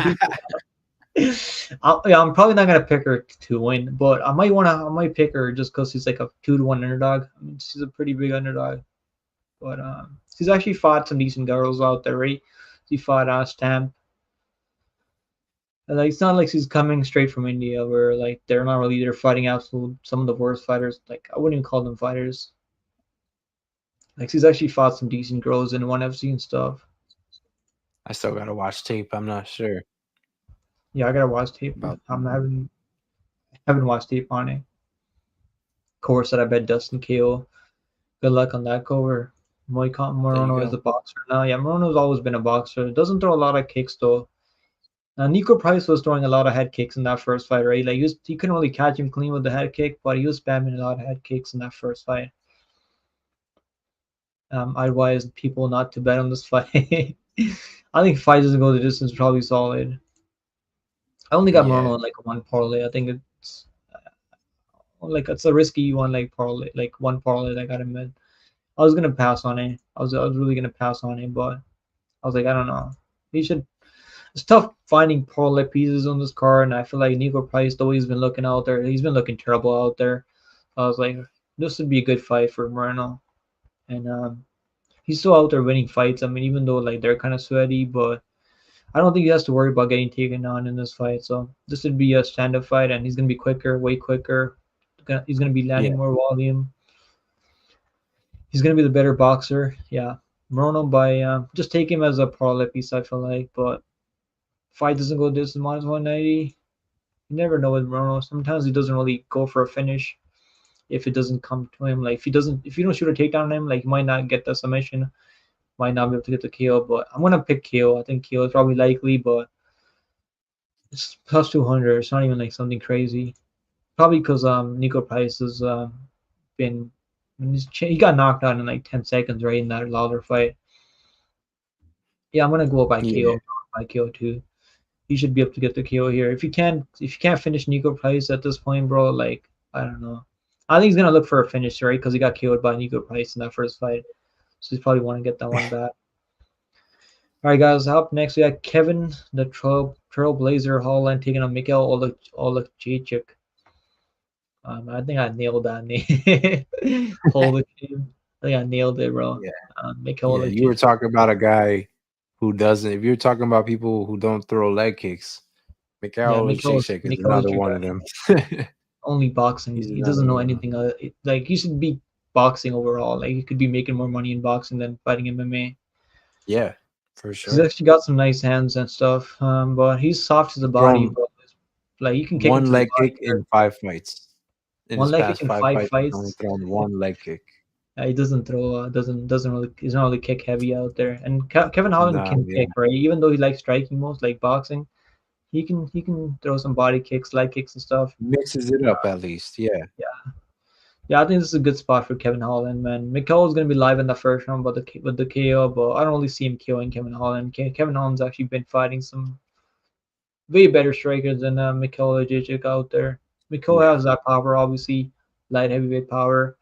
[SPEAKER 1] Yeah, I'm probably not gonna pick her to win, but I might pick her just because she's like a 2-1 underdog. I mean, she's a pretty big underdog, but she's actually fought some decent girls out there, right? She fought Stamp. And, like it's not like she's coming straight from India, where like they're fighting absolute some of the worst fighters. Like I wouldn't even call them fighters. Like she's actually fought some decent girls in ONE FC and stuff.
[SPEAKER 2] I still gotta watch tape. I'm not sure
[SPEAKER 1] Yeah, I gotta watch tape.
[SPEAKER 2] about.
[SPEAKER 1] I haven't watched tape on it. Of course, that I bet Dustin KO. Good luck on that cover.
[SPEAKER 2] There you
[SPEAKER 1] Morono is
[SPEAKER 2] go.
[SPEAKER 1] a boxer now. Yeah, Morono's always been a boxer. Doesn't throw a lot of kicks though. Nico Price was throwing a lot of head kicks in that first fight, right? Like you couldn't really catch him clean with the head kick, but he was spamming a lot of head kicks in that first fight. I advise people not to bet on this fight. I think fight doesn't go the distance. Probably solid. I only got
[SPEAKER 2] Yeah,
[SPEAKER 1] Morono in like one parlay. I think it's like it's a risky one, like parlay, like one parlay that I got him in. I was gonna pass on it. I was really gonna pass on it, but I was like, I don't know. He should. It's tough finding parlay pieces on this card, and I feel like Nico Price, though he's been looking out there, he's been looking terrible out there. I was like, this would be a good fight for Moreno, and he's still out there winning fights. I mean, even though like they're kind of sweaty, but I don't think he has to worry about getting taken on in this fight. So this would be a stand-up fight, and he's gonna be quicker, way quicker. He's gonna be
[SPEAKER 2] Yeah,
[SPEAKER 1] landing more volume. He's gonna be the better boxer. Yeah, Moreno by just take him as a parlay piece. I feel like, but fight doesn't go this minus 190. You never know with Moreno. Sometimes he doesn't really go for a finish if it doesn't come to him. Like if you don't shoot a takedown on him, like you might not get the submission, might not be able to get the KO. But I'm gonna pick KO. I think KO is probably likely, but it's plus 200. It's not even like something crazy. Probably because Nico Price has been he got knocked out in like 10 seconds right in that Lawler fight. Yeah, I'm gonna go by
[SPEAKER 2] yeah,
[SPEAKER 1] KO. By KO too. He should be able to get the KO here. If you can't finish Nico Price at this point, bro, like I don't know. I think he's gonna look for a finish, right? Because he got KO'd by Nico Price in that first fight, so he's probably want to get that one back. All right, guys. Up next, we got Kevin the Trailblazer Holland taking on Mikhail Olakjachik. I think I nailed that name. Holy shit. I think I nailed it, bro.
[SPEAKER 2] yeah,
[SPEAKER 1] Mikhail
[SPEAKER 2] yeah. You were
[SPEAKER 1] Olakjachik.
[SPEAKER 2] talking about a guy who doesn't. If you're talking about people who don't throw leg kicks,
[SPEAKER 1] Yeah,
[SPEAKER 2] Mikhail Shake is
[SPEAKER 1] Mikhail
[SPEAKER 2] another one of them.
[SPEAKER 1] only boxing.
[SPEAKER 2] He's
[SPEAKER 1] He
[SPEAKER 2] another
[SPEAKER 1] doesn't know
[SPEAKER 2] one.
[SPEAKER 1] anything. Like he should be boxing overall. Like he could be making more money in boxing than fighting MMA.
[SPEAKER 2] Yeah, for
[SPEAKER 1] He's
[SPEAKER 2] sure.
[SPEAKER 1] actually got some nice hands and stuff. But he's soft as a body,
[SPEAKER 2] Thrown
[SPEAKER 1] bro. Like you can kick him
[SPEAKER 2] one
[SPEAKER 1] to the
[SPEAKER 2] leg
[SPEAKER 1] body.
[SPEAKER 2] kick in 5 fights. In
[SPEAKER 1] One
[SPEAKER 2] his
[SPEAKER 1] leg kick
[SPEAKER 2] past
[SPEAKER 1] in
[SPEAKER 2] five
[SPEAKER 1] five
[SPEAKER 2] fights, he's only
[SPEAKER 1] fights.
[SPEAKER 2] thrown one leg kick.
[SPEAKER 1] He doesn't throw. Doesn't really. He's not really kick heavy out there. And Kevin Holland
[SPEAKER 2] Nah,
[SPEAKER 1] can
[SPEAKER 2] yeah.
[SPEAKER 1] kick, right? Even though he likes striking most, like boxing, he can throw some body kicks, leg kicks and stuff.
[SPEAKER 2] Mixes it up at least. Yeah.
[SPEAKER 1] Yeah. Yeah, I think this is a good spot for Kevin Holland, man. Mikhail is going to be live in the first round with the KO, but I don't really see him KOing Kevin Holland. Kevin Holland's actually been fighting some way better strikers than Mikhail Ojic out there. Mikhail
[SPEAKER 2] Yeah.
[SPEAKER 1] has that power, obviously, light heavyweight power.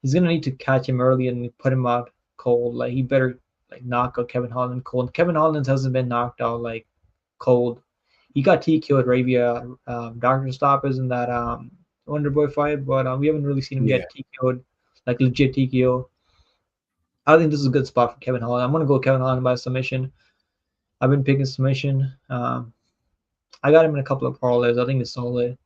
[SPEAKER 1] He's going to need to catch him early and put him out cold. Like he better like knock out Kevin Holland cold. Kevin Holland hasn't been knocked out like cold. He got TKO'd right via doctor stoppers in that Wonderboy fight, but we haven't really seen him
[SPEAKER 2] Yeah.
[SPEAKER 1] get TKO'd like legit TKO. I think this is a good spot for Kevin Holland. I'm gonna go Kevin Holland by submission. I've been picking submission. I got him in a couple of parlays. I think it's solid.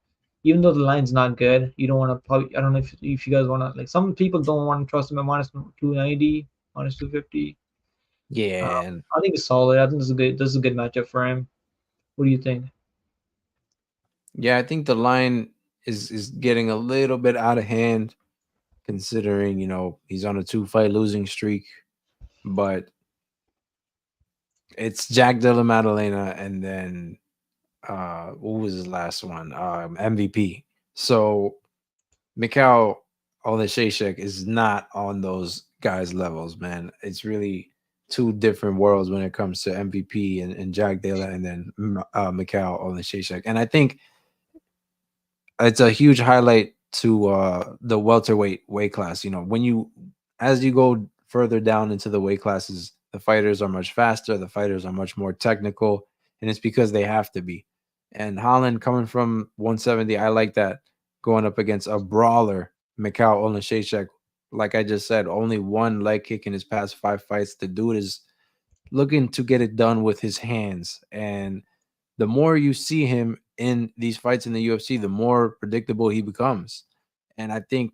[SPEAKER 1] Even though the line's not good, you don't want to probably. I don't know if you guys want to like. Some people don't want to trust him at minus 290, minus 250.
[SPEAKER 2] Yeah. And
[SPEAKER 1] I think it's solid. I think this is a good. This is a good matchup for him. What do you think?
[SPEAKER 2] yeah, I think the line is getting a little bit out of hand considering, he's on a 2 fight losing streak. But it's Jack Della Maddalena and then what was his last one? MVP. So Mikhail Olashashek is not on those guys' levels, man. It's really two different worlds when it comes to MVP and Jack Della and then Mikhail Olashashek. And I think it's a huge highlight to the welterweight weight class. When as you go further down into the weight classes, the fighters are much faster, the fighters are much more technical, and it's because they have to be. And Holland coming from 170, I like that going up against a brawler, Mikhail Olashechek. Like I just said, only one leg kick in his past 5 fights. The dude is looking to get it done with his hands, and the more you see him in these fights in the UFC, the more predictable he becomes. And I think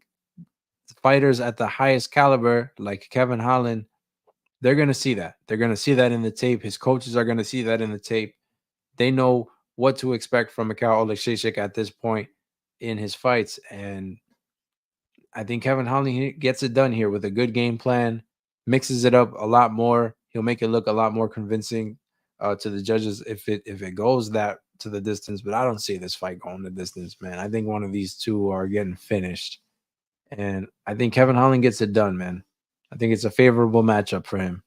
[SPEAKER 2] fighters at the highest caliber, like Kevin Holland, they're going to see that. They're going to see that in the tape. His coaches are going to see that in the tape. They know what to expect from Mikhail Oleksiejczuk at this point in his fights. And I think Kevin Holland gets it done here with a good game plan, mixes it up a lot more. He'll make it look a lot more convincing to the judges if it goes that to the distance. But I don't see this fight going the distance, man. I think one of these two are getting finished, and I think Kevin Holland gets it done, man. I think it's a favorable matchup for him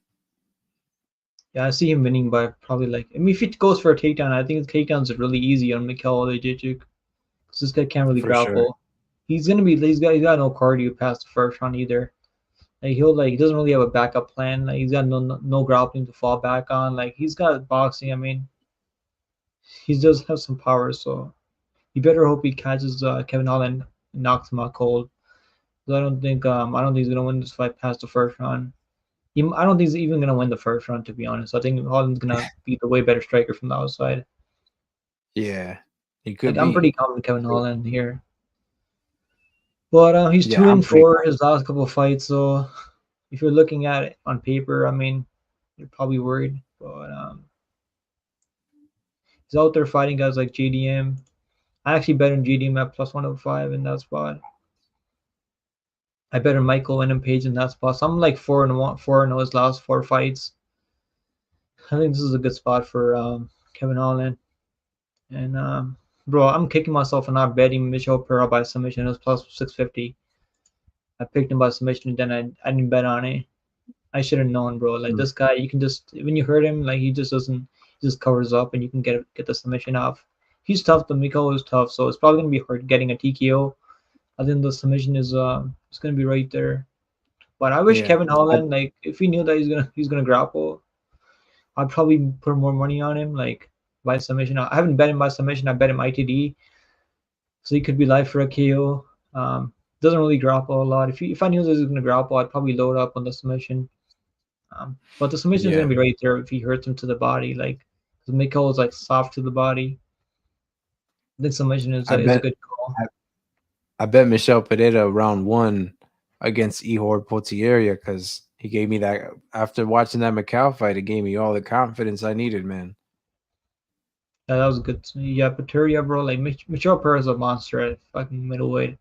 [SPEAKER 1] Yeah, I see him winning by probably like. I mean, if he goes for a takedown, I think his takedowns are really easy on Mikhail Ojic because this guy can't really
[SPEAKER 2] for sure.
[SPEAKER 1] grapple. He's got no cardio past the first round either. Like he doesn't really have a backup plan. Like he's got no grappling to fall back on. Like he's got boxing. I mean, he does have some power, so you better hope he catches Kevin Holland and knocks him out cold. 'Cause I don't think he's gonna win this fight past the first round. I don't think he's even gonna win the first round, to be honest. I think Holland's gonna be the way better striker from the outside.
[SPEAKER 2] Yeah, he
[SPEAKER 1] Like
[SPEAKER 2] could
[SPEAKER 1] I'm pretty
[SPEAKER 2] be.
[SPEAKER 1] confident Kevin Holland here. But he's
[SPEAKER 2] Yeah,
[SPEAKER 1] two
[SPEAKER 2] I'm
[SPEAKER 1] and
[SPEAKER 2] pretty.
[SPEAKER 1] four his last couple of fights, so if you're looking at it on paper, I mean, you're probably worried. But he's out there fighting guys like JDM. I actually bet on JDM at plus 105 in that spot. I bet on Michael and Page in that spot. So I'm like 4-1, 4-0 his last four fights. I think this is a good spot for Kevin Holland. And bro, I'm kicking myself for not betting Michel Pereira by submission. It was plus 650. I picked him by submission, and then I didn't bet on it. I should have known, bro. Like
[SPEAKER 2] Mm.
[SPEAKER 1] this guy, you can just when you hurt him, like he just doesn't, he just covers up, and you can get the submission off. He's tough. The Miko is tough, so it's probably gonna be hard getting a TKO. I think the submission is it's gonna be right there. But I wish
[SPEAKER 2] Yeah,
[SPEAKER 1] Kevin Holland, like if he knew that he's gonna grapple, I'd probably put more money on him, like by submission. I haven't bet him by submission. I bet him ITD, so he could be live for a KO. Doesn't really grapple a lot. If I knew that he was gonna grapple, I'd probably load up on the submission. But the submission is
[SPEAKER 2] yeah.
[SPEAKER 1] gonna be right there if he hurts him to the body. Like the Miko is like soft to the body. I think submission
[SPEAKER 2] I
[SPEAKER 1] is a
[SPEAKER 2] bet.
[SPEAKER 1] good call.
[SPEAKER 2] I, I bet Michelle Pereira round one against Ihor Potieria because he gave me that after watching that Macau fight. It gave me all the confidence I needed, man.
[SPEAKER 1] Yeah, that was good. Yeah, Pateria, bro. Like Michelle Perez is a monster at fucking middleweight.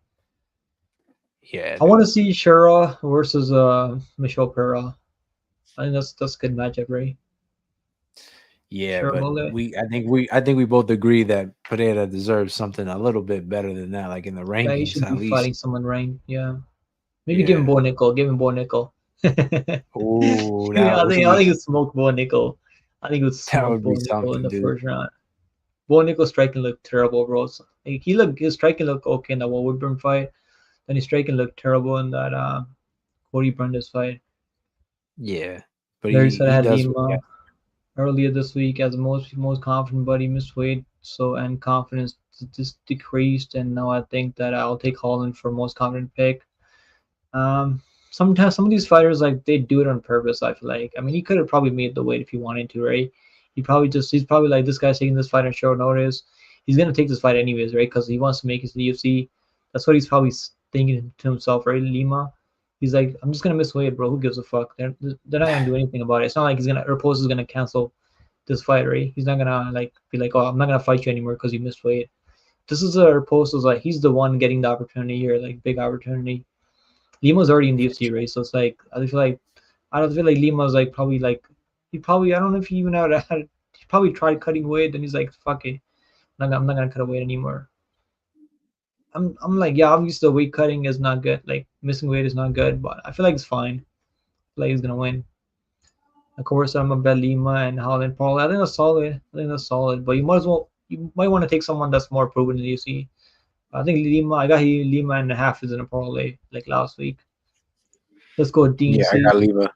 [SPEAKER 2] Yeah,
[SPEAKER 1] I want to
[SPEAKER 2] dude.
[SPEAKER 1] see Shara versus Michelle Pereira. I think that's a good matchup, right?
[SPEAKER 2] Yeah,
[SPEAKER 1] Shara
[SPEAKER 2] but
[SPEAKER 1] Bullet.
[SPEAKER 2] I think we both agree that Pereira deserves something a little bit better than that, like in the
[SPEAKER 1] Yeah, he
[SPEAKER 2] rankings
[SPEAKER 1] should
[SPEAKER 2] at
[SPEAKER 1] be
[SPEAKER 2] least.
[SPEAKER 1] fighting someone ranked. Yeah, maybe give him
[SPEAKER 2] Yeah.
[SPEAKER 1] Bo Nickel. Give him Bo Nickel.
[SPEAKER 2] Oh,
[SPEAKER 1] Yeah,
[SPEAKER 2] that would
[SPEAKER 1] I think
[SPEAKER 2] be
[SPEAKER 1] it's smoke Bo Nickel. I think it would
[SPEAKER 2] that
[SPEAKER 1] smoke
[SPEAKER 2] would be
[SPEAKER 1] Bo Nickel in
[SPEAKER 2] something,
[SPEAKER 1] the
[SPEAKER 2] dude.
[SPEAKER 1] first round. Bo Nickel striking looked terrible, bro. So, like, his striking looked okay in that one Woodburn fight. Then his striking looked terrible in that Cody Brandes fight.
[SPEAKER 2] Yeah, but
[SPEAKER 1] Larry said I
[SPEAKER 2] he
[SPEAKER 1] had
[SPEAKER 2] does
[SPEAKER 1] him
[SPEAKER 2] what he has.
[SPEAKER 1] earlier this week as the most confident, but he missed weight, so and confidence just decreased, and now I think that I'll take Holland for most confident pick. Sometimes some of these fighters like they do it on purpose. I feel like. I mean, he could have probably made the weight if he wanted to, right? He's probably like this guy's taking this fight on short notice. He's gonna take this fight anyways, right? Because he wants to make it to the UFC. That's what he's probably thinking to himself, right? Lima. He's like, I'm just gonna miss weight, bro. Who gives a fuck? They're not gonna do anything about it. It's not like he's gonna Raposa is gonna cancel this fight, right? He's not gonna like be like, oh, I'm not gonna fight you anymore because you missed weight. This is a Raposa's like he's the one getting the opportunity here, like big opportunity. Lima's already in the UFC race, so it's like I don't feel like Lima's like probably like he probably I don't know if he even had he probably tried cutting weight, then he's like fuck it, I'm not gonna cut weight anymore. I'm like yeah, obviously the weight cutting is not good, like missing weight is not good, but I feel like it's fine. I feel like he's gonna win. Of course, I'm a bet Lima and Holland Paul. I think that's solid. I think that's solid, but you might want to take someone that's more proven in the UFC. I think Lima. I got Lima and a half is in a parlay like last week. Let's go
[SPEAKER 2] Yeah,
[SPEAKER 1] DNC.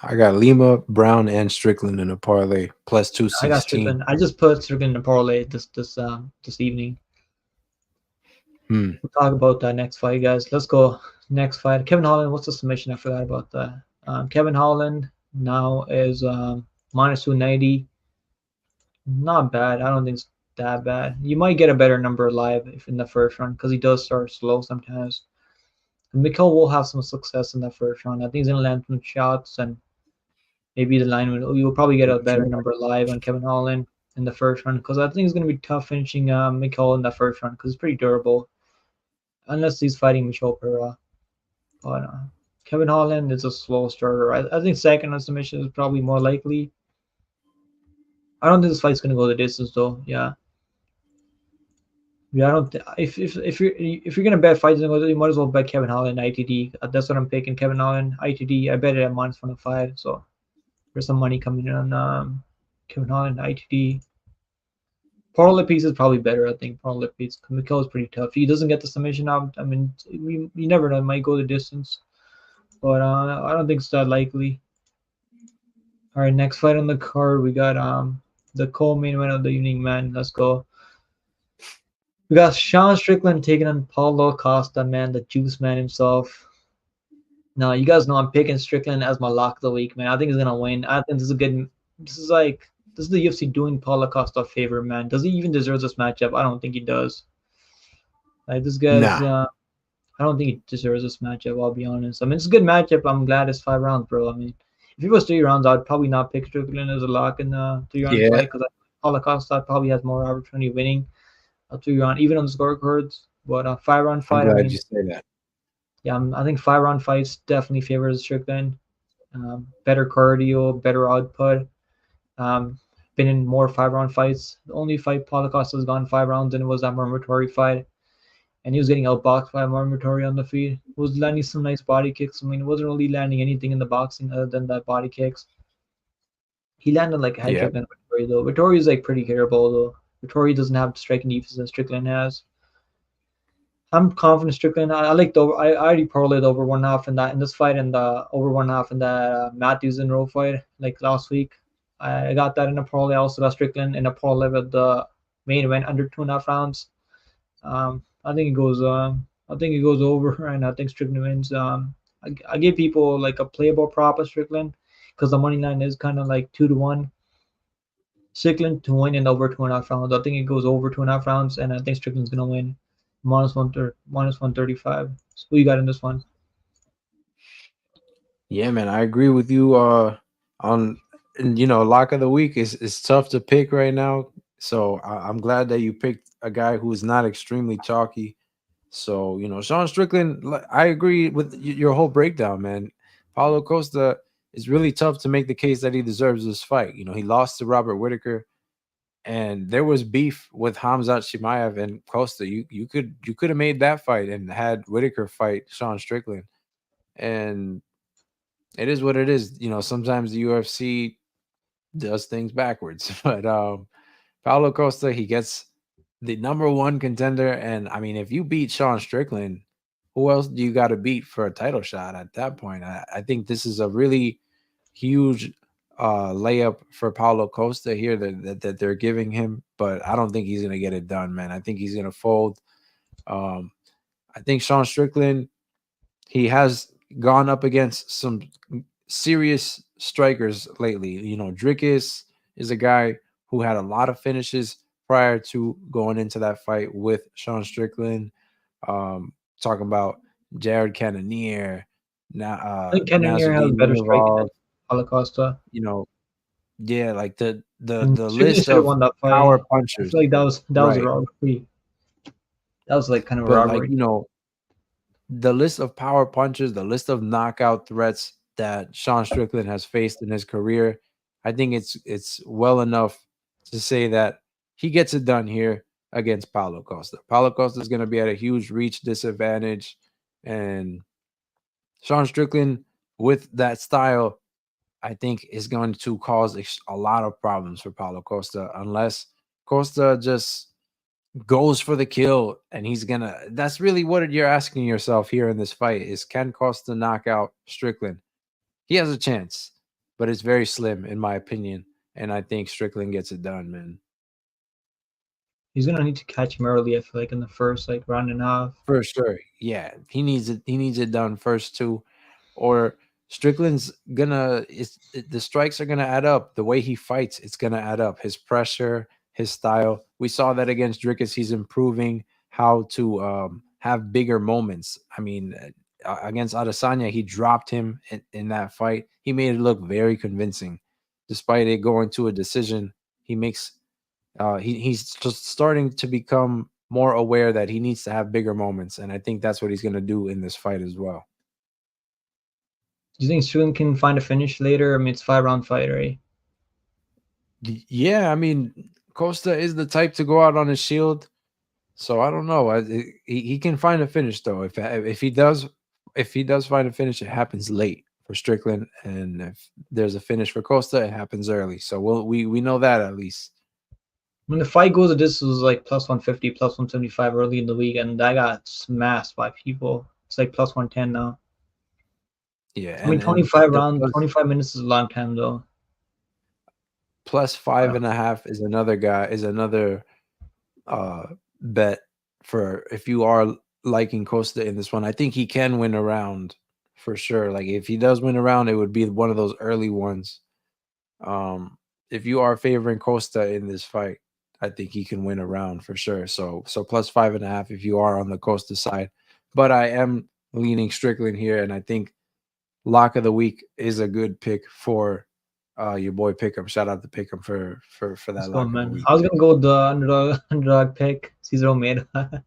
[SPEAKER 2] I got Lima, Brown, and Strickland in a parlay plus
[SPEAKER 1] I got
[SPEAKER 2] 216.
[SPEAKER 1] Strickland. I just put Strickland in the parlay this evening.
[SPEAKER 2] Hmm.
[SPEAKER 1] We'll talk about that next fight, guys. Let's go next fight. Kevin Holland. What's the submission? I forgot about that. Kevin Holland now is minus 290. Not bad. I don't think it's that bad. You might get a better number live if in the first round because he does start slow sometimes. And Mikkel will have some success in the first round. I think he's gonna land some shots and maybe the line will you'll probably get a better number live on Kevin Holland in the first round because I think it's gonna be tough finishing Mikkel in the first round because he's pretty durable unless he's fighting Michel Pereira. But Kevin Holland is a slow starter. I think second on submission is probably more likely. I don't think this fight's gonna go the distance though. Yeah. Yeah, I don't. If you're gonna bet fights, you might as well bet Kevin Holland ITD. That's what I'm picking. Kevin Holland ITD. I bet it at minus 105. So there's some money coming in on Kevin Holland ITD. Paul piece is probably better. I think Paul piece. Mikkel is pretty tough. He doesn't get the submission out. I mean, you never know. It might go the distance, but I don't think it's that likely. All right, next fight on the card, we got the co-main event of the evening, man. Let's go. We got Sean Strickland taking on Paulo Costa, man, the juice man himself. Now, you guys know I'm picking Strickland as my lock of the week, man. I think he's gonna win. I think this is a good. This is like this is the UFC doing Paulo Costa a favor, man. Does he even deserve this matchup? I don't think he does. Like this guy's,
[SPEAKER 2] Nah.
[SPEAKER 1] I don't think he deserves this matchup. I'll be honest. I mean, it's a good matchup. I'm glad it's 5 rounds, bro. I mean, if it was 3 rounds, I'd probably not pick Strickland as a lock in the 3 round
[SPEAKER 2] Yeah,
[SPEAKER 1] fight because Paulo Costa probably has more opportunity winning a 3 round, even on the scorecards. But a 5 round
[SPEAKER 2] I'm
[SPEAKER 1] fight, I
[SPEAKER 2] glad
[SPEAKER 1] mean,
[SPEAKER 2] you say that.
[SPEAKER 1] yeah, I think 5 round fights definitely favors Strickland. Better cardio, better output. Um, been in more 5 round fights. The only fight Paulo Costa has gone 5 rounds and it was that Murmatory fight. And he was getting outboxed by Murmatory on the feet. He was landing some nice body kicks. I mean, he wasn't really landing anything in the boxing other than that body kicks. He landed like a head
[SPEAKER 2] Yeah.
[SPEAKER 1] kick on Vittori though. Vittori is like pretty hittable though. Vittori doesn't have the striking defense that Strickland has. I'm confident Strickland. I like the over. I already parlayed over 1.5 in this fight and the over 1.5 in that Matthews and Rowe fight like last week. I got that in a parlay. I also got Strickland in a parlay with the main event under 2.5 rounds. I think it goes. I think it goes over, and I think Strickland wins. I give people like a playable prop of Strickland because the money line is kind of like 2-1. Strickland to win in over 2.5 rounds. I think it goes over 2.5 rounds, and I think Strickland's gonna win minus 135. So who you got in this one?
[SPEAKER 2] Yeah, man, I agree with you. On and lock of the week is tough to pick right now. So I'm glad that you picked a guy who is not extremely chalky. So Sean Strickland, I agree with your whole breakdown, man. Paulo Costa is really tough to make the case that he deserves this fight. He lost to Robert Whitaker, and there was beef with Hamzat Chimaev and Costa. You could have made that fight and had Whitaker fight Sean Strickland, and it is what it is. Sometimes the UFC does things backwards. But Paulo Costa, he gets the number one contender. And I mean, if you beat Sean Strickland, who else do you got to beat for a title shot at that point? I think this is a really huge layup for Paulo Costa here that they're giving him. But I don't think he's going to get it done, man. I think he's going to fold. Um, I think Sean Strickland, he has gone up against some serious strikers lately. Drickus is a guy who had a lot of finishes prior to going into that fight with Sean Strickland. Talking about Jared Cannonier,
[SPEAKER 1] I think Cannonier has
[SPEAKER 2] Nasruddin
[SPEAKER 1] better striking than
[SPEAKER 2] Imavov,
[SPEAKER 1] Paulo Costa,
[SPEAKER 2] you know, yeah, like
[SPEAKER 1] and
[SPEAKER 2] the
[SPEAKER 1] Strickland
[SPEAKER 2] list
[SPEAKER 1] should have
[SPEAKER 2] of
[SPEAKER 1] won that
[SPEAKER 2] power
[SPEAKER 1] fight. I
[SPEAKER 2] punchers,
[SPEAKER 1] feel like that was a
[SPEAKER 2] right?
[SPEAKER 1] robbery. That was like kind of a
[SPEAKER 2] But like,
[SPEAKER 1] robbery.
[SPEAKER 2] the list of power punches, the list of knockout threats that Sean Strickland has faced in his career, I think it's well enough to say that he gets it done here against Paulo Costa. Paulo Costa is going to be at a huge reach disadvantage, and Sean Strickland with that style, I think, is going to cause a lot of problems for Paulo Costa unless Costa just goes for the kill and he's gonna that's really what you're asking yourself here in this fight is, can Costa knock out Strickland? He has a chance, but it's very slim in my opinion, and I think Strickland gets it done, man.
[SPEAKER 1] He's gonna need to catch him early. I feel like in the first like round and a half.
[SPEAKER 2] For sure. Yeah, he needs it done first too, or Strickland's gonna the strikes are gonna add up. The way he fights, it's gonna add up. His pressure, his style. We saw that against Drickus. He's improving how to have bigger moments. I mean, against Adesanya, he dropped him in that fight. He made it look very convincing, despite it going to a decision. He makes he's just starting to become more aware that he needs to have bigger moments, and I think that's what he's going to do in this fight as well.
[SPEAKER 1] Do you think Strickland can find a finish later? I mean, it's 5 round fight, right?
[SPEAKER 2] Yeah, I mean, Costa is the type to go out on his shield, so I don't know. He can find a finish though. If he does find a finish, it happens late for Strickland, and if there's a finish for Costa, it happens early. So we know that at least.
[SPEAKER 1] When the fight goes to this was like plus 150, plus 175 early in the week, and I got smashed by people. It's like plus 110 now.
[SPEAKER 2] Yeah,
[SPEAKER 1] I mean,
[SPEAKER 2] and
[SPEAKER 1] 25
[SPEAKER 2] the
[SPEAKER 1] round, 25 minutes is a long time though.
[SPEAKER 2] plus five
[SPEAKER 1] Uh,
[SPEAKER 2] and a half is another bet for if you are liking Costa in this one. I think he can win a round for sure. Like if he does win a round, it would be one of those early ones. If you are favoring Costa in this fight, I think he can win a round for sure. So plus five and a half if you are on the Costa side. But I am leaning Strickland here, and I think lock of the week is a good pick for your boy Pick'em. Shout out to Pick'em for
[SPEAKER 1] let's
[SPEAKER 2] that
[SPEAKER 1] go,
[SPEAKER 2] lock of the
[SPEAKER 1] man.
[SPEAKER 2] week.
[SPEAKER 1] I was gonna go with the underdog pick, Cesar Almeida, but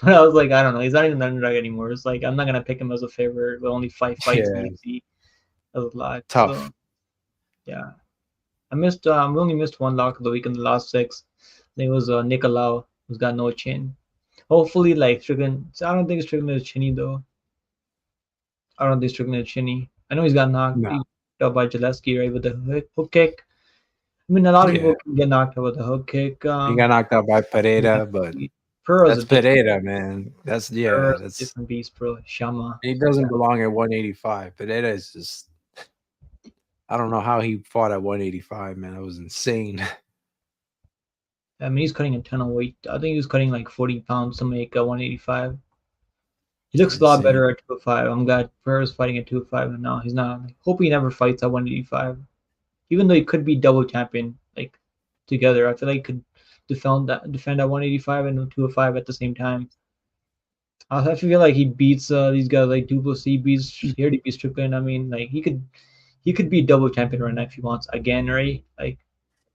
[SPEAKER 1] I was like, I don't know. He's not even the underdog anymore. It's like I'm not gonna pick him as a favorite with only 5 fights in
[SPEAKER 2] Yeah,
[SPEAKER 1] UFC as a lock.
[SPEAKER 2] tough.
[SPEAKER 1] So yeah, I missed. We only missed one lock of the week in the last six. I think it was Nicolau, who's got no chin. Hopefully, like Strickland. I don't think Strickland is chinny though. I don't think Strickland is chinny. I know he's got knocked
[SPEAKER 2] No.
[SPEAKER 1] out by Gillespie, right, with the hook kick. I mean, a lot of
[SPEAKER 2] Yeah.
[SPEAKER 1] people can get knocked out with a hook kick.
[SPEAKER 2] He got knocked out by
[SPEAKER 1] Yeah,
[SPEAKER 2] Pereira, but
[SPEAKER 1] Pearl's a
[SPEAKER 2] that's
[SPEAKER 1] different.
[SPEAKER 2] Pereira, man.
[SPEAKER 1] Pearl's a
[SPEAKER 2] That's
[SPEAKER 1] different beast, bro. Shama.
[SPEAKER 2] he doesn't belong at 185. Pereira is just I don't know how he fought at 185, man. That was insane.
[SPEAKER 1] I mean, he's cutting a ton of weight. I think he was cutting like 40 pounds to make 185. He looks a lot
[SPEAKER 2] Insane.
[SPEAKER 1] better at 205. I'm glad Pearl's fighting at 205, and now he's not. Like, hope he never fights at 185. Even though he could be double champion, like together, I feel like he could defend at 185 and 205 at the same time. I feel like he beats these guys like Duplessis beats he already beats Strickland. I mean, like he could be double champion right now if he wants again, right? Like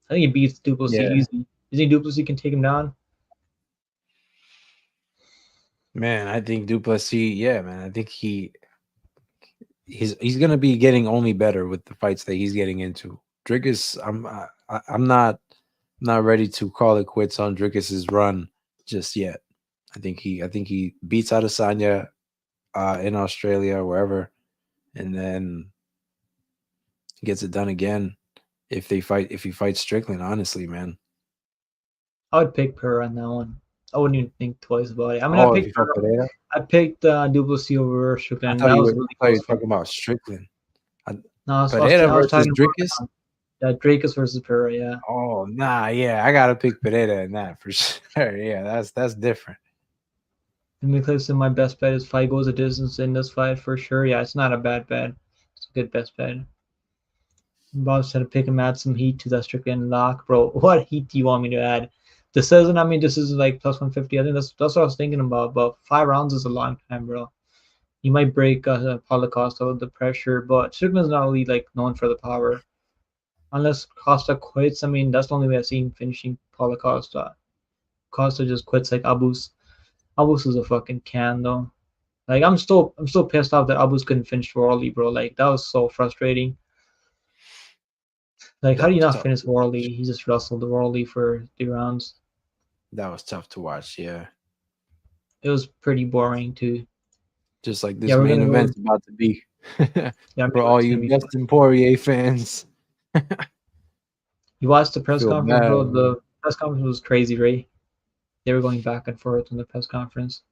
[SPEAKER 1] I think he beats Duplessis
[SPEAKER 2] Yeah.
[SPEAKER 1] easy. You think Duplessis can take him down?
[SPEAKER 2] Man, I think Duplessis, yeah, man. I think he's gonna be getting only better with the fights that he's getting into. Drickus, I'm not ready to call it quits on Drickus's run just yet. I think he beats Adesanya in Australia or wherever, and then gets it done again if he fights Strickland. Honestly, man.
[SPEAKER 1] I would pick Per on that one. I wouldn't even think twice about it. I mean, I
[SPEAKER 2] Oh, if he
[SPEAKER 1] picked
[SPEAKER 2] fought
[SPEAKER 1] Per.
[SPEAKER 2] Pereira,
[SPEAKER 1] I picked Duplessis over Strickland. That was a really
[SPEAKER 2] I thought you
[SPEAKER 1] close
[SPEAKER 2] were
[SPEAKER 1] fight.
[SPEAKER 2] talking about Strickland. Uh,
[SPEAKER 1] No,
[SPEAKER 2] Pereira
[SPEAKER 1] I was
[SPEAKER 2] versus
[SPEAKER 1] talking
[SPEAKER 2] Drickus.
[SPEAKER 1] about Dracus versus Per. Yeah.
[SPEAKER 2] Oh nah, yeah, I gotta pick Pereira in that for sure. Yeah, that's different.
[SPEAKER 1] And Clifton, my best bet is fight goes a distance in this fight for sure. Yeah, it's not a bad bet. It's a good best bet. Bob said to pick him, add some heat to that Strickland lock, bro. What heat do you want me to add? This isn't. I mean, this is like plus 150. I think that's what I was thinking about. But 5 rounds is a long time, bro. You might break Paulo Costa with the pressure, but Strickland's not really like known for the power. Unless Costa quits, I mean, that's the only way I've seen finishing Paulo Costa. Costa just quits like Abus. Abus is a fucking can though. Like I'm still pissed off that Abus couldn't finish Worley, bro. Like that was so frustrating. Like how
[SPEAKER 2] That
[SPEAKER 1] do you
[SPEAKER 2] was
[SPEAKER 1] not
[SPEAKER 2] tough
[SPEAKER 1] finish
[SPEAKER 2] to watch.
[SPEAKER 1] Worley? He just wrestled Worley for 3 rounds.
[SPEAKER 2] That was tough to watch. Yeah,
[SPEAKER 1] It was pretty boring too.
[SPEAKER 2] just like
[SPEAKER 1] Yeah,
[SPEAKER 2] this
[SPEAKER 1] we're
[SPEAKER 2] main
[SPEAKER 1] gonna go.
[SPEAKER 2] event's about to be
[SPEAKER 1] Yeah,
[SPEAKER 2] for all
[SPEAKER 1] it's
[SPEAKER 2] you
[SPEAKER 1] gonna be fun.
[SPEAKER 2] Dustin Poirier fans.
[SPEAKER 1] You watched the
[SPEAKER 2] I
[SPEAKER 1] press
[SPEAKER 2] feel
[SPEAKER 1] conference,
[SPEAKER 2] bad,
[SPEAKER 1] bro.
[SPEAKER 2] man.
[SPEAKER 1] The press conference was crazy, right? They were going back and forth in the press conference.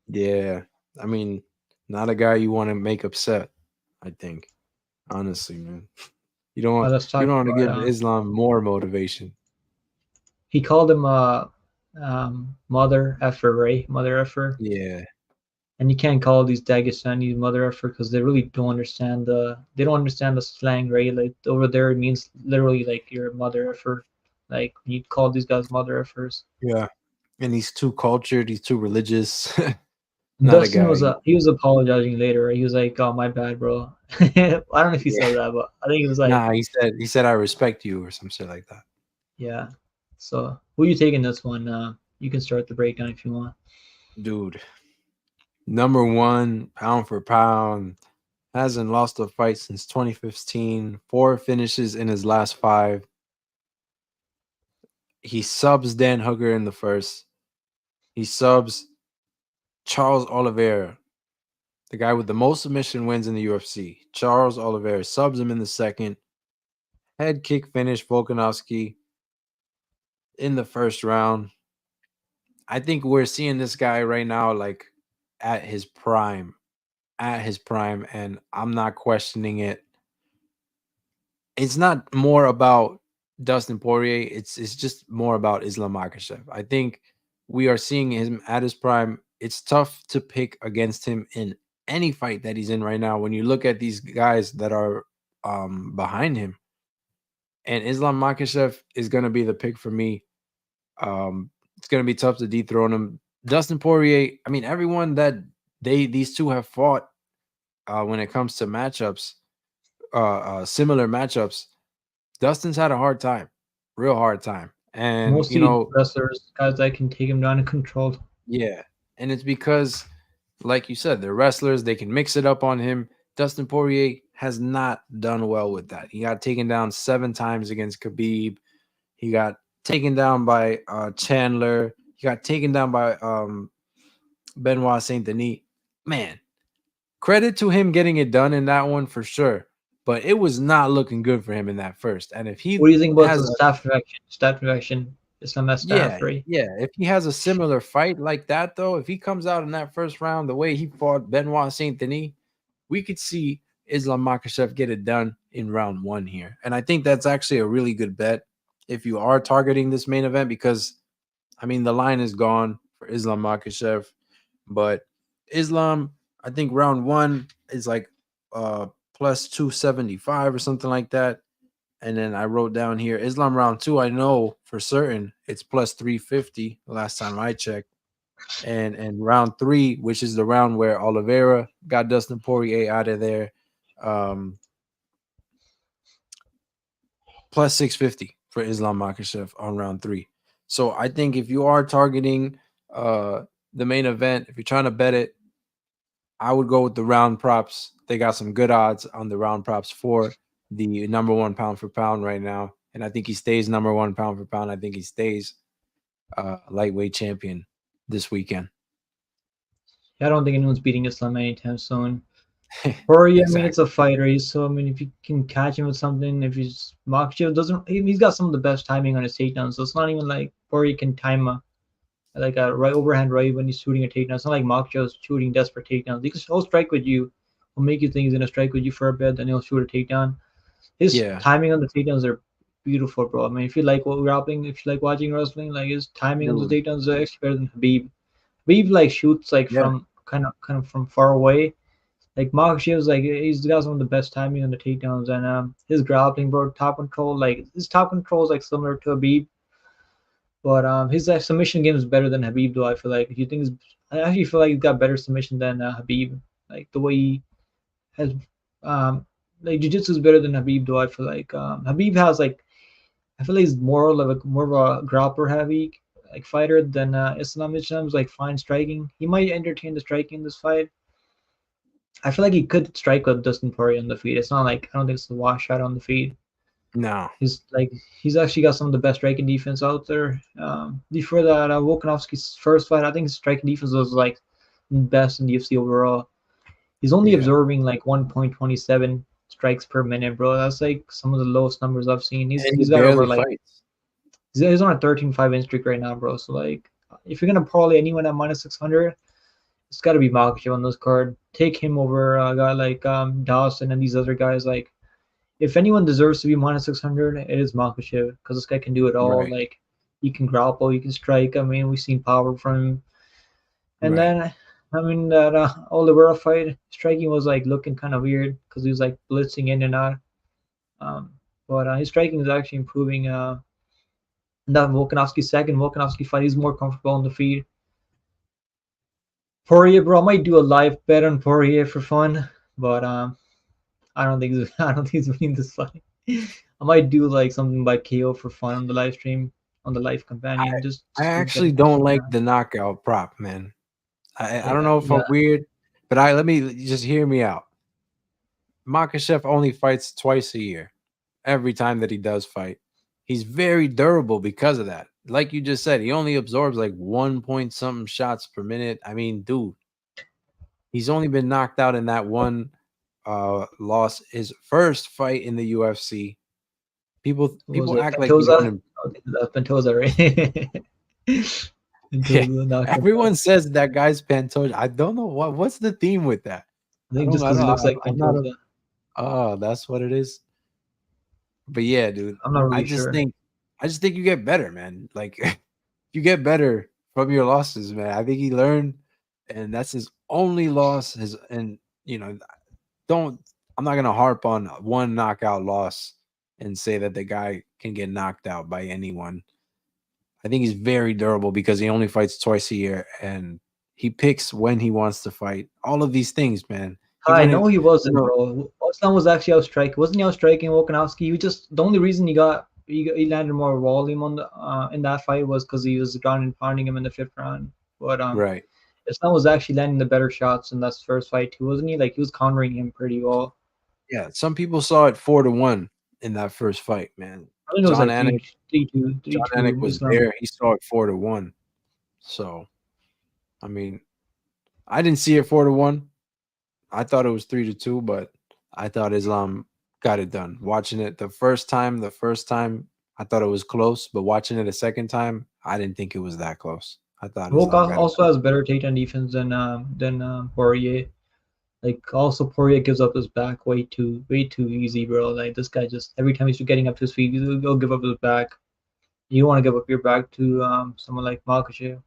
[SPEAKER 2] Yeah, I mean, not a guy you want to make upset. I think honestly, man,
[SPEAKER 1] Let's
[SPEAKER 2] you
[SPEAKER 1] talk
[SPEAKER 2] don't want to
[SPEAKER 1] about.
[SPEAKER 2] give Islam more motivation.
[SPEAKER 1] He called him mother effer, right? Mother effer.
[SPEAKER 2] Yeah,
[SPEAKER 1] And you can't call these Dagestani mother effer because they don't understand the slang, right? Like over there it means literally like your mother effer. Like you call these guys mother effers.
[SPEAKER 2] yeah, and he's too cultured. He's too religious. Not a
[SPEAKER 1] Dustin
[SPEAKER 2] guy.
[SPEAKER 1] was he was apologizing later. Right? He was like, "Oh my bad, bro." I don't know if he
[SPEAKER 2] Yeah,
[SPEAKER 1] said that, but I think it was like,
[SPEAKER 2] nah. He said I respect you or some shit like that.
[SPEAKER 1] yeah. So who you taking this one? You can start the breakdown if you want.
[SPEAKER 2] Dude, number one, pound for pound, hasn't lost a fight since 2015. 4 finishes in his last 5. He subs Dan Hooker in the first. He subs Charles Oliveira, the guy with the most submission wins in the UFC. Charles Oliveira subs him in the second. Head kick finish Volkanovski. in the first round. I think we're seeing this guy right now, like at his prime, and I'm not questioning it. It's not more about Dustin Poirier. It's just more about Islam Makhachev. I think we are seeing him at his prime. It's tough to pick against him in any fight that he's in right now. When you look at these guys that are behind him, and Islam Makhachev is going to be the pick for me. It's going to be tough to dethrone him. Dustin Poirier. I mean, everyone that these two have fought when it comes to matchups, similar matchups, Dustin's had a hard time, real hard time. And,
[SPEAKER 1] Mostly wrestlers, guys that can take him down and control.
[SPEAKER 2] yeah. And it's because, like you said, they're wrestlers. They can mix it up on him. Dustin Poirier has not done well with that. He got taken down 7 times against Khabib. He got taken down by Chandler. He got taken down by Benoit Saint Denis. Man, credit to him getting it done in that one for sure. But it was not looking good for him in that first. And if
[SPEAKER 1] What
[SPEAKER 2] he
[SPEAKER 1] do you think about
[SPEAKER 2] has
[SPEAKER 1] the
[SPEAKER 2] a
[SPEAKER 1] staff direction? Staff direction. Islam as
[SPEAKER 2] yeah,
[SPEAKER 1] staff, right?
[SPEAKER 2] yeah, if he has a similar fight like that though, if he comes out in that first round the way he fought Benoit Saint Denis, we could see Islam Makhachev get it done in round 1 here. And I think that's actually a really good bet if you are targeting this main event because I mean the line is gone for Islam Makhachev, but Islam, I think round 1 is like plus 275 or something like that. And then I wrote down here Islam round 2. I know for certain it's plus 350 last time I checked. And round 3, which is the round where Oliveira got Dustin Poirier out of there, um, plus 650 for Islam Makhachev on round 3. So I think if you are targeting the main event, if you're trying to bet it, I would go with the round props. They got some good odds on the round props for the number 1 pound for pound right now. And I think he stays number 1 pound for pound. I think he stays lightweight champion this weekend.
[SPEAKER 1] Yeah, I don't think anyone's beating Islam anytime soon. Poirier, I mean, it's
[SPEAKER 2] Exactly.
[SPEAKER 1] a fighter. So I mean, if you can catch him with something, if he's Makhachev doesn't, he's got some of the best timing on his takedown. So it's not even like Poirier can time a right overhand right when he's shooting a takedown. It's not like Makchow's shooting desperate takedowns. He'll strike with you, he'll make you think he's gonna strike with you for a bit, then he'll shoot a takedown. His
[SPEAKER 2] Yeah.
[SPEAKER 1] timing on the takedowns are beautiful, bro. I mean, if you like what grappling, if you like watching wrestling, like his timing on the
[SPEAKER 2] Dude.
[SPEAKER 1] takedowns are actually better than Habib. Habib like shoots like
[SPEAKER 2] Yeah.
[SPEAKER 1] from kind of from far away. Like Makhachev's like he's got some of the best timing on the takedowns and his grappling, bro, top control, like his top control is like similar to Habib, but his submission game is better than Habib, though. I feel like if you think I actually feel like he's got better submission than Habib. Like the way he has, um, like jiu-jitsu is better than Habib, though. I feel like Habib has like I feel like he's more of a grappler heavy like fighter than Islam. Islam's like fine striking. He might entertain the striking in this fight. I feel like he could strike with Dustin Poirier on the feet. It's not like I don't think it's a washout on the feet.
[SPEAKER 2] No.
[SPEAKER 1] He's actually got some of the best striking defense out there. Before that, Volkanovski's first fight, I think his striking defense was like best in the UFC overall. He's only
[SPEAKER 2] Yeah.
[SPEAKER 1] absorbing like 1.27 strikes per minute, bro. That's like some of the lowest numbers I've seen. He's
[SPEAKER 2] And he
[SPEAKER 1] he's got over
[SPEAKER 2] barely
[SPEAKER 1] like
[SPEAKER 2] fights.
[SPEAKER 1] he's on a 13-5 win streak right now, bro. So like, if you're gonna parlay anyone at minus 600, it's got to be Makhachev on this card. Take him over a guy like Dawson and these other guys like if anyone deserves to be minus 600, it is Makhachev because this guy can do it all.
[SPEAKER 2] Right.
[SPEAKER 1] Like he can grapple, he can strike. I mean, we've seen power from him. And
[SPEAKER 2] Right.
[SPEAKER 1] then, I mean, that Oliveira fight striking was like looking kind of weird because he was like blitzing in and out. Um, but his striking is actually improving. That Volkanovski fight, he's more comfortable on the feet. Poirier, bro, I might do a live bet on Poirier for fun, but I don't think he's winning this fight. I might do like something by KO for fun on the live stream on the live
[SPEAKER 2] I
[SPEAKER 1] companion
[SPEAKER 2] I
[SPEAKER 1] just to get
[SPEAKER 2] actually
[SPEAKER 1] a bit of
[SPEAKER 2] don't
[SPEAKER 1] fun
[SPEAKER 2] like
[SPEAKER 1] around.
[SPEAKER 2] the knockout prop, man. I don't
[SPEAKER 1] Yeah,
[SPEAKER 2] know if I'm
[SPEAKER 1] yeah.
[SPEAKER 2] weird, but I let me just hear me out. Makhachev only fights twice a year. Every time that he does fight, he's very durable because of that. Like you just said, he only absorbs like 1 point something shots per minute. I mean, dude, he's only been knocked out in that one loss. His first fight in the UFC. People
[SPEAKER 1] What was
[SPEAKER 2] people
[SPEAKER 1] it
[SPEAKER 2] act like you don't
[SPEAKER 1] Mendoza? That's Pentosa, right?
[SPEAKER 2] Yeah,
[SPEAKER 1] Pentosa knocked him out.
[SPEAKER 2] everyone says that guy's Pantoja. I don't know what's the theme with that.
[SPEAKER 1] I think just
[SPEAKER 2] I
[SPEAKER 1] because he
[SPEAKER 2] don't.
[SPEAKER 1] looks like
[SPEAKER 2] I'm not a.
[SPEAKER 1] Pentosa.
[SPEAKER 2] Oh, that's what it is. But yeah, dude,
[SPEAKER 1] I'm not
[SPEAKER 2] I
[SPEAKER 1] really
[SPEAKER 2] just
[SPEAKER 1] sure.
[SPEAKER 2] think, I just think you get better, man. Like you get better from your losses, man. I think he learned, and that's his only loss. His and don't. I'm not gonna harp on one knockout loss and say that the guy can get knocked out by anyone. I think he's very durable because he only fights twice a year and he picks when he wants to fight. All of these things, man. He
[SPEAKER 1] I
[SPEAKER 2] wouldn't,
[SPEAKER 1] know he
[SPEAKER 2] you
[SPEAKER 1] wasn't,
[SPEAKER 2] know,
[SPEAKER 1] bro. Oslan was actually out striking. Wasn't he out striking Volkanovski? He just the only reason he landed more volume on the in that fight was because he was ground and pounding him in the fifth round. But
[SPEAKER 2] right.
[SPEAKER 1] Islam was actually landing the better shots in that first fight too, wasn't he? Like he was countering him pretty well.
[SPEAKER 2] Yeah, some people saw it 4-1 in that first fight, man.
[SPEAKER 1] I think it was
[SPEAKER 2] John
[SPEAKER 1] like
[SPEAKER 2] Anik,
[SPEAKER 1] 3-2, three
[SPEAKER 2] John Anik
[SPEAKER 1] two
[SPEAKER 2] was
[SPEAKER 1] Islam.
[SPEAKER 2] there. He saw it 4-1. So, I mean, I didn't see it 4-1. I thought it was 3-2, but I thought Islam got it done. Watching it the first time, I thought it was close, but watching it a second time, I didn't think it was that close. I thought Islam
[SPEAKER 1] Volkov
[SPEAKER 2] got it
[SPEAKER 1] also
[SPEAKER 2] done.
[SPEAKER 1] has better takedown defense than Poirier. Like also Poirier gives up his back way too easy, bro. Like this guy just every time he's getting up to his feet, he'll give up his back. You want to give up your back to someone like Makhachev.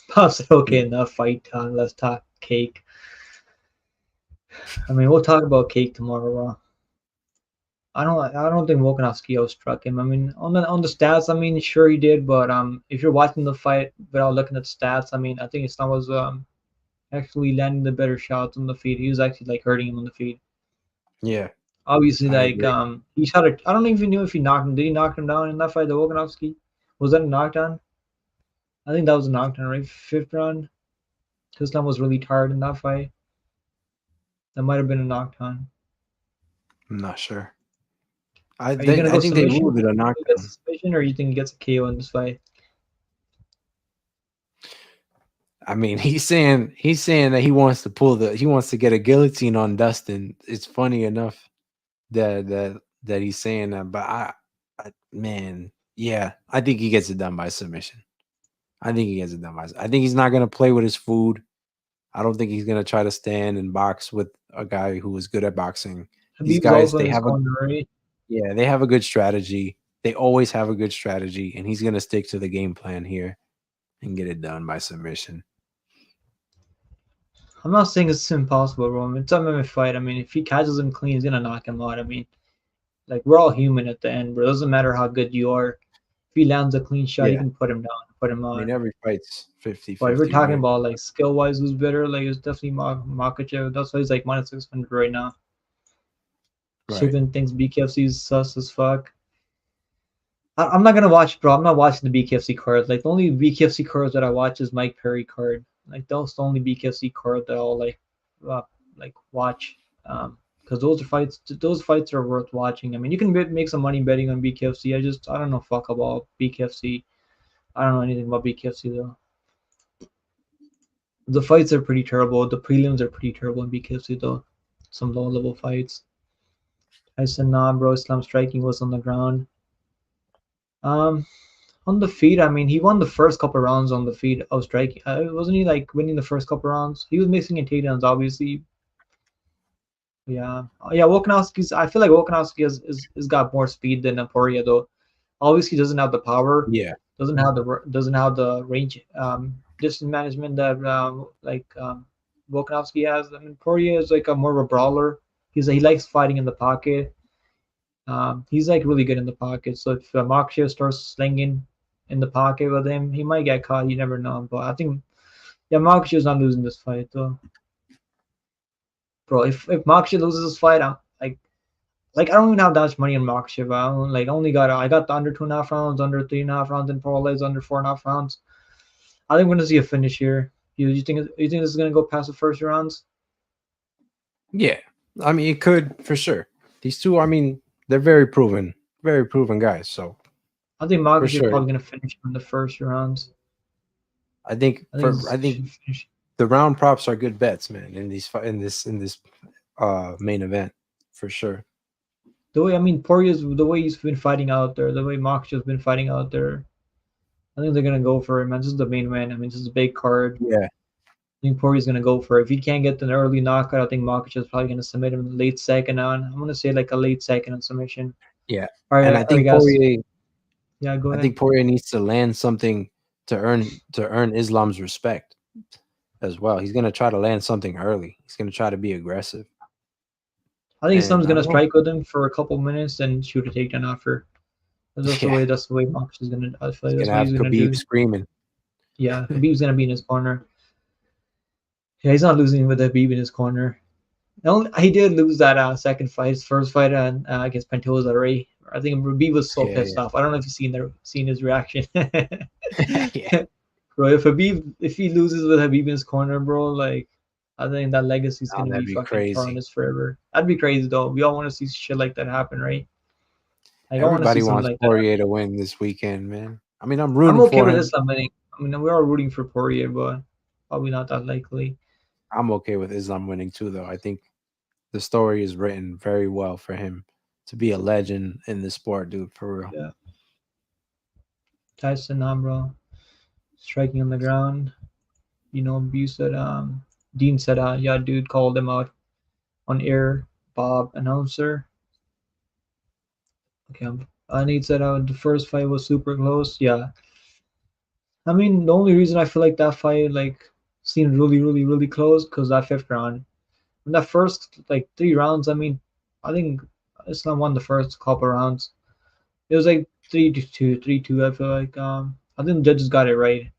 [SPEAKER 1] Pop said, okay,
[SPEAKER 2] Yeah.
[SPEAKER 1] enough fight talk. Let's talk cake. I mean, we'll talk about cake tomorrow. I don't think Volkanovski outstruck him. I mean, on the stats, I mean, sure he did, but if you're watching the fight without looking at stats, I mean, I think Islam was actually landing the better shots on the feet. He was actually like hurting him on the feet.
[SPEAKER 2] Yeah,
[SPEAKER 1] Obviously,
[SPEAKER 2] I
[SPEAKER 1] like
[SPEAKER 2] agree.
[SPEAKER 1] he shot it. I don't even know if he knocked him. Did he knock him down in that fight, the Volkanovski? Was that a knockdown? I think that was a knockdown, right? Fifth round. Islam was really tired in that fight. That might have been a knockdown.
[SPEAKER 2] I'm not sure.
[SPEAKER 1] Are you gonna
[SPEAKER 2] I
[SPEAKER 1] go
[SPEAKER 2] think they
[SPEAKER 1] submission?
[SPEAKER 2] ruled it a
[SPEAKER 1] You think he gets a
[SPEAKER 2] knockdown.
[SPEAKER 1] submission, or you think he gets a KO in this fight?
[SPEAKER 2] I mean, he's saying that he wants to get a guillotine on Dustin. It's funny enough that he's saying that, but man, yeah, I think he gets it done by submission. I think he gets it done by. I think he's not gonna play with his food. I don't think he's gonna try to stand and box with a guy who is good at boxing. These
[SPEAKER 1] Habib's
[SPEAKER 2] guys,
[SPEAKER 1] also in
[SPEAKER 2] they
[SPEAKER 1] his
[SPEAKER 2] have a
[SPEAKER 1] corner, right?
[SPEAKER 2] yeah, they have a good strategy. They always have a good strategy, and he's gonna stick to the game plan here and get it done by submission.
[SPEAKER 1] I'm not saying it's impossible, bro. I mean, it's a MMA fight. I mean, if he catches him clean, he's gonna knock him out. I mean, like we're all human at the end, bro. It doesn't matter how good you are. If he lands a clean shot, you
[SPEAKER 2] Yeah,
[SPEAKER 1] can put him down, put him
[SPEAKER 2] I mean
[SPEAKER 1] out.
[SPEAKER 2] every fight's
[SPEAKER 1] But if we're
[SPEAKER 2] 50-50,
[SPEAKER 1] talking
[SPEAKER 2] right?
[SPEAKER 1] about like skill wise, who's better? Like it's definitely Makachev. That's why he's like minus 600 right now.
[SPEAKER 2] Right.
[SPEAKER 1] Shipping thinks BKFC is sus as fuck. I'm not gonna watch, bro. I'm not watching the BKFC cards. Like the only BKFC cards that I watch is Mike Perry card. Like that's the only BKFC card that I'll uh, watch. Because those fights are worth watching. I mean, you can make some money betting on BKFC. I don't know fuck about BKFC. I don't know anything about BKFC though. The fights are pretty terrible. The prelims are pretty terrible in BKFC though. Some low level fights. I said nah, bro. Islam striking was on the ground. Um, On the feet, I mean, he won the first couple rounds on the feet of striking. Wasn't he like winning the first couple rounds? He was mixing in takedowns, obviously. Yeah, yeah. Volkanovski's. I feel like Volkanovski has got more speed than Emporia, though. Obviously, doesn't have the power,
[SPEAKER 2] Yeah.
[SPEAKER 1] doesn't have the range, distance management that Volkanovski has. I mean, Poirier is like a more of a brawler. He likes fighting in the pocket. He's like really good in the pocket. So if Makhachev starts slinging in the pocket with him, he might get caught. You never know. But I think yeah, Makhachev's not losing this fight though, bro. If Makhachev loses this fight, I'm I don't even have that much money on Makhachev. I don't, like only got I got the under 2.5 rounds, under 3.5 rounds, and parlays under 4.5 rounds. I think we're gonna see a finish here. You think this is gonna go past the first rounds?
[SPEAKER 2] Yeah. I mean, it could for sure. These two, I mean, they're very proven guys. So
[SPEAKER 1] I think
[SPEAKER 2] for
[SPEAKER 1] Makhachev
[SPEAKER 2] sure,
[SPEAKER 1] probably gonna finish in the first rounds.
[SPEAKER 2] I think
[SPEAKER 1] Should finish.
[SPEAKER 2] the round props are good bets, man. In these in this main event, for sure.
[SPEAKER 1] The way, I mean, Poirier's, the way he's been fighting out there, the way Makachev's been fighting out there, I think they're gonna go for it, man. This is the main man. I mean, this is a big card.
[SPEAKER 2] Yeah,
[SPEAKER 1] I think Poirier's gonna go for it. If he can't get an early knockout, I think Makachev's probably gonna submit him in the late second on. I'm gonna say like a late second on submission.
[SPEAKER 2] yeah. And
[SPEAKER 1] All right, guys. Yeah, go
[SPEAKER 2] I
[SPEAKER 1] ahead.
[SPEAKER 2] think Poirier needs to land something to earn Islam's respect as well. He's gonna try to land something early. He's gonna try to be aggressive.
[SPEAKER 1] I think
[SPEAKER 2] And
[SPEAKER 1] Islam's
[SPEAKER 2] I
[SPEAKER 1] gonna
[SPEAKER 2] don't know.
[SPEAKER 1] strike with him for a couple minutes and shoot a takedown offer. That's the
[SPEAKER 2] Yeah,
[SPEAKER 1] way. That's the way Makach is gonna. I feel
[SPEAKER 2] he's
[SPEAKER 1] like that's
[SPEAKER 2] gonna
[SPEAKER 1] what he's
[SPEAKER 2] have
[SPEAKER 1] gonna
[SPEAKER 2] Khabib
[SPEAKER 1] do.
[SPEAKER 2] screaming.
[SPEAKER 1] Yeah, Habib's gonna be in his corner. Yeah, he's not losing with Habib in his corner. He did lose that second fight, his first fight against Pantoja already. I think Habib was so
[SPEAKER 2] Yeah,
[SPEAKER 1] pissed off. I don't know if you've seen his reaction.
[SPEAKER 2] yeah.
[SPEAKER 1] Bro, if he loses with Habib in his corner, bro, like I think that legacy is
[SPEAKER 2] Oh,
[SPEAKER 1] gonna
[SPEAKER 2] that'd
[SPEAKER 1] be
[SPEAKER 2] be
[SPEAKER 1] fucking
[SPEAKER 2] crazy.
[SPEAKER 1] tarnished forever. That'd be crazy though. We all want to see shit like that happen, right? Like I want to see
[SPEAKER 2] Everybody
[SPEAKER 1] something
[SPEAKER 2] wants
[SPEAKER 1] like that
[SPEAKER 2] Poirier
[SPEAKER 1] happen.
[SPEAKER 2] to win this weekend, man. I mean, I'm
[SPEAKER 1] I'm
[SPEAKER 2] rooting
[SPEAKER 1] okay
[SPEAKER 2] for
[SPEAKER 1] with
[SPEAKER 2] him.
[SPEAKER 1] Islam winning. I mean, we're all rooting for Poirier, but probably not that likely.
[SPEAKER 2] I'm okay with Islam winning too, though. I think the story is written very well for him to be a legend in the sport, dude. For real.
[SPEAKER 1] Yeah, Tyson Bro, striking on the ground. You said Dean said yeah, dude called him out on air. Bob announcer. Okay, Anid said the first fight was super close. Yeah, I mean the only reason I feel like that fight like seemed really close because that fifth round, in that first like 3 rounds. I mean, I think Islam won the first couple rounds. It was like 3-2, 3-2. I feel like I think the judges got it right.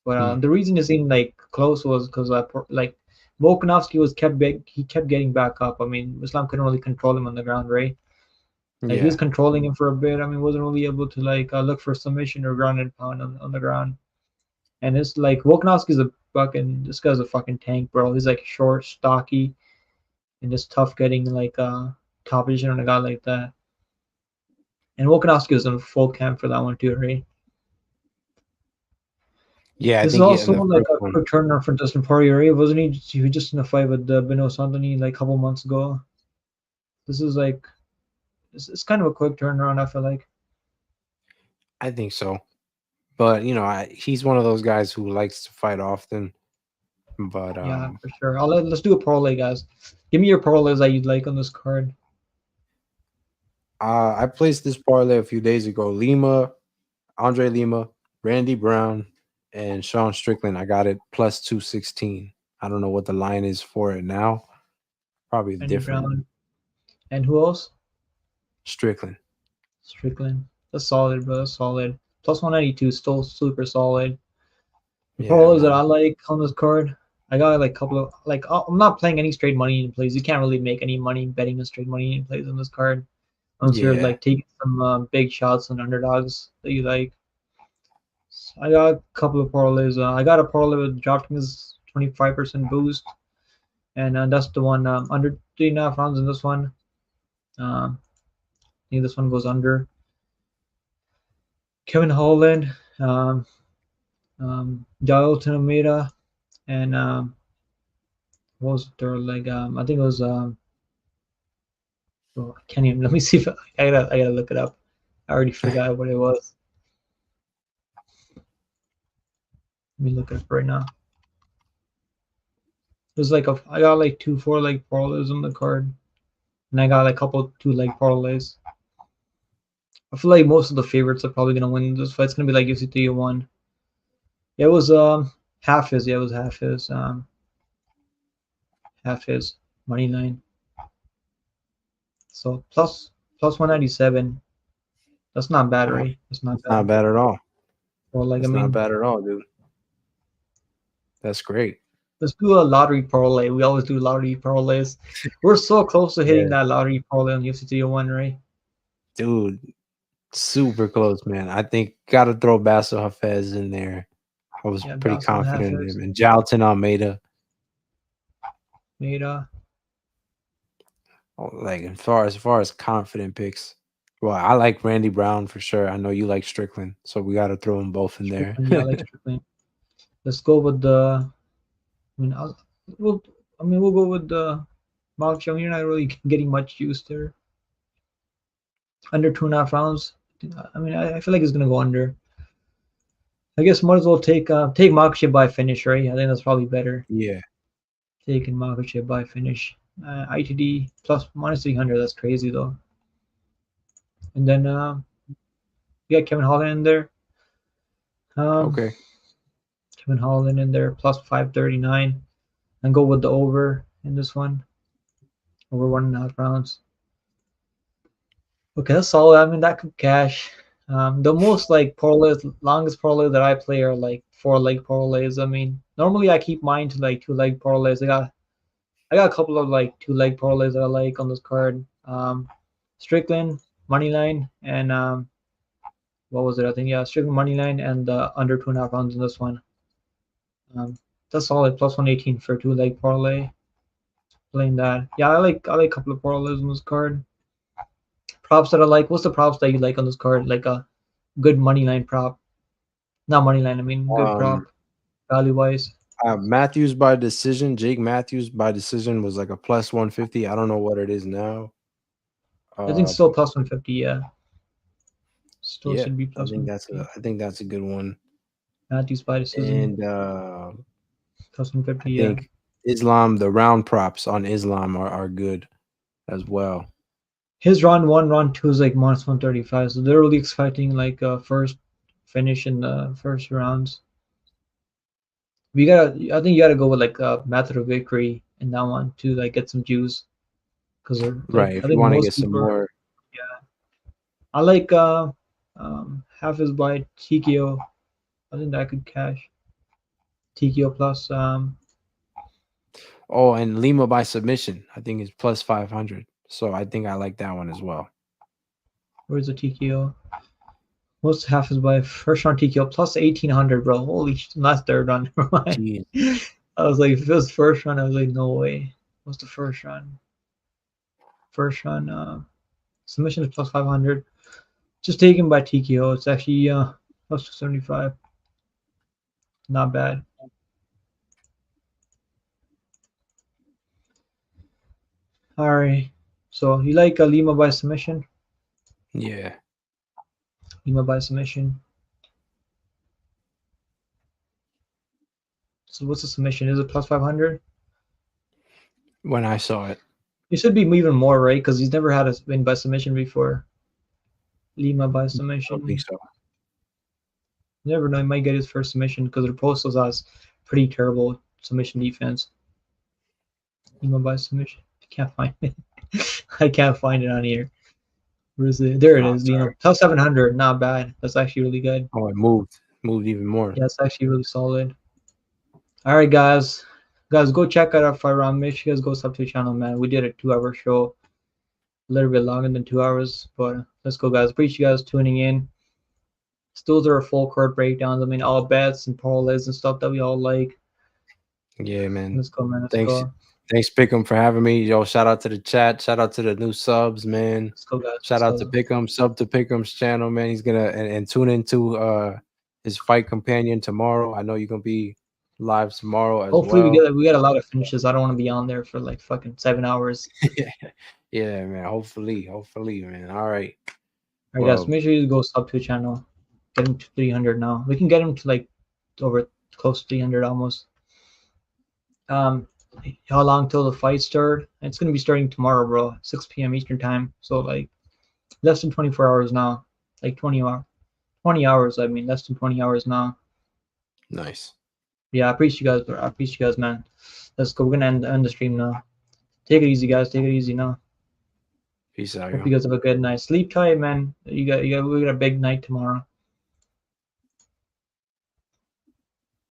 [SPEAKER 1] But
[SPEAKER 2] Hmm.
[SPEAKER 1] the reason it seemed like close was because like Volkanovski he kept getting back up. I mean, Islam couldn't really control him on the ground, right? Like he was
[SPEAKER 2] Yeah.
[SPEAKER 1] controlling him for a bit. I mean, wasn't really able to like look for submission or ground and pound on the ground. And it's like Volkanovski's a fucking this guy's a fucking tank, bro. He's like short, stocky, and just tough getting like top position on a guy like that. And Volkanovski was in full camp for that one too, right?
[SPEAKER 2] Yeah, I
[SPEAKER 1] This is
[SPEAKER 2] think yeah, in
[SPEAKER 1] also
[SPEAKER 2] the
[SPEAKER 1] like
[SPEAKER 2] first
[SPEAKER 1] a
[SPEAKER 2] one.
[SPEAKER 1] quick turnaround for Dustin Poirier, wasn't he? He was just in a fight with Beno Santoni like a couple months ago. This is like it's kind of a quick turnaround. I feel like.
[SPEAKER 2] I think so. But he's one of those guys who likes to fight often. But
[SPEAKER 1] Yeah, for sure. Let's do a parlay, guys. Give me your parlays that you'd like on this card.
[SPEAKER 2] I placed this parlay a few days ago. Andre Lima, Randy Brown, and Sean Strickland. I got it plus 216. I don't know what the line is for it now. Probably
[SPEAKER 1] Andy
[SPEAKER 2] different.
[SPEAKER 1] Brown and who else?
[SPEAKER 2] Strickland.
[SPEAKER 1] Strickland. That's solid, bro. That's solid. Plus 192, still super solid. The
[SPEAKER 2] Yeah,
[SPEAKER 1] parlays that I
[SPEAKER 2] man.
[SPEAKER 1] like on this card, I got like a couple of like I'm not playing any straight money in plays. You can't really make any money betting on straight money in plays on this card unless you're
[SPEAKER 2] Yeah.
[SPEAKER 1] like taking some big shots on underdogs that you like. I got a couple of parlays. I got a parlay with DraftKings 25% boost, and that's the one under 3.5 rounds in this one. I think this one goes under. Kevin Holland, Jailton Almeida, and what was the third leg? I think it was. Oh, I can't even. Let me see if I gotta look it up. I already forgot what it was. Let me look it up right now. It was like I got like 4 leg parlays on the card, and I got like a couple 2 leg parlays. I feel like most of the favorites are probably gonna win this fight. It's gonna be like UFC 301. Yeah, it was half his. Yeah, it was half his money line. So plus 197. That's not bad,
[SPEAKER 2] Oh,
[SPEAKER 1] right? That's not
[SPEAKER 2] that's not
[SPEAKER 1] bad.
[SPEAKER 2] bad at all.
[SPEAKER 1] Well, like I
[SPEAKER 2] That's not
[SPEAKER 1] mean,
[SPEAKER 2] bad at all, dude. That's great.
[SPEAKER 1] let's do a lottery parlay. We always do lottery parlays. We're so close to hitting
[SPEAKER 2] Yeah.
[SPEAKER 1] that lottery parlay on UFC 301, right?
[SPEAKER 2] Dude, super close, man. I think gotta throw Basso Hafez in there. I was
[SPEAKER 1] Yeah,
[SPEAKER 2] pretty
[SPEAKER 1] Basso half
[SPEAKER 2] confident in
[SPEAKER 1] his
[SPEAKER 2] him. And Jalton Almeida.
[SPEAKER 1] made
[SPEAKER 2] Like as far as confident picks. Well, I like Randy Brown for sure. I know you like Strickland, so we gotta throw them both in there.
[SPEAKER 1] Strickland. Yeah, I like Strickland. Let's go with the. I mean, we'll. I mean, we'll go with the Makhachev, you're not really getting much juice there. Under 2.5 rounds. I mean, I feel like it's gonna go under. I guess might as well take Makhachev by finish, right? I think that's probably better.
[SPEAKER 2] Yeah.
[SPEAKER 1] Taking Makhachev by finish. ITD plus minus 300. That's crazy though. And then we got Kevin Holland in there.
[SPEAKER 2] Okay.
[SPEAKER 1] Kevin Holland in there plus 539, and go with the over in this one. Over 1.5 rounds. Okay, that's solid. I mean, that could cash. The most like parlays, longest parlay that I play are like 4-leg parlays. I mean, normally I keep mine to like 2-leg parlays. I got a couple of like 2-leg parlays that I like on this card. Strickland moneyline and what was it? I think yeah, Strickland moneyline and under 2.5 rounds in this one. That's solid. Plus 118 for 2-leg parlay. Playing that. Yeah, I like a couple of parlays on this card. Props that I like. What's the props that you like on this card? Like a good money line prop. Not money line, I mean good
[SPEAKER 2] Um,
[SPEAKER 1] prop value wise.
[SPEAKER 2] Matthews by decision. Jake Matthews by decision was like a plus 150. I don't know what it is now.
[SPEAKER 1] I think
[SPEAKER 2] Uh,
[SPEAKER 1] still plus 150, yeah. Still
[SPEAKER 2] yeah,
[SPEAKER 1] should be plus 150.
[SPEAKER 2] I think that's a good one.
[SPEAKER 1] Matthews by decision,
[SPEAKER 2] And
[SPEAKER 1] plus
[SPEAKER 2] I
[SPEAKER 1] 150, yeah.
[SPEAKER 2] think Islam, the round props on Islam are good as well.
[SPEAKER 1] His round one, round two is like minus 135. So they're really expecting like a first finish in the first rounds. I think you gotta go with like a method of victory in that one to like get some juice. Because like
[SPEAKER 2] Right.
[SPEAKER 1] I
[SPEAKER 2] If you
[SPEAKER 1] think
[SPEAKER 2] want to
[SPEAKER 1] most
[SPEAKER 2] get some
[SPEAKER 1] people are,
[SPEAKER 2] more,
[SPEAKER 1] yeah. I like half is by TKO. I think that could cash. TKO plus
[SPEAKER 2] oh, and Lima by submission, I think is plus 500. So I think I like that one as well.
[SPEAKER 1] where's the TKO? Most half is by first round TKO plus 1800, bro. Holy shit, that's third round. Never mind.
[SPEAKER 2] Jeez.
[SPEAKER 1] I was like, if it was first round, I was like, no way. What's the first round? First round submission is plus 500. Just taken by TKO. It's actually plus 275. Not bad. All right. So you like Lima by submission?
[SPEAKER 2] Yeah.
[SPEAKER 1] Lima by submission. So what's the submission? Is it plus 500?
[SPEAKER 2] When I saw it.
[SPEAKER 1] It should be even more, right? Because he's never had a win by submission before. Lima by
[SPEAKER 2] I don't think
[SPEAKER 1] submission.
[SPEAKER 2] so.
[SPEAKER 1] You never know. He might get his first submission because Raposo's has pretty terrible submission defense. Lima by submission. I can't find it. I can't find it on here. Where is it? There it
[SPEAKER 2] Oh,
[SPEAKER 1] is.
[SPEAKER 2] sorry.
[SPEAKER 1] Plus 700. Not bad. That's actually really good.
[SPEAKER 2] Oh, it moved even more.
[SPEAKER 1] Yeah, it's actually really solid. All right, guys. Guys, go check out our fight round. Make sure you guys go sub to the channel, man. We did a 2-hour show. A little bit longer than 2 hours, but let's go, guys. Appreciate you guys tuning in. Still, there are full court breakdowns. I mean, all bets and parlays and stuff that we all like.
[SPEAKER 2] Yeah, man.
[SPEAKER 1] Let's go, man. Let's
[SPEAKER 2] Thanks.
[SPEAKER 1] go.
[SPEAKER 2] Thanks, Pick'em, for having me. Yo, shout out to the chat. Shout out to the new subs, man.
[SPEAKER 1] Let's go, guys.
[SPEAKER 2] Shout out to Pick'em. Sub to Pick'em's channel, man. He's gonna and tune into his fight companion tomorrow. I know you're gonna be live tomorrow as
[SPEAKER 1] Hopefully,
[SPEAKER 2] well.
[SPEAKER 1] we get a lot of finishes. I don't want to be on there for like fucking 7 hours.
[SPEAKER 2] Yeah, man. Hopefully, man. All right.
[SPEAKER 1] All right, guys. Make sure you go sub to the channel. Get him to 300 now. We can get him to like over close to 300 almost. How long till the fight start? It's gonna be starting tomorrow, bro. 6 p.m. Eastern time. So like less than 24 hours now. Like 20 hours. I mean, less than 20 hours now.
[SPEAKER 2] Nice.
[SPEAKER 1] Yeah, I appreciate you guys. I appreciate you guys, man. Let's go. We're gonna end the stream now. Take it easy, guys. Take it easy now.
[SPEAKER 2] Peace out.
[SPEAKER 1] Hope you guys have a good night. Sleep tight, man. We got a big night tomorrow.